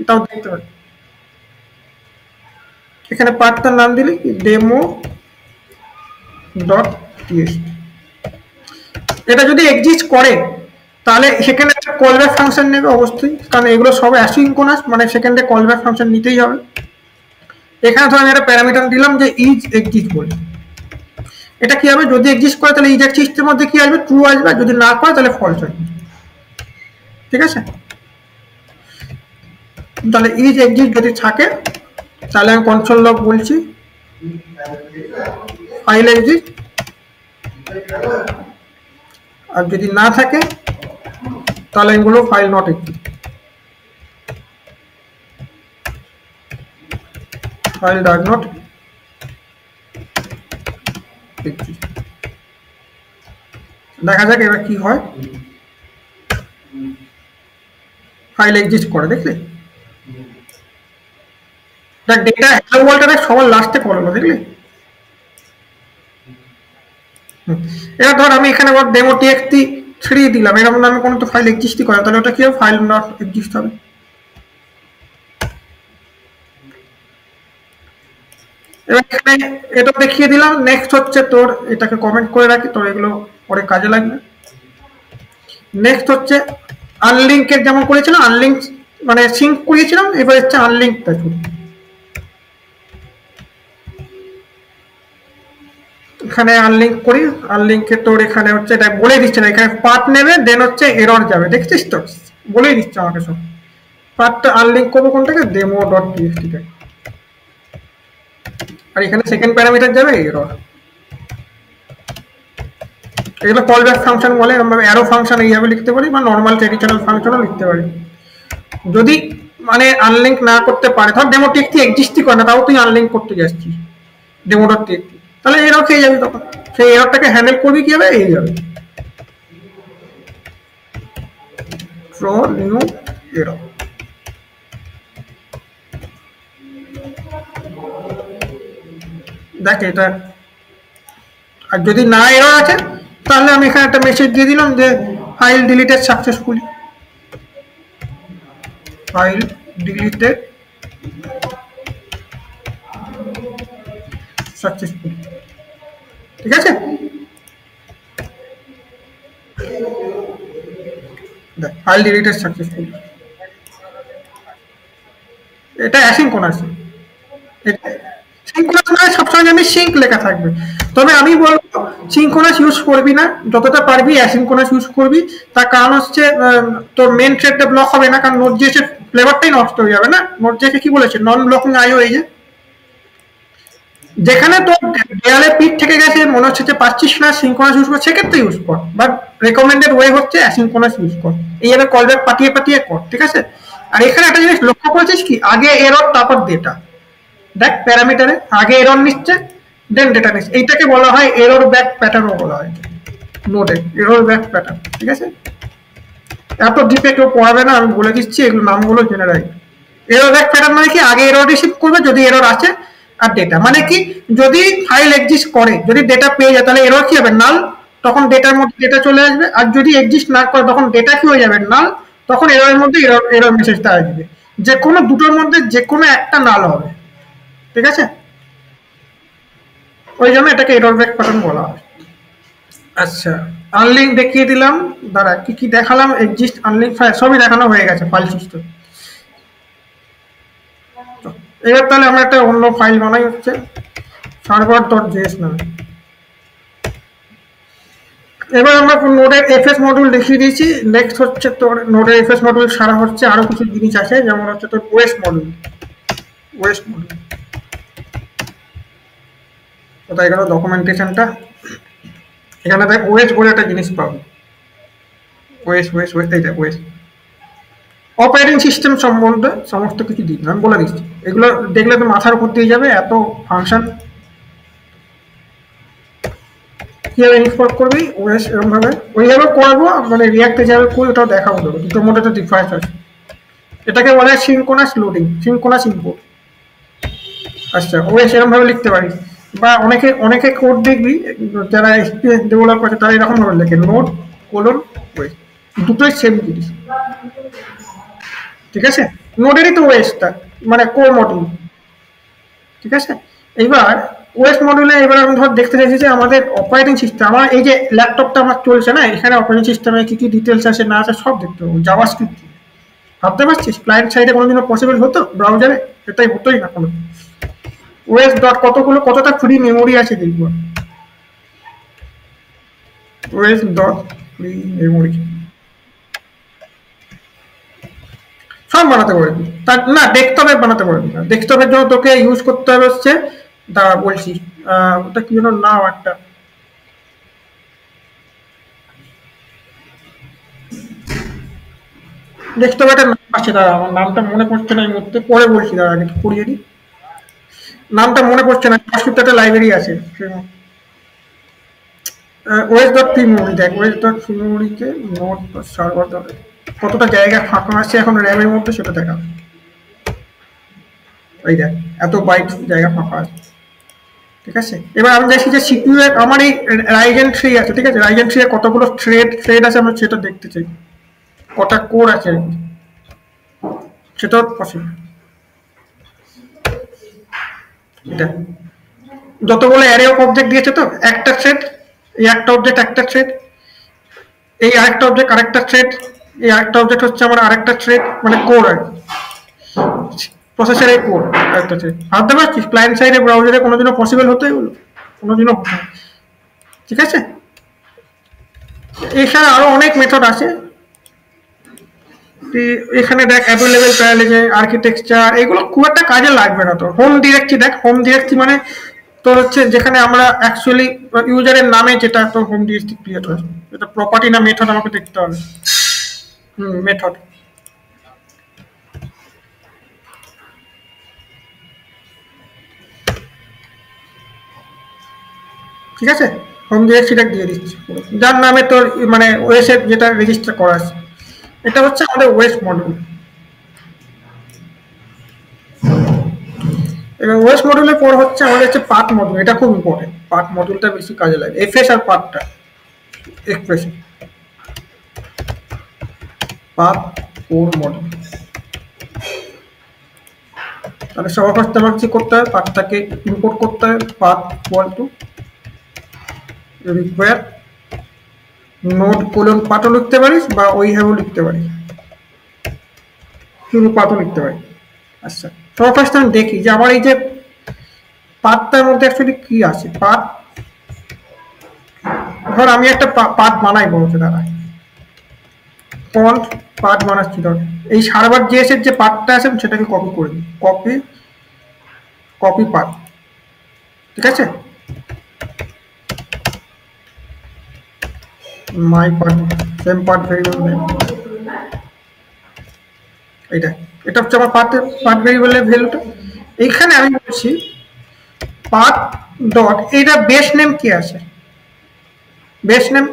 তাও দেখতে পারি। এখানে পার্টটার নাম দিলি ডেমো ডট টিএক্সট। এটা যদি এক্সিস্ট করে তাহলে সেখানে একটা কলব্যাক ফাংশন নেবে অবশ্যই, কারণ এগুলো সব অ্যাসিনক্রোনাস, মানে সেখানে কলব্যাক ফাংশন নিতেই হবে। এখানে ধর আমি একটা প্যারামিটার দিলাম যে ইজ এক্সিস্ট বলে, এটা কি হবে, যদি এক্সিস্ট করে তাহলে ইজ এক্সিস্টের মধ্যে কি আসবে, ট্রু আসবে, যদি না করে তাহলে ফলস আসবে। ঠিক আছে, তাহলে ইজ এক্সিস্ট যদি থাকে তাহলে আমি কনসোল লগ বলছি ফাইল এক্সিস্ট, আর যদি না থাকে তাহলে আমি বলবো file not exist, file does not exist. দেখা যাক এবার কি হয়, ফাইল এক্সিস্ট করে দেখলে, দেখ ডেটা হ্যালো ওয়ার্ল্ডটা সবার লাস্টে করলো দেখলে। এবার ধর আমি এখানে আবার ডেমো টিএক্সটি ছেড়িয়ে দিলাম, এরকম নামে কোনো তো ফাইল এক্সিস্টই করে, তাহলে ওটা কি হবে, ফাইল নট এক্সিস্ট হবে। এবার এখানে এটা দেখিয়ে দিলাম। নেক্সট হচ্ছে তোর, এটাকে কমেন্ট করে রাখি, তোর এগুলো পরে কাজে লাগবে। নেক্সট হচ্ছে আনলিঙ্কের, যেমন করেছিলাম আনলিঙ্ক মানে সিঙ্ক করিয়েছিলাম, এবার হচ্ছে আনলিঙ্কটা শুরু। এখানে আনলিঙ্ক করি, আনলিঙ্কে তোর এখানে হচ্ছে এটা বলে দিচ্ছে না, এখানে পার্ট নেবে দেন হচ্ছে এরর যাবে, দেখছিস তো বলেই দিচ্ছে আমাকে সব। পার্টটা আনলিঙ্ক করবো কোনটাকে, ডেমো ডট টিএক্সটি তে, আর এখানে সেকেন্ড প্যারামিটার যাবে এরর। এগুলো কলব্যাক ফাংশন বলে, আমরা অ্যারো ফাংশন এইভাবে লিখতে পারি, বা নর্মাল ট্রেডিশনাল ফাংশনও লিখতে পারি। যদি মানে আনলিঙ্ক না করতে পারে, ধর ডেমো টিএক্সটি এক্সিস্টই করে না, তাও তুই আনলিঙ্ক করতে যাচ্ছিস ডেমো ডট টিএক্সটি, তাহলে এরর খেয়ে যাবে, তখন সেই এররটাকে হ্যান্ডেল করবি কি হবে, এই যাবে থ্রো নিউ এরর। দেখ এটা, আর যদি না এরর আছে তাহলে আমি এখানে একটা মেসেজ দিয়ে দিলাম যে file deleted successfully, file deleted successfully. ঠিক আছে, দেখ ফাইল ডিলিটেড সাকসেসফুলি, এটা অ্যাসিনক্রোনাস। সিনক্রোনাস মানে সবসময় আমি সিঙ্ক লেখা থাকবে, তবে আমি বলবো সিনক্রোনাস ইউজ করবি না, যতটা পারবি অ্যাসিনক্রোনাস ইউজ করবি। তার কারণ হচ্ছে তোর মেন থ্রেডটা ব্লক হবে না, কারণ নোড.js এর ফ্লেভারটাই নষ্ট হয়ে যাবে না। নোড.js কি বলেছে, নন ব্লকিং আইও, এই যে যেখানে তোর দেয়ালে পিঠ থেকে গেছে মনে হচ্ছে যে পাচ্ছিস না সিনক্রোনাস ইউজ কর, সেক্ষেত্রে ইউজ কর, বাট রেকমেন্ডেড ওয়ে হচ্ছে অ্যাসিনক্রোনাস ইউজ কর, এইভাবে কলব্যাক পাঠিয়ে পাঠিয়ে কর। ঠিক আছে, আর এখানে একটা জিনিস লক্ষ্য করেছিস কি, আগে এরর তারপর ডেটা। দেখ প্যারামিটারে আগে এরর নিচ্ছে দেন ডেটা নিচ্ছে, এইটাকে বলা হয় এরর ব্যাক প্যাটার্নও বলা হয় নোডে, এরর ব্যাক প্যাটার্ন। ঠিক আছে, এত ডিপে কেউ পড়াবে না, আমি বলে দিচ্ছি, এগুলো নামগুলো জেনে রাখি। এরর ব্যাক প্যাটার্ন মানে কি, আগে এরর রিসিভ করবে যদি এরর আছে, আর ডেটা মানে কি, যদি ফাইল এক্সিস্ট করে, যদি ডেটা পেয়ে যায় তাহলে এরর কি হবে, নাল, তখন ডেটার মধ্যে ডেটা চলে আসবে। আর যদি এক্সিস্ট না করে তখন ডেটা কি হয়ে যাবে, নাল, তখন এররের মধ্যে এরর মেসেজটা আসবে। যে কোনো দুটোর মধ্যে যে কোনো একটা নাল হবে। ঠিক আছে, ওই জন্য এটাকে এরর ব্যাক প্যাটার্ন বলা হয়। আচ্ছা, আনলিঙ্ক দেখিয়ে দিলাম, দাঁড়া কি কি দেখালাম, এক্সিস্ট আনলিঙ্ক ফাইল সবই দেখানো হয়ে গেছে ফাইল সিস্টেম। এবার তাহলে আমরা একটা অন্য ফাইল বানাই, হচ্ছে সার্ভার ডট জেএস নামে। এবার আমরা নোডের এফএস মডিউল দেখিয়ে দিয়েছি। নেক্সট হচ্ছে তোর নোডের এফএস মডিউল সারা হচ্ছে আরো কিছু জিনিস আছে, যেমন হচ্ছে তোর ওয়েস্ট মডিউল। ওয়েস্ট মডিউল কোথায় গেল ডকুমেন্টেশনটা? এখানে দেখ ওএস বলে একটা জিনিস পাবো। ওএস ওএস ওএস এইটা ওএস অপারেটিং সিস্টেম সম্বন্ধে সমস্ত কিছু দিই আমি বলে দিচ্ছি। এগুলো দেখলে তো মাথার উপর দিয়ে যাবে, এত ফাংশন কিভাবে ইনস্টল করবি ওএস এরকম ভাবে ওইভাবে করবো, মানে রিয়াক্টে যাবে করে ওটাও দেখাবো দেবো। দুটোর মধ্যে তো ডিফারেন্স আছে। এটাকে বলে সিনক্রোনাস লোডিং, সিনক্রোনাস ইনপুট। আচ্ছা ওএস এরকম ভাবে লিখতে পারিস, বা অনেকে অনেকে কোড দেখবি যারা এক্সপিরিয়েন্স ডেভেলপ করছে তারা এরকম ভাবে লেখে নোড কোলন ওএস, দুটোই সেম জিনিস। ঠিক আছে, নোডেরই তো ওএসটা মানে কোর মডিউল। ঠিক আছে, এইবার ওএস মডিউলে এবার আমি ধর দেখতে চাইছি যে আমাদের অপারেটিং সিস্টেম, আমার এই যে ল্যাপটপটা আমার চলছে না, এখানে অপারেটিং সিস্টেমে কি কি ডিটেলস আছে না আছে সব দেখতে হবে। জাভাস্ক্রিপ্ট ভাবতে পারছিস ক্লায়েন্ট সাইডে কোনোদিনও পসিবল হতো ব্রাউজারে? এটাই হতোই না কোনো। ওএস ডট কতগুলো কতটা ফ্রি মেমোরি আছে দেখবো। ওএস ডট ফ্রি মেমোরি সব বানাতে পারবি, তার না ডেস্কটপে বানাতে পারবি না। ডেস্কটপের জন্য তোকে ইউজ করতে হবে হচ্ছে, দাঁড়া বলছি, ওটা কি যেন নাম একটা, ডেস্কটপে একটা নাম আছে, দাঁড়া আমার নামটা মনে পড়ছে না এই মুহূর্তে, পরে বলছি, দাঁড়া আগে করিয়ে দিই। নামটা মনে পড়ছে না, জাভাস্ক্রিপ্ট একটা লাইব্রেরি আছে। ওএস ডট ফ্রি মেমোরি, দেখ ওএস ডট ফ্রি মেমোরিতে নোট সার্ভার কতটা জায়গা ফাঁকা আছে এখন র্যামের মধ্যে সেটা দেখা। এই দেখ এত বাইট জায়গা ফাঁকা আছে। ঠিক আছে, এবার আমি দেখছি যে সিপিইউ এর আমার এই রাইজেন 3 আছে। ঠিক আছে, রাইজেন 3 এ কতগুলো থ্রেড আছে আমরা সেটা দেখতে চাই, কটা কোর আছে আর কি, সেটাও পসিবল। এটা যতগুলো অ্যারে অফ অবজেক্ট দিয়েছে তো একটা থ্রেড, এই একটা অবজেক্ট একটা থ্রেড, এই আরেকটা অবজেক্ট আরেকটা থ্রেড, এই আরেকটা অবজেক্ট হচ্ছে আমার আরেকটা থ্রেড, মানে কোর আর প্রসেসরের কোর আরেকটা থ্রেড। ভাবতে পারছিস ক্লায়েন্ট সাইডে ব্রাউজারে কোনোদিনও পসিবল হতো এগুলো? কোনোদিনও হতো না। ঠিক আছে, এছাড়া আরো অনেক মেথড আছে। এখানে দেখ অ্যাভেলেবেল প্যারালেজে আর্কিটেকচার, এগুলো খুব একটা কাজে লাগবে না। তো হোম ডিরেক্টরি দেখ, হোম ডিরেক্টরি মানে তোর হচ্ছে যেখানে আমরা অ্যাকচুয়ালি ইউজারের নামে যেটা তো হোম ডিরেক্টরি ক্রিয়েট হয়েছে, এটা প্রপার্টি না মেথড আমাকে দেখতে হবে। মেথড। ঠিক আছে, হোম ডিরেক্টরিটা দিয়ে দিচ্ছি যার নামে তোর মানে ওএস এর যেটা রেজিস্টার করা আছে। এটা হচ্ছে আমাদের ওএস মডিউল। এবার ওএস মডিউলের পর হচ্ছে আমাদের হচ্ছে পার্ট মডিউল। এটা খুব ইম্পর্টেন্ট, পার্ট মডিউলটা বেশি কাজে লাগে। এফএস আর পার্টটা এক্সপ্রেশন পাথ কোর মডিউল। তাহলে সবার ফার্স্টে আমাকে কি করতে হবে, পাথটাকে ইম্পোর্ট করতে হবে। Path equal to require node colon পাথও লিখতে পারিস বা ওই হ্যাভও লিখতে পারিস, শুধু পাথও লিখতে পারি। আচ্ছা সবার ফার্স্টে আমি দেখি যে আমার এই যে পাথটার মধ্যে অ্যাকচুয়ালি কি আছে। পাথ ধর আমি একটা পাথ বানাই বলছে দাঁড়া, ফন্ট পাথ বানাচ্ছি। ধর এই সার্ভার জেএস এর যে পাথটা আছে সেটাকে কপি করে দিই, কপি কপি পাথ। ঠিক আছে, মাই path same path variable name, এইটা এটা হচ্ছে আমার পাথ পাথ ভেরিয়েবলের ভ্যালুটা। এইখানে আমি বলছি পাথ ডট এইটা বেস নেম কি আছে, base name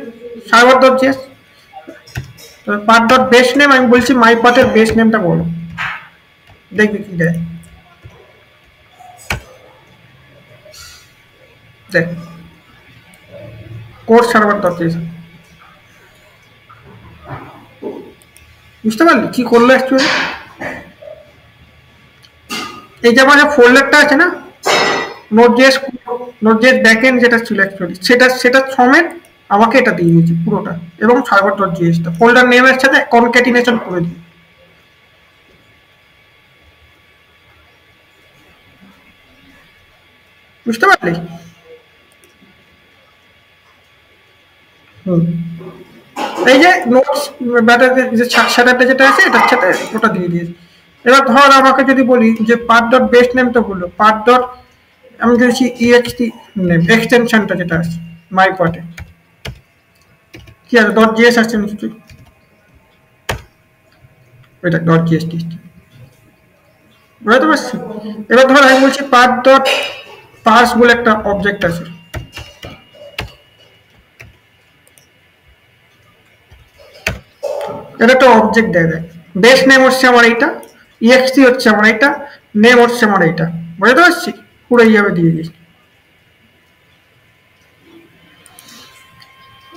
server dot JS, path dot base name আমি বলছি মাই পাথের বেস নেমটা বলো, দেখবি কি দেয়। দেখ কোড সার্ভার ডট জেএস, বুঝতে পারলি কি করলো অ্যাকচুয়ালি? এই যে আমার যে ফোল্ডারটা আছে না নোড.জেএস, নোড.জেএস ব্যাকএন্ড যেটা ছিল অ্যাকচুয়ালি সেটা সমেত আমাকে এটা দিয়ে দিয়েছে পুরোটা, এবং সার্ভার ডট জেএসটা ফোল্ডার নেমের সাথে কনক্যাটিনেশন করে দিই। বুঝতে পারলি? এই যে নোটস ব্যাটাতে যে শাটারটা যেটা আছে এটার সাথে ওটা দিয়ে দিয়েছে। এবার ধর আমাকে যদি বলি যে পাথ ডট বেস নেমটা বললো, পাথ ডট আমি দিয়েছি ইএক্সটি নেম এক্সটেনশনটা যেটা আছে মাই পার্টে কি আছে ডট জিএস আছে নিশ্চয়ই ওইটা ডট জিএসটি বুঝতে পারছি এবার ধর আমি বলছি পার্ট ডট পার্স বলে একটা অবজেক্ট আছে এটা একটা অবজেক্ট দেয় বেস নেম হচ্ছে আমার এইটা ইএক্সটি হচ্ছে আমার এইটা নেম হচ্ছে আমার এইটা বুঝতে পারছি পুরো এইভাবে দিয়ে দিই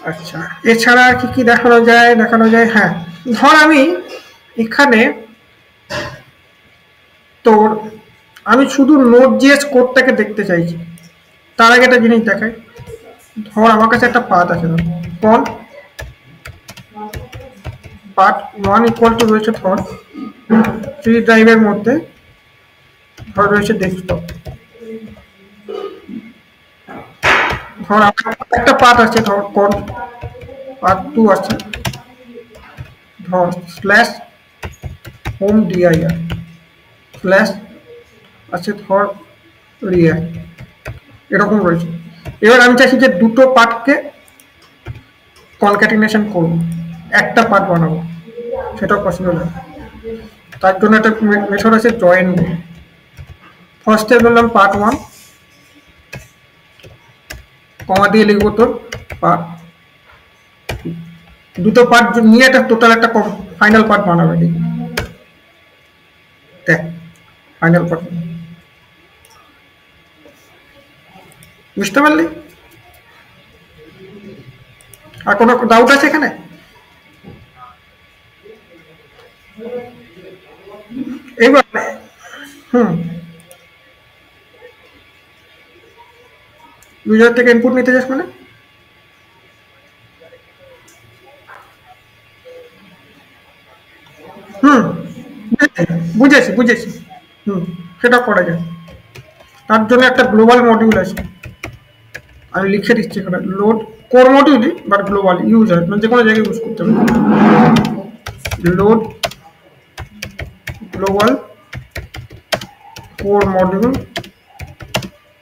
আচ্ছা এছাড়া কি কি দেখানো যায় হ্যাঁ ধর আমি এখানে তোর আমি শুধু নোট জিএস কোডটাকে দেখতে চাইছি তার আগে একটা জিনিস দেখাই ধর আমার কাছে একটা পাথ আছে ধর কোন পার্ট 1 ইকুয়াল টু রয়েছে ধর সি ড্রাইভের মধ্যে ধর রয়েছে ডেস্কটপ ধর একটা পার্ট আছে ধর কোন পার্ট 2 আছে ধর স্ল্যাশ হোম ডিআইআর স্ল্যাশ আছে ধর রিয়াক্ট এরকম রয়েছে এবার আমি চাইছি যে দুটো পার্টকে কনক্যাটিনেশন করব একটা পার্ট বানাবো সেটাও পসিবল হয় তার জন্য একটা মেথড আছে জয়েন ফার্স্টে বললাম পার্ট 1 কমা দিয়ে লিখবো তোর পার্ট দুটো পার্ট নিয়ে একটা টোটাল একটা ফাইনাল পার্ট বানাবে দেখ ফাইনাল পার্ট বুঝতে পারলি আর কোনো ডাউট আছে এখানে এইবার ইউজার থেকে ইনপুট নিতে চাস মানে বুঝেছি সেটা করা যায় তার জন্য একটা গ্লোবাল মডিউল আছে আমি লিখে দিচ্ছি এখানে লোড কোর মডিউলই বাট গ্লোবাল ইউজার মানে যে কোনো জায়গায় ইউজ করতে হবে load global core module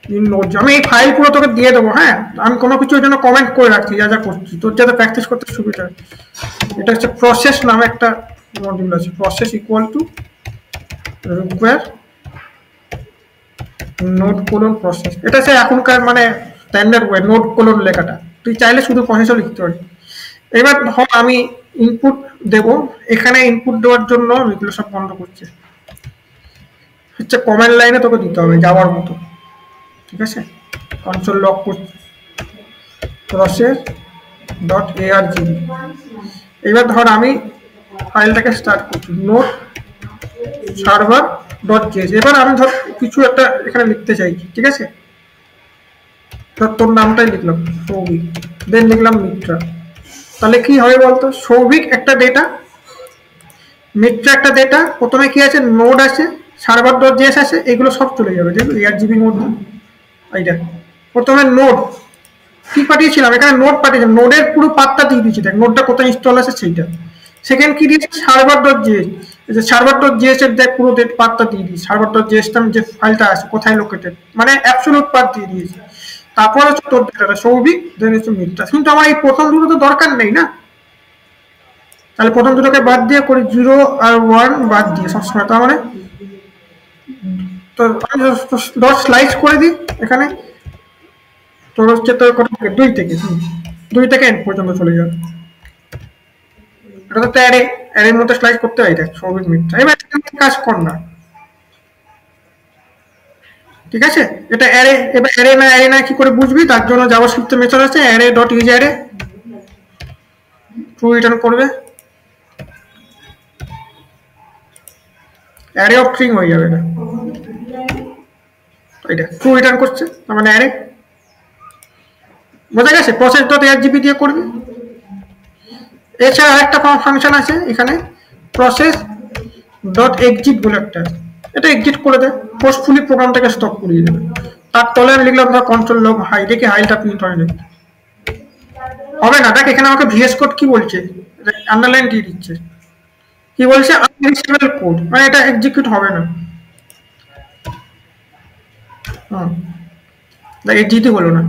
in Node আমি এই ফাইল পুরো তোকে দিয়ে দেবো হ্যাঁ আমি কোনো কিছুর জন্য কমেন্ট করে রাখছি যা যা করছি তোর যাতে প্র্যাকটিস করতে সুবিধা হয় এটা হচ্ছে প্রসেস নামে একটা মডিউল আছে process equal to require note colon process এটা সে এখনকার মানে স্ট্যান্ডার্ড ওয়ে নোট কোলন লেখাটা তুই চাইলে শুধু প্রসেসও লিখতে পারিস এবার ধর আমি ইনপুট দেব এখানে ইনপুট দেওয়ার জন্য এগুলো সব বন্ধ করছে হচ্ছে কমেন্ট লাইনে তোকে দিতে হবে যাওয়ার মতো ঠিক আছে কনসোল লক করছি প্রসেস ডট argb এবার ধর আমি ফাইলটাকে স্টার্ট করছি নোট সার্ভার ডট জেএস এবার আমি ধর কিছু একটা এখানে লিখতে চাইছি ঠিক আছে ধর তোর নামটাই লিখলাম সৌভিক দেন লিখলাম মিত্রা তাহলে কি হবে বলতো সৌভিক একটা ডেটা মিত্রা একটা ডেটা প্রথমে কি আছে নোড আছে সার্ভার ডট জেএস আছে এগুলো সব চলে যাবে দেখো argb মধ্যে এইটা প্রথমে নোড কি পাঠিয়েছিলাম এখানে নোড পাঠিয়েছিলাম নোডের পুরো পাথটা দিয়ে দিয়েছি দেখ নোডটা কোথায় ইনস্টল আছে সেইটা সেকেন্ড কি দিয়েছি সার্ভার ডট জেএস এই যে সার্ভার ডট জেএস এর দেখ পুরো পাথটা দিয়ে দিয়েছি সার্ভার ডট জেএস যে ফাইলটা আছে কোথায় লোকেটেড মানে অ্যাবসলিউট পাথ দিয়ে দিয়েছি তারপর হচ্ছে তোর ডেটাটা সৌভিক দেন হচ্ছে মিত্রা কিন্তু আমার এই প্রথম দুটো তো দরকার নেই না তাহলে প্রথম দুটোকে বাদ দিয়ে করি 0 আর 1 বাদ দিয়ে সবসময় তার মানে তো ডট স্লাইস করে দিই এখানে তোর হচ্ছে তোর কত থেকে 2 থেকে এন্ড পর্যন্ত চলে যাবে এটা তো অ্যারের মধ্যে স্লাইস করতে হয় দেখ সৌভিক মিত্রা এবার কাজ কর না ঠিক আছে এটা অ্যারে এবার অ্যারে না কি করে বুঝবি তার জন্য জাভাস্ক্রিপ্টের মেথড আছে array dot use array true return করবে অ্যারে অফ স্ট্রিং হয়ে যাবে এটা ট্রু রিটার্ন করছে তার মানে অ্যারে বোঝা গেছে প্রসেস ডট argb দিয়ে করবি এছাড়া আরেকটা ফাংশন আছে এখানে প্রসেস ডট এক্সিট বলে একটা এটা এক্সিট করে দেয় ফোর্সফুলি প্রোগ্রামটাকে স্টপ করিয়ে দেবে তার তলে আমি লিখলাম ধর কন্ট্রোল লগ হাই দেখে হাইটা প্রিন্ট হয় না হবে না দেখ এখানে আমাকে ভিএস কোড কি বলছে আন্ডারলাইন দিয়ে দিচ্ছে কি বলছে আনরিচেবল কোড মানে এটা এক্সিকিউট হবে না দেখ এক্সিটই হলো না।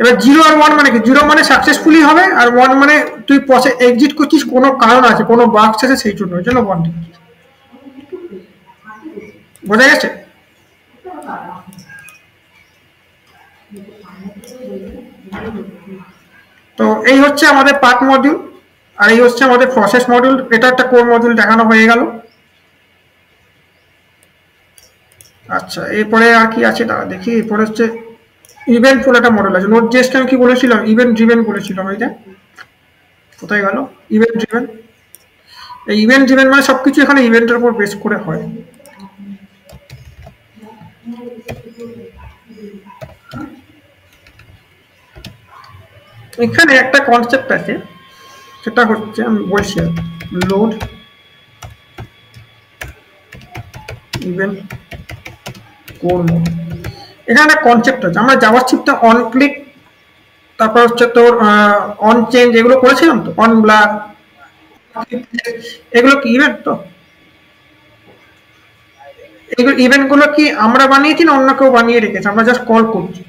এবার 0 আর 1 মানে কি? 0 মানে সাকসেসফুলি হবে, আর 1 মানে তুই এক্সিট করছিস, কোনো কারণ আছে, কোনো বাক্স আছে, সেই জন্য, ওই জন্য 1 লিখছিস। বোঝা গেছে? তো এই হচ্ছে আমাদের পার্ট মডিউল, আর এই হচ্ছে আমাদের প্রসেস মডিউল। এটা একটা কোর মডিউল দেখানো হয়ে গেল। আচ্ছা, এরপরে আর কি আছে দাঁড়া দেখি। এরপরে হচ্ছে ইভেন্ট বলে একটা মডেল আছে। নোট জেসকে আমি কি বলেছিলাম? ইভেন্ট ড্রিভেন বলেছিলাম। এইটা কোথায় গেল? Event driven. এই ইভেন্ট ড্রিভেন মানে সবকিছু এখানে ইভেন্টের উপর বেস করে হয়। এখানে একটা কনসেপ্ট আছে, সেটা হচ্ছে আমি বলছি লোড ইভেন্ট কোর মোড। এখানে একটা কনসেপ্ট আছে। আমরা জাভাস্ক্রিপ্টে অন ক্লিক, তারপর হচ্ছে তোর অন চেঞ্জ, এগুলো করেছিলাম তো, অন ব্লার, এগুলো কি ইভেন্ট? তো এগুলো ইভেন্ট গুলো কি আমরা বানিয়েছি না অন্য কেউ বানিয়ে রেখেছে? আমরা জাস্ট কল করছি।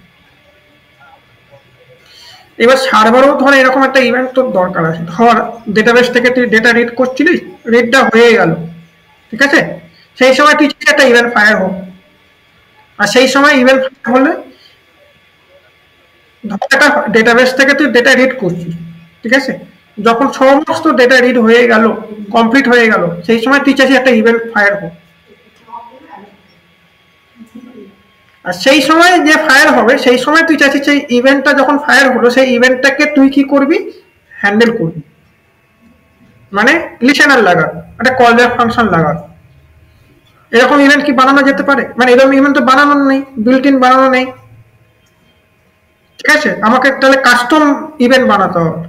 এবার সার্ভারও ধর এরকম একটা ইভেন্ট তোর দরকার আছে। ধর ডেটাবেস থেকে তুই ডেটা রিড করছিলিস, রিডটা হয়ে গেল, ঠিক আছে? সেই সময় তুই একটা ইভেন্ট ফায়ার হোক, আর সেই সময় ইভেন্ট ফায়ার হলে ধর একটা ডেটাবেস থেকে তুই ডেটা রিড করছিস, ঠিক আছে? যখন সমস্ত ডেটা রিড হয়ে গেল, কমপ্লিট হয়ে গেল, সেই সময় তুই চাইছিস একটা ইভেন্ট ফায়ার হোক। আর সেই সময় যে ফায়ার হবে, সেই সময় তুই চাইছিস সেই ইভেন্টটা যখন ফায়ার হলো, সেই ইভেন্টটাকে তুই কি করবি? হ্যান্ডেল করবি। মানে লিসেনার লাগা, একটা কল ব্যাক ফাংশন লাগা। এরকম ইভেন্ট কি বানানো যেতে পারে? মানে এরকম ইভেন্ট তো বানানো নেই, বিল্ট ইন বানানো নেই, ঠিক আছে? আমাকে তাহলে কাস্টম ইভেন্ট বানাতে হবে।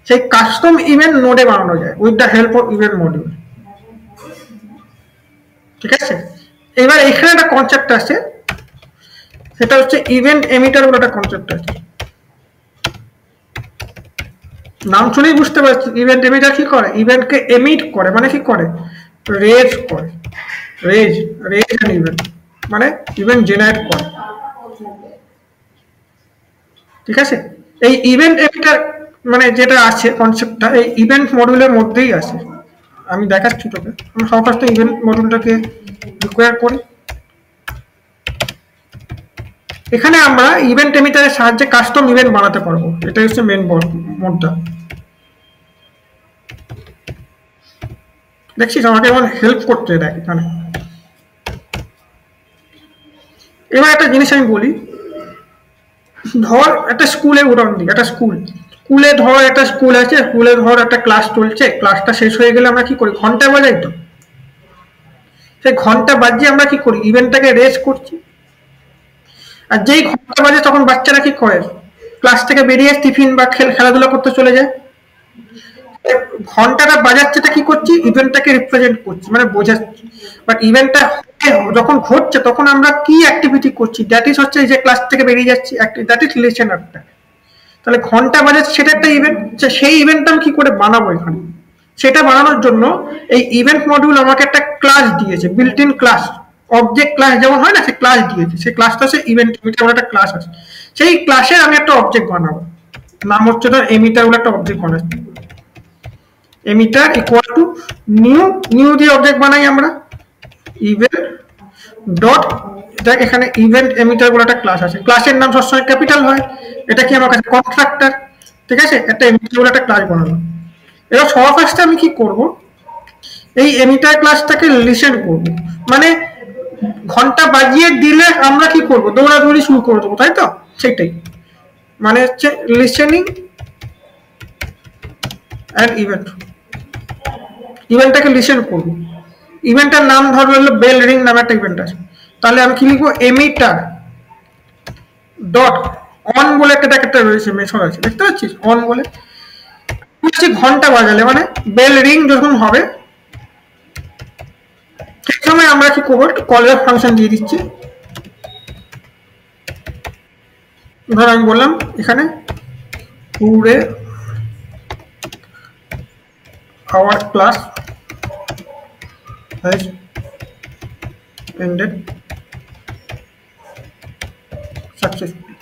সেই কাস্টম ইভেন্ট নোডে বানানো যায় with the help of event module, ঠিক আছে? এবার এখানে একটা কনসেপ্ট আছে, সেটা হচ্ছে ইভেন্ট এমিটার বলে একটা কনসেপ্ট আছে। নাম শুনেই বুঝতে পারছি ইভেন্ট এমিটার কি করে। ইভেন্টকে এমিট করে, মানে কি করে? রেজ করে। রেজ রেজ অ্যান ইভেন্ট মানে ইভেন্ট জেনারেট করে, ঠিক আছে? এই ইভেন্ট এমিটার মানে যেটা আছে কনসেপ্টটা, এই ইভেন্ট মডিউলের মধ্যেই আছে। আমি দেখাচ্ছি তোকে। আমি সর্বপ্রথম ইভেন্ট মডিউলটাকে রিকোয়ার করি। এখানে আমরা ইভেন্ট এমিটারের সাহায্যে কাস্টম ইভেন্ট বানাতে পারবো। এটাই হচ্ছে মেন মোডটা। দেখছিস আমাকে এমন হেল্প করতে দেখ এখানে। এবার একটা জিনিস আমি বলি, ধর একটা স্কুলে উদাহরণ দিই। একটা স্কুলে ধর একটা স্কুল আছে, স্কুলে ধর একটা ক্লাস চলছে, ক্লাসটা শেষ হয়ে গেলে আমরা কি করি? ঘন্টা বাজাই তো। সেই ঘন্টা বাজিয়ে আমরা কি করি? ইভেন্টটাকে রেজ করছি। আর যেই ঘন্টা বাজে তখন বাচ্চারা কি করে? ক্লাস থেকে বেরিয়ে টিফিন বা খেলাধুলা করতে চলে যায়। ঘন্টাটা বাজাচ্ছেটা কি করছি? ইভেন্টটাকে রিপ্রেজেন্ট করছি, মানে বোঝাচ্ছি। বাট ইভেন্টটা যখন ঘটছে তখন আমরা কি অ্যাক্টিভিটি করছি? দ্যাট ইজ হচ্ছে যে ক্লাস থেকে বেরিয়ে যাচ্ছি, দ্যাট ইজ লিসেনারটা। তাহলে ঘন্টা বাজাচ্ছে সেটা একটা ইভেন্ট। সেই ইভেন্টটা আমি কি করে বানাবো এখানে? সেটা বানানোর জন্য এই ইভেন্ট মডিউল আমাকে একটা ক্লাস দিয়েছে, built in class, object class যেমন হয় না, সেই ক্লাস দিয়েছে। সেই ক্লাসটা হচ্ছে ইভেন্ট এমিটার বলে একটা ক্লাস আছে। সেই ক্লাসে আমি একটা অবজেক্ট বানাবো, নাম হচ্ছে ধর এমিটার বলে একটা অবজেক্ট বানাচ্ছি। এমিটার ইকুয়াল টু নিউ দিয়ে অবজেক্ট বানাই আমরা, ইভেন্ট ডট, দেখ এখানে ইভেন্ট এমিটার বলে একটা ক্লাস আছে। ক্লাসের নাম সবসময় ক্যাপিটাল হয়। এটা কি আমার কাছে কনস্ট্রাক্টর, ঠিক আছে? একটা এমিটার বলে একটা ক্লাস বানানো। এবার সবার ফার্স্টে আমি কি করব? এই এমিটার ক্লাসটাকে লিসেন করব। মানে ঘন্টা বাজিয়ে দিলে আমরা কি করব? দৌড়াদৌড়ি শুরু করে দেবো, তাই তো? সেটাই মানে হচ্ছে লিসেনিং অ্যান্ড ইভেন্ট। ইভেন্টটাকে লিসেন করব। ইভেন্টটার নাম ধরো হলো বেল রিং নামে একটা ইভেন্ট আছে। তাহলে আমি কি লিখবো? এমিটার ডট অন বলে একটা রয়েছে, মেথড আছে, দেখতে পাচ্ছিস? অন বলে ঘন্টা বাজালে মানে বেল রিং যখন হবে, ঠিক সময় আমরা কি করবো? কল ব্যাক ফাংশন দিয়ে দিচ্ছি। ধর আমি বললাম এখানে পুরে our class has ended successfully,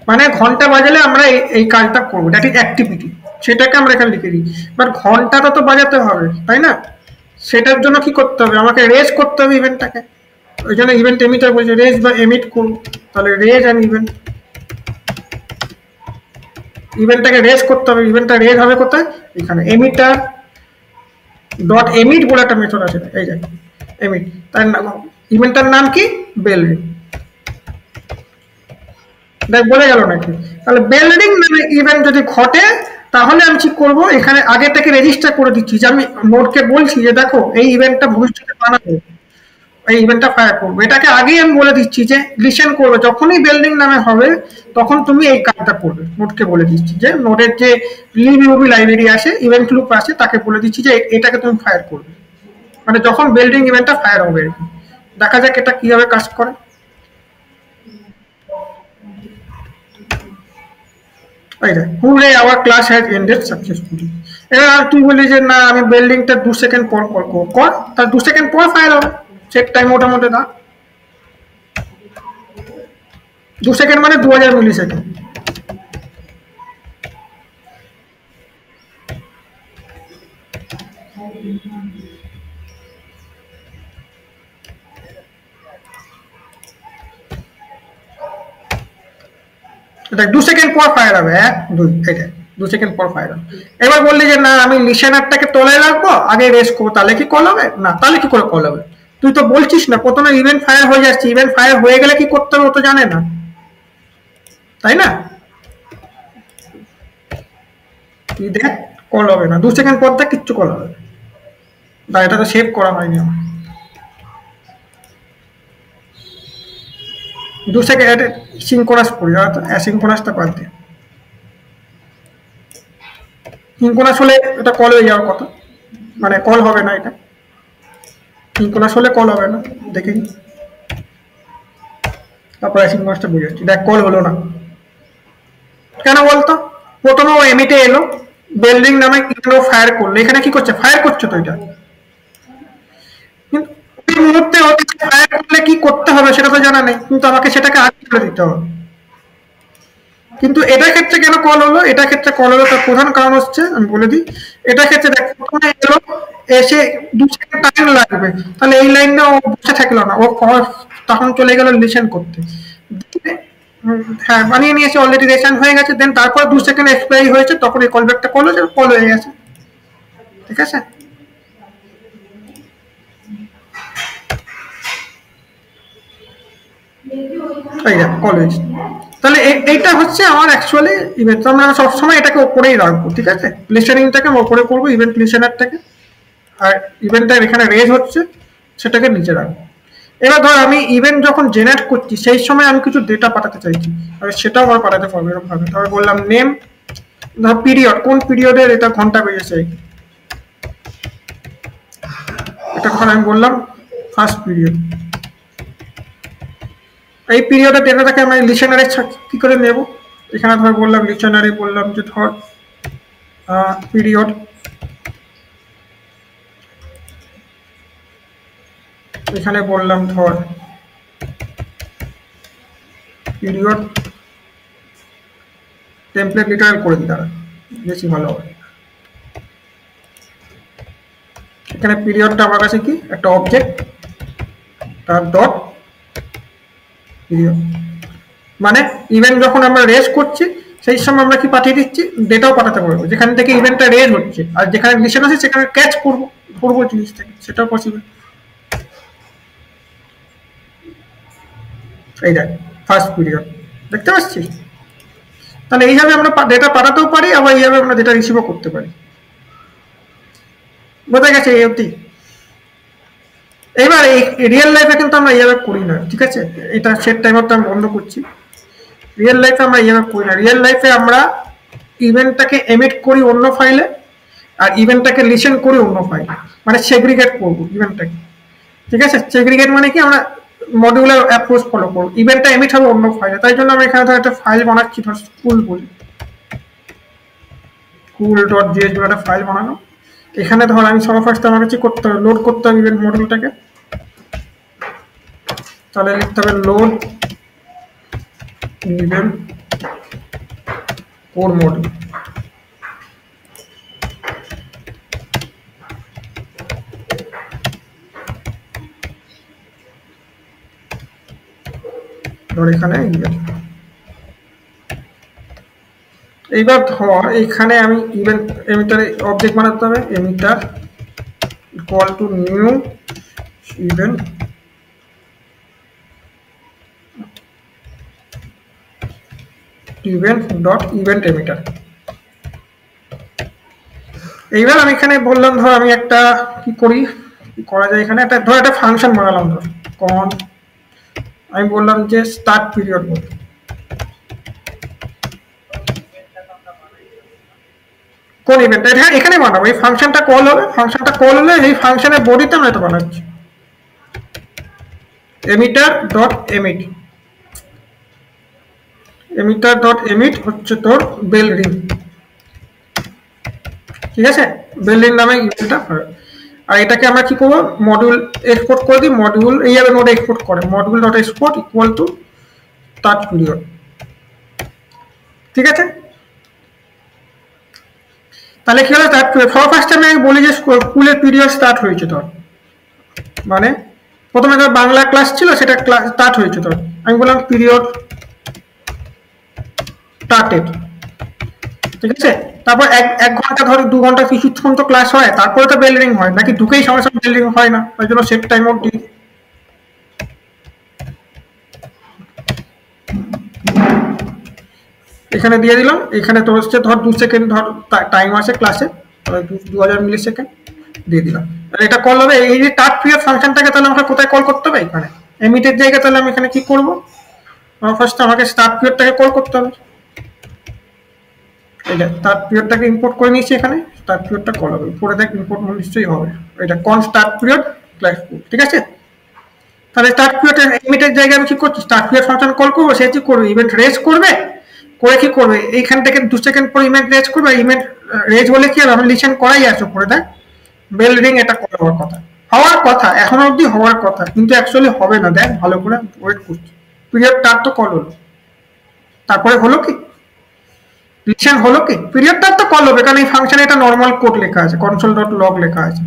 মানে ঘন্টা বাজালে আমরা এই কাজটা করবো, দ্যাট ইজ অ্যাক্টিভিটি, সেটাকে আমরা এখানে লিখে দিই। বাট ঘন্টাটা তো বাজাতে হবে তাই না, সেটার জন্য কি করতে হবে, আমাকে রেজ করতে হবে ইভেন্টটাকে। ওই জন্য ইভেন্ট এমিটার বলছে রেজ বা এমিট করবো, তাহলে রেজ অ্যান্ড ইভেন্ট, ইভেন্টটাকে রেজ করতে হবে, ইভেন্টটা রেজ হবে কোথায়, এখানে এমিটার ডট এমিট বলে একটা মেথড আছে, এই যে এমিট, তার ইভেন্টটার নাম কি বেল রিং, দেখ বলে গেল নাকি। তাহলে বেল রিং নামে ইভেন্ট যদি ঘটে তাহলে আমি কি করব, এখানে আগে থেকে রেজিস্টার করে দিচ্ছি যে আমি নোডকে বলছি যে দেখো এই ইভেন্টটা ভবিষ্যতে বানাবো, এই ইভেন্টটা ফায়ার করবো, এটাকে আগেই আমি বলে দিচ্ছি যে লিসেন করবে, যখনই বিল্ডিং নামে হবে তখন তুমি এই কাজটা করবে, নোডকে বলে দিচ্ছি যে নোডের যে লিবিউবি লাইব্রেরি আসে, ইভেন্ট লুপ আসে, তাকে বলে দিচ্ছি যে এটাকে তুমি ফায়ার করবে, মানে যখন বিল্ডিং ইভেন্টটা ফায়ার হবে আর কি। দেখা যাক এটা কিভাবে কাজ করে। এই যে hurray our class has ended successfully. এবার তুই বলি যে না আমি বিল্ডিংটা 2 সেকেন্ড পর কল কর, তার 2 সেকেন্ড পর ফায়ার হবে, চেক টাইম মোটামুটি দা 2 সেকেন্ড মানে 2000 মিলি সেকেন্ড। দেখ 2 সেকেন্ড পর ফায়ার হবে, 1 2, এটা 2 সেকেন্ড পর ফায়ার হবে। এবার বললি যে না আমি লিসেনারটাকে তোলায় রাখবো আগে রেস্ট করবো, তাহলে কি কল হবে, না তাহলে কি করে কল হবে, তুই তো বলছিস না প্রথমে ইভেন্ট ফায়ার হয়ে যাচ্ছে, ইভেন্ট ফায়ার হয়ে গেলে কি করতে হবে ও তো জানে না তাই না, তুই দেখ কল হবে না, 2 সেকেন্ড পর দেখ কিচ্ছু কল হবে না, এটা তো সেভ করা হয়নি আমার। 2 সেকেন্ড সিঙ্কোনাস করি, অ্যাসিঙ্কোনাসটা বাদ দিয়ে, সিঙ্কোনাস হলে এটা কল হয়ে যাওয়ার কথা, মানে কল হবে না, এটা সিঙ্কোনাস হলে কল হবে না, দেখে নি। তারপর অ্যাসিঙ্কোনাসটা বুঝাচ্ছি, দেখ কল হলো না কেন বলতো, প্রথমে ও এমিটে এলো, বিল্ডিং নামে ইভেন্ট ফায়ার করলো, এখানে কি করছে ফায়ার করছে তো এটা, কিন্তু ওই মুহূর্তে ওকে ফায়ার করলে কি করতে হবে সেটা তো জানা নেই, কিন্তু আমাকে সেটাকে আগে বলে দিতে হবে। কিন্তু এটা ক্ষেত্রে কেন কল হলো, এটা ক্ষেত্রে কল হলো তার প্রধান কারণ হচ্ছে আমি বলে দিই, এটা ক্ষেত্রে দেখ প্রথমে এলো, এসে 2 সেকেন্ড টাইম লাগবে, তাহলে এই লাইনটা ও বসে থাকলো না, ও তখন চলে গেল লিসেন করতে। হ্যাঁ বানিয়ে নিয়েছে অলরেডি, রেশন হয়ে গেছে, দেন তারপর 2 সেকেন্ড এক্সপায়ারি হয়েছে, তখন এই কল ব্যাকটা কল হয়েছে, কল হয়ে গেছে, ঠিক আছে। এই দেখ কল হয়েছে, তাহলে এইটা হচ্ছে আমার অ্যাকচুয়ালি ইভেন্ট, আমরা সবসময় এটাকে ওপরেই রাখবো, ঠিক আছে, লিসেনিংটাকে ওপরে করবো, ইভেন্ট লিসেনারটাকে, আর ইভেন্টটা এখানে রেজ হচ্ছে সেটাকে নিচে রাখবো। এবার ধর আমি ইভেন্ট যখন জেনারেট করছি সেই সময় আমি কিছু ডেটা পাঠাতে চাইছি, আর সেটাও আমার পাঠাতে পারবো এরকম ভাবে, ধর বললাম নেম, ধর পিরিয়ড, কোন পিরিয়ডের এটা ঘন্টা বেজেছে, এটা ধর আমি বললাম ফার্স্ট পিরিয়ড, এই পিরিয়ডের ডেটাটাকে আমি লিসেনারে কি করে নেব, এখানে ধর বললাম লিসেনারে, বললাম যে ধর পিরিয়ড, এখানে বললাম ধর পিরিয়ড, টেমপ্লেট লিটারাল করে দিই, তারা বেশি ভালো হবে। এখানে পিরিয়ডটা আমার কাছে কি একটা অবজেক্ট, তার ডট পিরিয়ড, মানে ইভেন্ট যখন আমরা রেজ করছি সেই সময় আমরা কি পাঠিয়ে দিচ্ছি, ডেটাও পাঠাতে পারবো, যেখান থেকে ইভেন্টটা রেজ হচ্ছে, আর যেখানে লিসেন আছে সেখানে ক্যাচ করবো, করবো জিনিসটাকে, সেটাও পসিবল। এই দেখ ফার্স্ট পিরিয়ড, দেখতে পাচ্ছিস, তাহলে এইভাবে আমরা ডেটা পাঠাতেও পারি, আবার এইভাবে আমরা ডেটা রিসিভও করতে পারি, বোঝা গেছে এই অবধি। এবার এই রিয়েল লাইফে কিন্তু আমরা এইভাবে করি না, ঠিক আছে, এটা সেট টাইমারটা আমি বন্ধ করছি, রিয়েল লাইফে আমরা এইভাবে করি না, রিয়েল লাইফে আমরা ইভেন্টটাকে এমিট করি অন্য ফাইলে, আর ইভেন্টটাকে লিসেন করি অন্য ফাইলে, মানে সেগ্রিগেট করবো ইভেন্টটাকে, ঠিক আছে, সেগ্রিগেট মানে কি আমরা মডিউলার অ্যাপ্রোচ ফলো করবো, ইভেন্টটা এমিট হবে অন্য ফাইলে, তাই জন্য আমরা এখানে ধর একটা ফাইল বানাচ্ছি, ধর স্কুল বলি, স্কুল ডট জিএস বলে একটা ফাইল বানানো, এখানে ধর আমি সবার ফার্স্ট আমার কাছে করতে হবে, লোড করতে হবে ইভেন্ট মডিউলটাকে, তাহলে লিখতে হবে লোড ইভেন্ট কোর মডিউল। ধর এখানে এইবার ধর এখানে আমি ইভেন্ট এমিটারে অবজেক্ট বানাতে হবে, emitter equal to new event dot event emitter. এইবার আমি এখানে বললাম ধর আমি একটা কি করি, কি করা যায় এখানে একটা ধর একটা ফাংশন বানালাম, ধর কন আমি বললাম যে স্টার্ট পিরিয়ড বল, কোন ইভেন্ট হ্যাঁ এখানে বানাবো, এই ফাংশনটা কল হবে, ফাংশনটা কল হলে এই ফাংশনের বডিতে আমরা এটা বানাচ্ছি emitter dot emit. Emitter dot emit হচ্ছে তোর বেল রিং, ঠিক আছে, বেল রিং নামে ইভেন্টটা। আর এটাকে আমরা কি করবো, মডিউল এক্সপোর্ট করে দিই, মডিউল এইভাবে নোড এক্সপোর্ট করে module dot export equal to start period, ঠিক আছে। তাহলে কি হলো, সবার ফার্স্টে আমি বলি যে স্কুলের পিরিয়ড স্টার্ট হয়েছে তোর, মানে প্রথমে ধর বাংলা ক্লাস ছিল সেটা ক্লাস স্টার্ট হয়েছে তোর, আমি বললাম পিরিয়ড স্টার্টেড, ঠিক আছে। তারপর এক ঘন্টা ধরে 2 ঘন্টা কিছুক্ষণ তো ক্লাস হয়, তারপরে তো বেল রিং হয়, নাকি ঢুকেই সঙ্গে সঙ্গে বেল রিং হয় না, তাই জন্য সেট টাইম অফ দিই। এখানে দিয়ে দিলাম, এখানে তোর হচ্ছে ধর 2 সেকেন্ড ধর টাইম আছে ক্লাসে, 2000 মিলি সেকেন্ড দিয়ে দিলাম। এটা কল হবে, এই যে স্টার্ট পিরিয়ড ফাংশনটাকে তাহলে আমাকে কোথায় কল করতে হবে, এখানে এমিটের জায়গায়। তাহলে আমি এখানে কি করব, ফার্স্ট আমাকে স্টার্ট পিরিয়ডটাকে কল করতে হবে, এটা স্টার্ট পিরিয়ডটাকে ইম্পোর্ট করে নিয়েছি, এখানে স্টার্ট পিরিয়ডটা কল হবে, উপরে দেখ ইম্পোর্ট নিশ্চয়ই হবে, এটা কোন স্টার্ট পিরিয়ড ক্লাস, ঠিক আছে। তাহলে স্টার্ট পিরিয়ড এমিটের জায়গায় আমি কি করছি, স্টার্ট পিরিয়ড ফাংশন কল করবো, সে কি করবে ইভেন্ট রেজ করবে, করে কি করবে এইখান থেকে 2 সেকেন্ড পর ইভেন্ট রেজ করবে, ইভেন্ট রেজ বলে কি হবে, আমি লিসেন করাই আছে উপরে দেখ বেল রিং, এটা কল হওয়ার কথা, হওয়ার কথা এখন অবধি হওয়ার কথা, কিন্তু অ্যাকচুয়ালি হবে না, দেখ ভালো করে ওয়েট করছি, পিরিয়ড টার তো কল হলো, তারপরে হলো কি লিসেন হলো কি, পিরিয়ড টার তো কল হবে, কারণ এই ফাংশনে এটা নর্মাল কোড লেখা আছে, কনসোল ডট লগ লেখা আছে,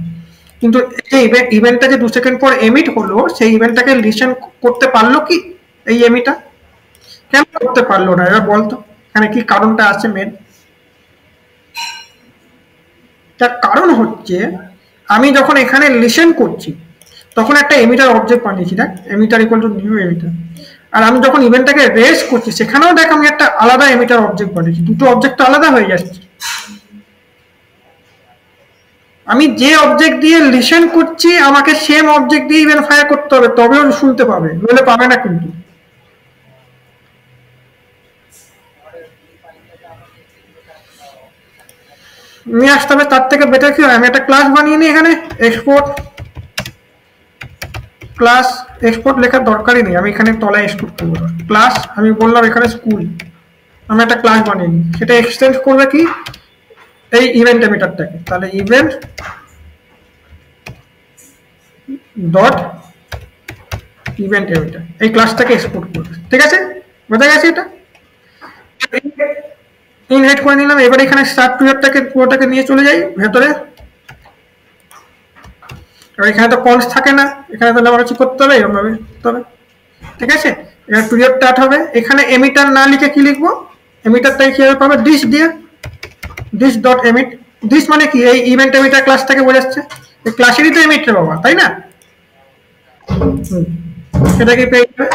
কিন্তু এই যে ইভেন্টটা যে 2 সেকেন্ড পর এমিট হলো, সেই ইভেন্টটাকে লিসেন করতে পারলো কি এই এমিটা, কেন করতে পারলো না এবার বলতো, এখানে কি কারণটা আছে মেন, তার কারণ হচ্ছে আমি যখন এখানে লিসেন করছি তখন একটা এমিটার অবজেক্ট বানিয়েছি, দেখ emitter equal to new emitter, আর আমি যখন ইভেন্টটাকে রেজ করছি সেখানেও দেখ আমি একটা আলাদা এমিটার অবজেক্ট বানিয়েছি, দুটো অবজেক্ট আলাদা হয়ে যাচ্ছে। আমি যে অবজেক্ট দিয়ে লিসেন করছি আমাকে সেম অবজেক্ট দিয়ে ইভেন্ট ফায়ার করতে হবে, তবেও শুনতে পাবে, নইলে পাবে না কিন্তু। নিয়ে আসতে হবে, তার থেকে বেটার কি হয়, আমি একটা ক্লাস বানিয়ে নিই এখানে, এক্সপোর্ট ক্লাস, এক্সপোর্ট লেখার দরকারই নেই, আমি এখানে তলায় এক্সপোর্ট করবো ক্লাস, আমি বললাম এখানে স্কুল, আমি একটা ক্লাস বানিয়ে নিই, সেটা এক্সটেন্ড করবে কি এই ইভেন্ট এমিটারটাকে, তাহলে ইভেন্ট ডট ইভেন্ট এমিটার এই ক্লাসটাকে এক্সপোর্ট করবে, ঠিক আছে, বোঝা গেছে। এটা ইনভাইট করে নিলাম, এবার এখানে স্টার্ট পিরিয়ডটাকে পুরোটাকে নিয়ে চলে যাই ভেতরে, আর এখানে তো কলস থাকে না, এখানে তাহলে আমার কিছু করতে হবে এরকম ভাবে, তবে ঠিক আছে। এবার পিরিয়ড স্টার্ট হবে, এখানে এমিটার না লিখে কি লিখবো, এমিটারটাই কিভাবে পাবে, ডিস দিয়ে, ডিস ডট এমিট, ডিস মানে কি এই ইভেন্ট এমিটার ক্লাস থেকে বোঝাচ্ছে, এই ক্লাসেরই তো এমিট রে বাবা, তাই না, সেটা কি পেয়ে যাবে,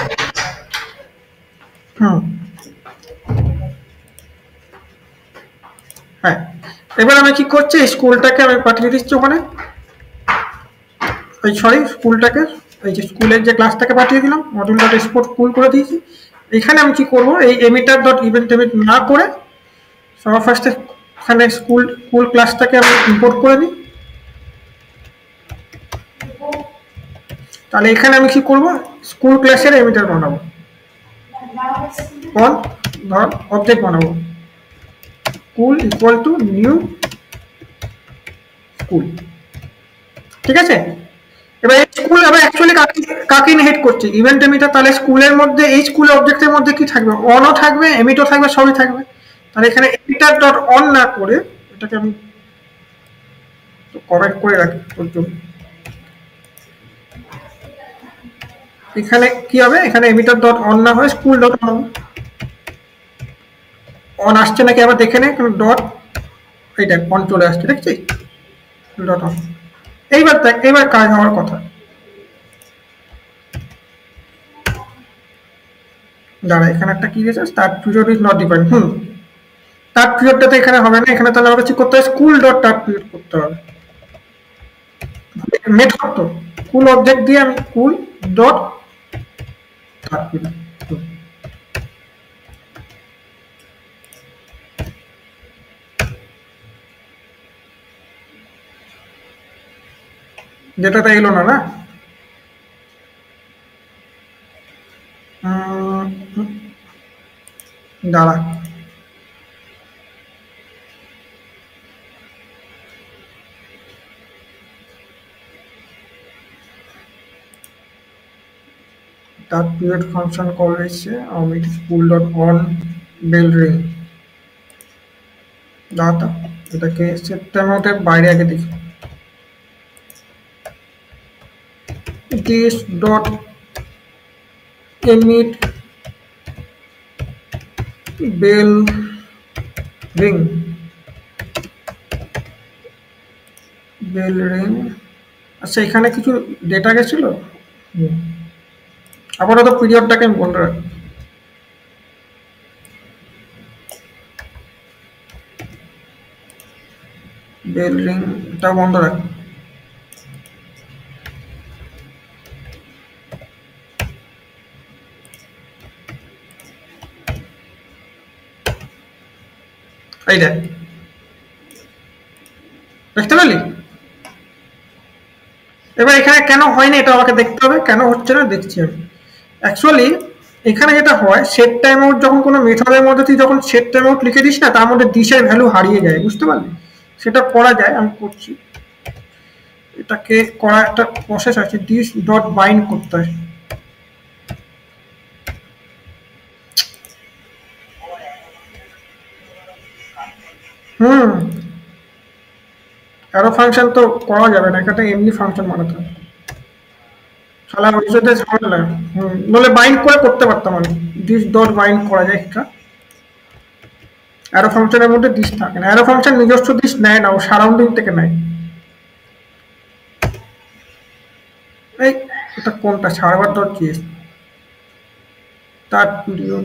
হ্যাঁ। এবার আমি কি করছি, স্কুলটাকে আমি পাঠিয়ে দিচ্ছি ওখানে, এই সরি স্কুলটাকে, এই যে স্কুলের যে ক্লাসটাকে পাঠিয়ে দিলাম, মডিউল ডট এক্সপোর্ট স্কুল করে দিয়েছি। এখানে আমি কি করব, এই এমিটার ডট ইভেন্ট এমিট না করে সবার ফার্স্টে এখানে স্কুল ক্লাসটাকে আমি ইম্পোর্ট করে দিই, তাহলে এখানে আমি কি করব, স্কুল ক্লাসের এমিটার বানাবো, কোন ধর অবজেক্ট বানাবো, school equal to new school, ঠিক আছে। এবার স্কুল এবার অ্যাকচুয়ালি কাকে কাকে ইনহেরিট করছে ইভেন্ট এমিটার, তাহলে স্কুলের মধ্যে এই স্কুল অবজেক্টের মধ্যে কি থাকবে, অনও থাকবে এমিটও থাকবে সবই থাকবে। তাহলে এখানে এমিটার ডট অন না করে এটাকে আমি কমেন্ট করে রাখি তোর জন্য। এখানে কি হবে, এখানে এমিটার ডট অন না হয়ে স্কুল ডট অন, অন আসছে নাকি আবার দেখে নে, ডট এইটা অন চলে আসছে দেখছিস, ডট অন। এইবার দেখ, এইবার কাজ হওয়ার কথা। দাঁড়া, এখানে একটা কি গেছে, start period is not defined. Start পিরিয়ডটা তো এখানে হবে না, এখানে তাহলে আমাকে কি করতে হবে, স্কুল ডট স্টার্ট পিরিয়ড করতে হবে। মেথড তো স্কুল অবজেক্ট দিয়ে আমি স্কুল ডট স্টার্ট পিরিয়ড, যেটাতে এলো না না। দাঁড়া, তার পিরিয়ড ফাংশন কল হয়েছে আমি school dot on bell ring. দাঁড়া, এটাকে সেপ্টেম্বরের বাইরে আগে দেখি, this dot emit bell ring, bell ring. আচ্ছা, এখানে কিছু ডেটা গেছিল, আপাতত পিরিয়ডটাকে আমি বন্ধ রাখি। বেল রিং টা বন্ধ রাখি। এই দেখ, দেখতে পেলি? এবার এখানে কেন হয়নি এটা আমাকে দেখতে হবে, কেন হচ্ছে না দেখছি আমি। অ্যাকচুয়ালি এখানে যেটা হয়, সেট টাইম আউট যখন কোনো মেথডের মধ্যে তুই যখন সেট টাইম আউট লিখে দিস না, তার মধ্যে দিশের ভ্যালু হারিয়ে যায়, বুঝতে পারলি? সেটা করা যায়, আমি করছি। এটাকে করা একটা প্রসেস আছে, দিস ডট বাইন্ড করতে হয়। অ্যারো ফাংশন তো করা যাবে না, এখানে এমনি ফাংশন বানাতে হবে। শালা ভবিষ্যতে ঝামেলা। বলে বাইন্ড করে করতে পারতাম আমি, দিস ডট বাইন্ড করা যায় এটা। অ্যারো ফাংশনের মধ্যে দিস থাকে না, অ্যারো ফাংশন নিজস্ব দিস নেয় না, ও সারাউন্ডিং থেকে নেয়। এই এটা কোনটা, সার্ভার ডট জিএস, তার পিরিয়ড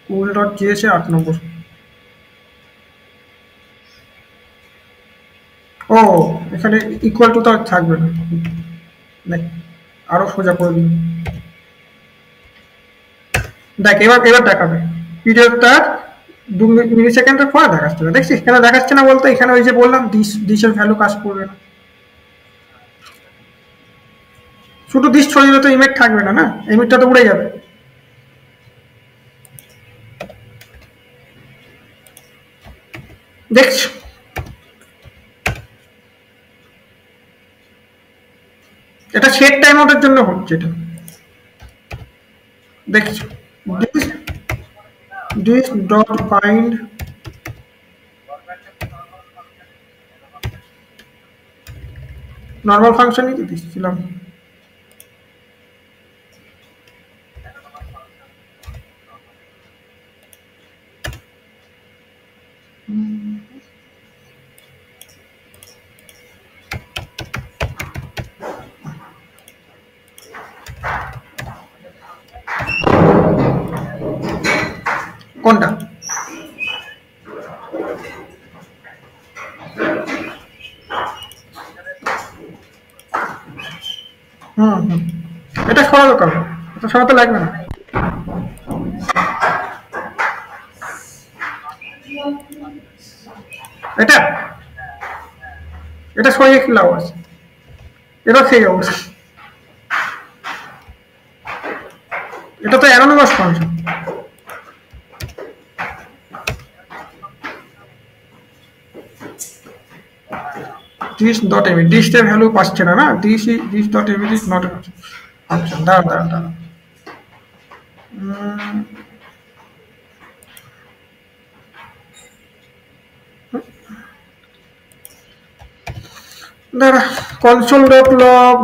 কুল ডট জিএস এ 8 নম্বর। ও, এখানে ইকুয়াল টু তো আর থাকবে না, দেখ আরো সোজা করে দিন। দেখ এবার এবার দেখাবে পিরিয়ডটা 2 মিলি সেকেন্ডের পরে দেখাচ্ছে না, দেখছিস কেন দেখাচ্ছে না বলতে, এখানে ওই যে বললাম দিশের ভ্যালু কাজ করবে না। শুধু দিশ ছড়িয়ে তো ইমেজ থাকবে না, না ইমেজটা তো উড়ে যাবে। দেখছো, এটা সেট টাইম আউটের জন্য হচ্ছে এটা, দেখছো this this dot bind normal ফাংশনই তো দিচ্ছিলাম। কোনটা? এটা সরালো কেন, এটা সরাতে লাগবে না। এটা এটা সরিয়ে কি লাভ আছে, এটা সেই অবস্থা, এটা তো anonymous function. This dot me, দিসের ভ্যালু পাচ্ছে না, না this dot me is not function. দাঁড়ান দাঁড়ান দাঁড়ান, দাঁড়া, কনসোল ডট লগ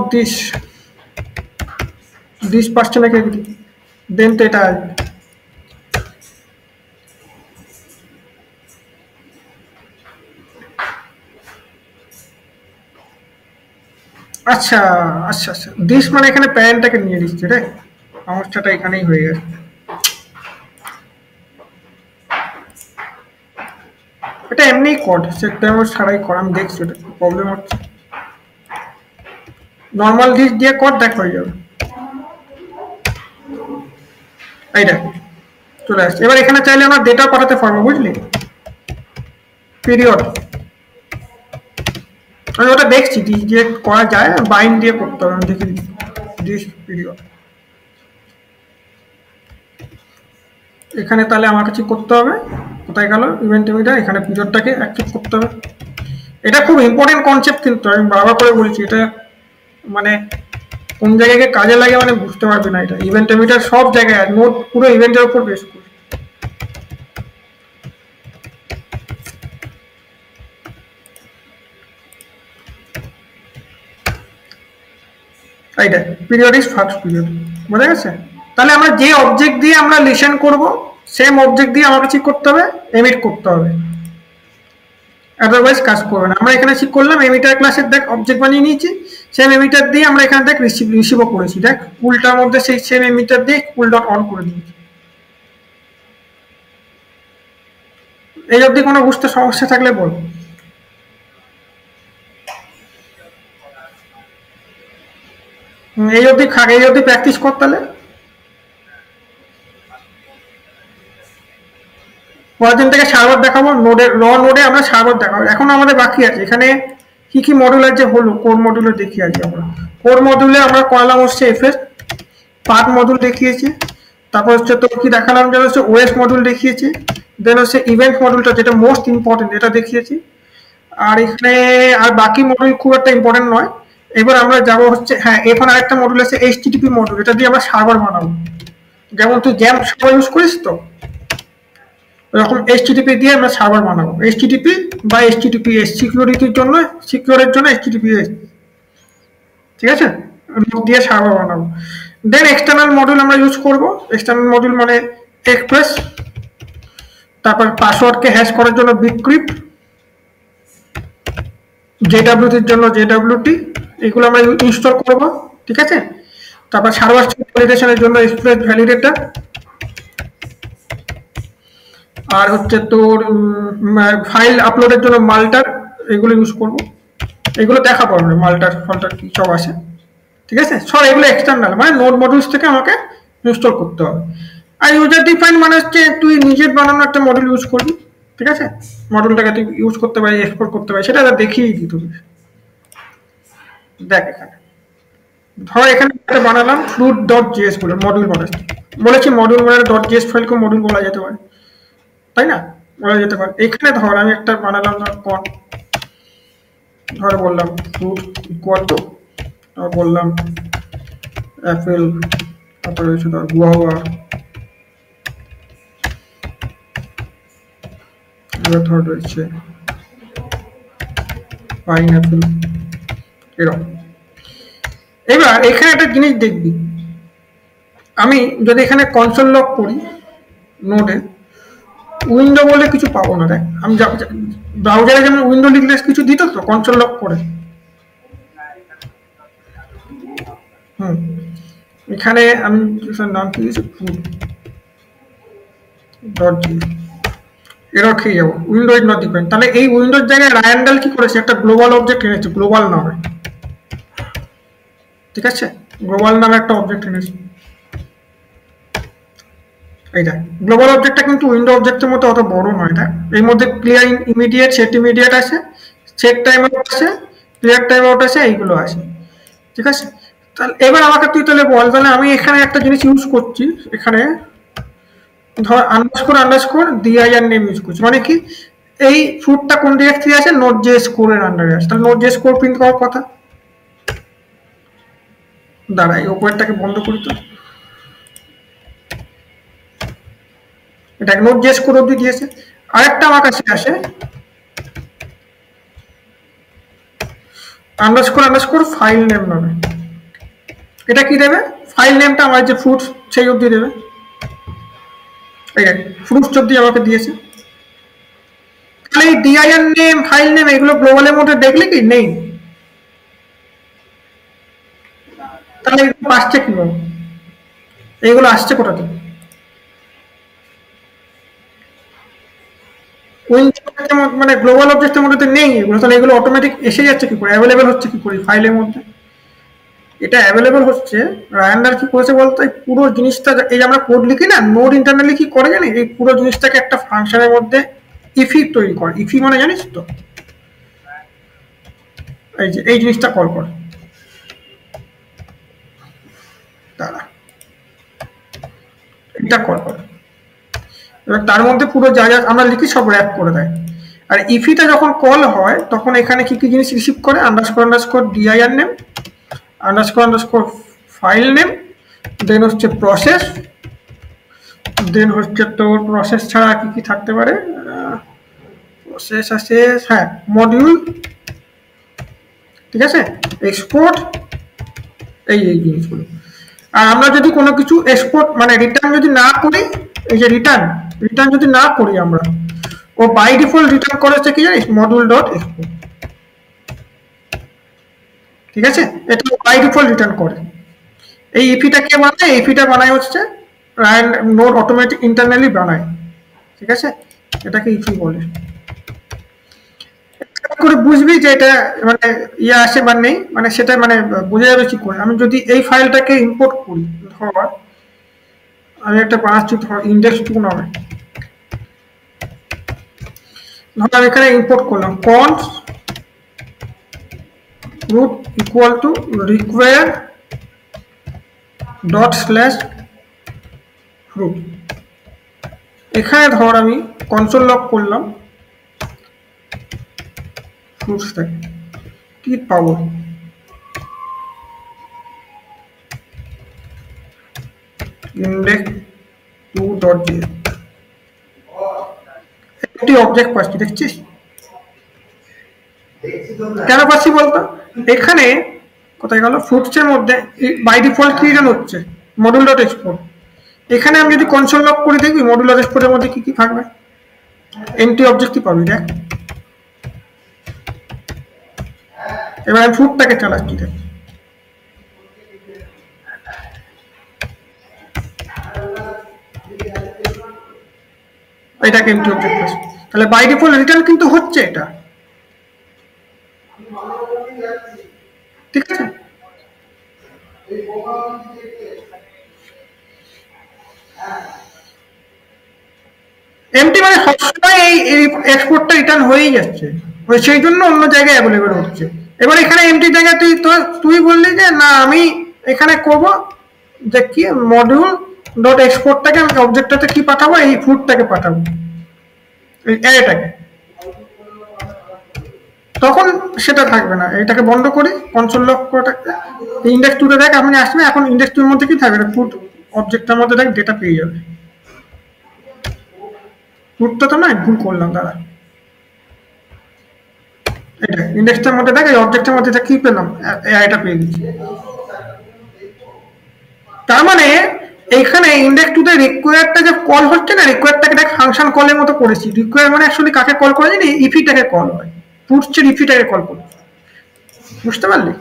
দিস পাচ্ছে না কে, দেন তো এটা আসবে। আচ্ছা আচ্ছা আচ্ছা, দিস মানে এখানে প্যারেন্টটাকে নিয়ে দিচ্ছে রে, সমস্যাটা এখানেই হয়ে গেছে। এটা এমনি কোড, সেট টাইমার ছাড়াই কর, আমি দেখছি এটা প্রবলেম হচ্ছে। নর্মাল দিস দিয়ে কোড দেখ হয়ে যাবে। এইটা চলে আসছে। এবার এখানে চাইলে আমরা ডেটা পাঠাতে পারবো, বুঝলি, পিরিয়ড। আমি ওটা দেখছি দিস দিয়ে করা যায়, বাইন্ড দিয়ে করতে হবে, আমি দেখে দিচ্ছি দিস পিরিয়ড। এখানে তাহলে আমার কাছে করতে হবে, কোথায় গেল ইভেন্ট এমিটার, এখানে পিরিয়ডটাকে অ্যাক্টিভ করতে হবে। এটা খুব ইম্পর্টেন্ট কনসেপ্ট, কিন্তু আমি বারবার করে বলছি, এটা মানে কোন জায়গায় কাজে লাগে মানে বুঝতে পারবে না। এটা ইভেন্ট এমিটার সব জায়গায়, নোট পুরো ইভেন্টের উপর বেস করে। এইটা পিরিয়ড ইজ ফার্স্ট পিরিয়ড, বোঝা গেছে? তাহলে আমরা যে অবজেক্ট দিয়ে আমরা লিসেন করব, সেম অবজেক্ট দিয়ে আমাকে ঠিক করতে হবে, এমিট করতে হবে, আদারওয়াইজ কাজ করবে না। আমরা এখানে ঠিক করলাম এমিটার ক্লাসের দেখ অবজেক্ট বানিয়ে নিয়েছি, সেম এমিটার দিয়ে আমরা এখানে দেখ রিসিভও করেছি, দেখ কুলটার মধ্যে সেই সেম এমিটার দিয়ে কুল ডট অন করে দিয়েছি। এই অবধি কোনো বুঝতে সমস্যা থাকলে বল। এই অবধি খাক, এই অবধি প্র্যাকটিস কর তাহলে। পরের দিন থেকে সার্ভার দেখাবো, নোডে আমরা সার্ভার দেখাবো। এখন আমাদের বাকি আছে এখানে কি কি মডিউল আছে, হলো কোর মডিউলে দেখিয়ে আছি আমরা। কোর মডিউলে আমরা করলাম হচ্ছে এফএস পার্ট মডিউল দেখিয়েছি, তারপর হচ্ছে তো কি দেখালাম যেন হচ্ছে ওএস মডিউল দেখিয়েছি, দেন হচ্ছে ইভেন্ট মডিউলটা যেটা মোস্ট ইম্পর্টেন্ট এটা দেখিয়েছি। আর এখানে আর বাকি মডিউল খুব একটা ইম্পর্টেন্ট নয়। এবার আমরা যাব হচ্ছে, হ্যাঁ এখন আরেকটা মডিউল আছে এইচটিটিপি মডিউল, এটা দিয়ে আমরা সার্ভার বানাবো। যেমন তুই জ্যাম্প সার্ভার ইউজ করিস তো, এরকম এইচটিটিপি দিয়ে আমরা সার্ভার বানাবো। এইচটিটিপি বা এইচটিটিপিএস সিকিউরিটির জন্য, সিকিউরের জন্য এইচটিটিপিএস, ঠিক আছে, দিয়ে সার্ভার বানাবো। দেন এক্সটার্নাল মডিউল আমরা ইউজ করব। এক্সটার্নাল মডিউল মানে এক্সপ্রেস, তারপর পাসওয়ার্ডকে হ্যাশ করার জন্য বিটক্রিপ্ট, জেডব্লিউটির জন্য জেডব্লিউটি, এগুলো আমরা ইনস্টল করব, ঠিক আছে। তারপর সার্ভার ভ্যালিডেশনের জন্য এক্সপ্রেস ভ্যালিডেটর, আর হচ্ছে তোর ফাইল আপলোডের জন্য মাল্টার, এগুলো ইউজ করব। এগুলো দেখাবো আমরা, মাল্টার ফল্টার কি সব আছে, ঠিক আছে। সব এগুলো এক্সটার্নাল, মানে নোড মডিউলস থেকে আমাকে ইনস্টল করতে হবে। আর ইউজার ডিফাইন মানে হচ্ছে তুই নিজের বানানো একটা মডিউল ইউজ করবি, ঠিক আছে। মডিউলটাকে তুই ইউজ করতে পারি, এক্সপোর্ট করতে পারি, সেটা দেখিয়েই দিই তোকে। দেখ এখানে ধর এখানে একটা বানালাম ফ্লুট ডট জিএস বলে মডিউল বানাচ্ছি, বলেছি মডিউল মানে ডট জিএস ফাইলকে মডিউল বলা যেতে পারে, তাই না, বলা যেতে পারে। এখানে ধর আমি একটা বানালাম, ধর বললাম ফ্রুট ইকুয়াল টু, বললাম অ্যাপেল, তারপরে হচ্ছে ধর গুয়াভা, এবার ধর রয়েছে পাইনঅ্যাপেল, এরকম। এবার এখানে একটা জিনিস দেখবি, আমি যদি এখানে কনসোল লক করি নোডে, উইন্ডো বলে কিছু পাবো না। দেখ আমি ব্রাউজারে যেমন উইন্ডো লিখলে কিছু দিত তো কনসোল লক করে, এখানে আমি নাম কি দিয়েছি এরর খেয়ে যাবো, উইন্ডো ইজ নট ডিফাইন্ড। তাহলে এই উইন্ডোর জায়গায় রায়ান্ডাল কি করেছে, একটা গ্লোবাল অবজেক্ট এনেছে গ্লোবাল নামে, ঠিক আছে, গ্লোবাল নামে একটা অবজেক্ট এনেছে। এইটা গ্লোবাল অবজেক্টটা কিন্তু উইন্ডো অবজেক্টের মতো অত বড় নয়। এটা এর মধ্যে ক্লিয়ার ইমিডিয়েট, সেট ইমিডিয়েট আছে, সেট টাইম আউট আছে, ক্লিয়ার টাইম আউট আছে, এইগুলো আছে, ঠিক আছে। তাহলে এবার আমাকে তুই তাহলে বল, তাহলে আমি এখানে একটা জিনিস ইউজ করছি, এখানে ধর underscore underscore DIR name use করছি, মানে কি এই ফ্রুটটা কোন ডিরেক্টরি আছে, নোট জেএস কোরের আন্ডারে আছে, তাহলে নোট জেএস কোর প্রিন্ট করার কথা। দাঁড়া এই ওপরেরটাকে বন্ধ করি তো, এটাকে নোট জেএস কোর অব্দি দিয়েছে। আরেকটা আমার কাছে আসে আন্ডারস্কোর আন্ডারস্কোর ফাইল নেম নামে, এটা কি দেবে, ফাইল নেমটা আমার যে ফ্রুটস সেই অব্দি দেবে, ফ্রুটস অব্দি আমাকে দিয়েছে। তাহলে এই ডিআইএন নেম ফাইল নেম এগুলো গ্লোবালের মধ্যে দেখলে কি নেই, তাহলে এগুলো আসছে কিভাবে, এইগুলো আসছে কোথা থেকে? মানে গ্লোবাল অবজেক্টের মধ্যে নেই এগুলো, তাহলে এগুলো অটোমেটিক এসে যাচ্ছে কি করে, অ্যাভেলেবেল হচ্ছে কি করে ফাইলের মধ্যে? এটা অ্যাভেলেবেল হচ্ছে, রায়ানদার কি করেছে বলতো, এই পুরো জিনিসটা এই যে আমরা কোড লিখি না, নোড ইন্টারনালি কি করে জানি, এই পুরো জিনিসটাকে একটা ফাংশনের মধ্যে ইফি তৈরি করে। ইফি মানে জানিস তো, এই যে এই জিনিসটা কল করে, দাঁড়া এটা কল করে, এবার তার মধ্যে পুরো যা যা আমরা লিখি সব র্যাপ করে দেয়। আর ইফিটা যখন কল হয় তখন এখানে কি কি জিনিস রিসিভ করে, underscore underscore DIR name, underscore underscore file name, then হচ্ছে প্রসেস, দেন হচ্ছে তোর প্রসেস ছাড়া কি কি থাকতে পারে, প্রসেস আছে, হ্যাঁ মডিউল, ঠিক আছে, এক্সপোর্ট, এই এই জিনিসগুলো। আর আমরা যদি কোনো কিছু এক্সপোর্ট মানে রিটার্ন যদি না করি, এই যে রিটার্ন রিটার্ন যদি না করি আমরা, ও বাই ডিফল্ট রিটার্ন করেছে কি জানিস, মডিউল ডট এক্সপোর্ট, ঠিক আছে, এটা বাই ডিফল্ট রিটার্ন করে। এই ইফিটা কে বানায়, ইফিটা বানায় হচ্ছে নোড অটোমেটিক ইন্টারনালি বানায়, ঠিক আছে, এটাকে ইফি বলে। করে বুঝবি যে এটা মানে ইয়ে আসে বা নেই, মানে সেটা মানে বোঝা যাবে কি করে। আমি যদি এই ফাইলটাকে ইম্পোর্ট করি, ধর আমি একটা বানাচ্ছি ধর ইন্ডেক্স 2 নামে, ধর আমি এখানে ইম্পোর্ট করলাম cons root equal to require dot slash root, এখানে ধর আমি কনসোল লগ করলাম ফ্রুটসটাকে, কি পাবো, index2.js একটি অবজেক্ট পাচ্ছি, দেখছিস কেন পাচ্ছি বলতো, এখানে কোথায় গেল, ফ্রুটসের মধ্যে বাই ডিফল্ট কি রিটার্ন হচ্ছে, মডিউল ডট এক্সপোর্ট। এখানে আমি যদি কনসোল লগ করে দেখবি মডিউল ডট এক্সপোর্টের মধ্যে কি কি থাকবে, এমটি অবজেক্টই পাবি, দেখ এবার আমি ফ্রুটটাকে চালাচ্ছি, দেখ এটাকে এমটি অবজেক্ট আছে, তাহলে বাই ডিফল্ট রিটার্ন কিন্তু হচ্ছে এটা, ঠিক আছে। এমটি মানে সবসময় এই এক্সপোর্টটা রিটার্ন হয়েই যাচ্ছে, সেই জন্য অন্য জায়গায় অ্যাভেলেবেল হচ্ছে। এবার এখানে এমটি জায়গায় তুই বললি যে না আমি এখানে করব যে কি মডিউল ডট এক্সপোর্টটাকে আমি অবজেক্টটাতে কি পাঠাবো, এই ফ্রুটটাকে পাঠাবো, এই অ্যারেটাকে, তখন সেটা থাকবে না, এটাকে বন্ধ করি কনসোল লক করে ইন্ডেক্স 2 তে দেখ আপনি আসবে, এখন ইন্ডেক্স 2 এর মধ্যে কি থাকবে, ফুট অবজেক্টের মধ্যে দেখ ডেটা পেয়ে যাবে। ফুটটা তো নয়, ভুল করলাম, দাঁড়া এটা ইন্ডেক্সটার মধ্যে দেখ, এই অবজেক্টের মধ্যে কি পেলাম, এটা পেয়ে দিচ্ছি। তার মানে এইখানে ইন্ডেক্স 2 তে রিকোয়ারটা যে কল হচ্ছে না, রিকোয়ারটাকে দেখ ফাংশন কলের মতো করেছি, রিকোয়ার মানে অ্যাকচুয়ালি কাকে কল করে জানি, ইফিটাকে কল হয়, পুটসের ইফিটাকে কল করে, বুঝতে পারলি,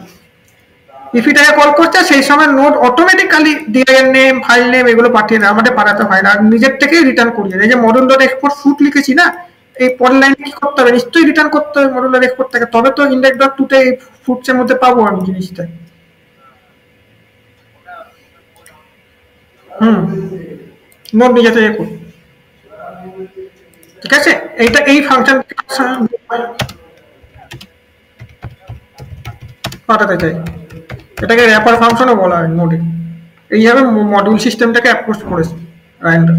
ইফিটাকে কল করছে, সেই সময় node automatically DIN name file name এগুলো পাঠিয়ে দেয়, আমাদের পাঠাতে হয় না, আর নিজের থেকেই রিটার্ন করিয়ে দেয়। এই যে মডিউল ডট এক্সপোর্ট ফ্রুট লিখেছি না, এই পরের লাইনে কি করতে হবে, নিশ্চয়ই রিটার্ন করতে হবে মডিউল ডট এক্সপোর্ট থেকে, তবে তো ইন্ডেক্স ডট 2 তে এই ফ্রুটসের মধ্যে পাবো আমি জিনিসটা। নোড নিজে থেকে করি, ঠিক আছে, এইটা এই ফাংশন পাঠাতে চাই, এটাকে র্যাপার ফাংশনও বলা হয় নোডে। এইভাবে মডিউল সিস্টেমটাকে অ্যাপ্রোচ করেছে রায়ানডার,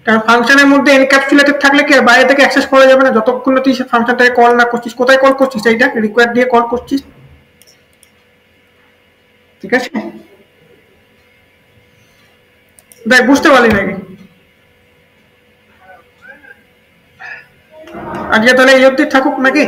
কারণ ফাংশনের মধ্যে এনক্যাপসুলেটেড থাকলে কি আর বাইরে থেকে অ্যাক্সেস করা যাবে না, যতক্ষণ না তুই সে ফাংশনটাকে কল না করছিস। কোথায় কল করছিস, এইটা রিকোয়ার দিয়ে কল করছিস, ঠিক আছে? দেখ বুঝতে পারলি নাকি? আজকে তাহলে এই অব্দি থাকুক নাকি?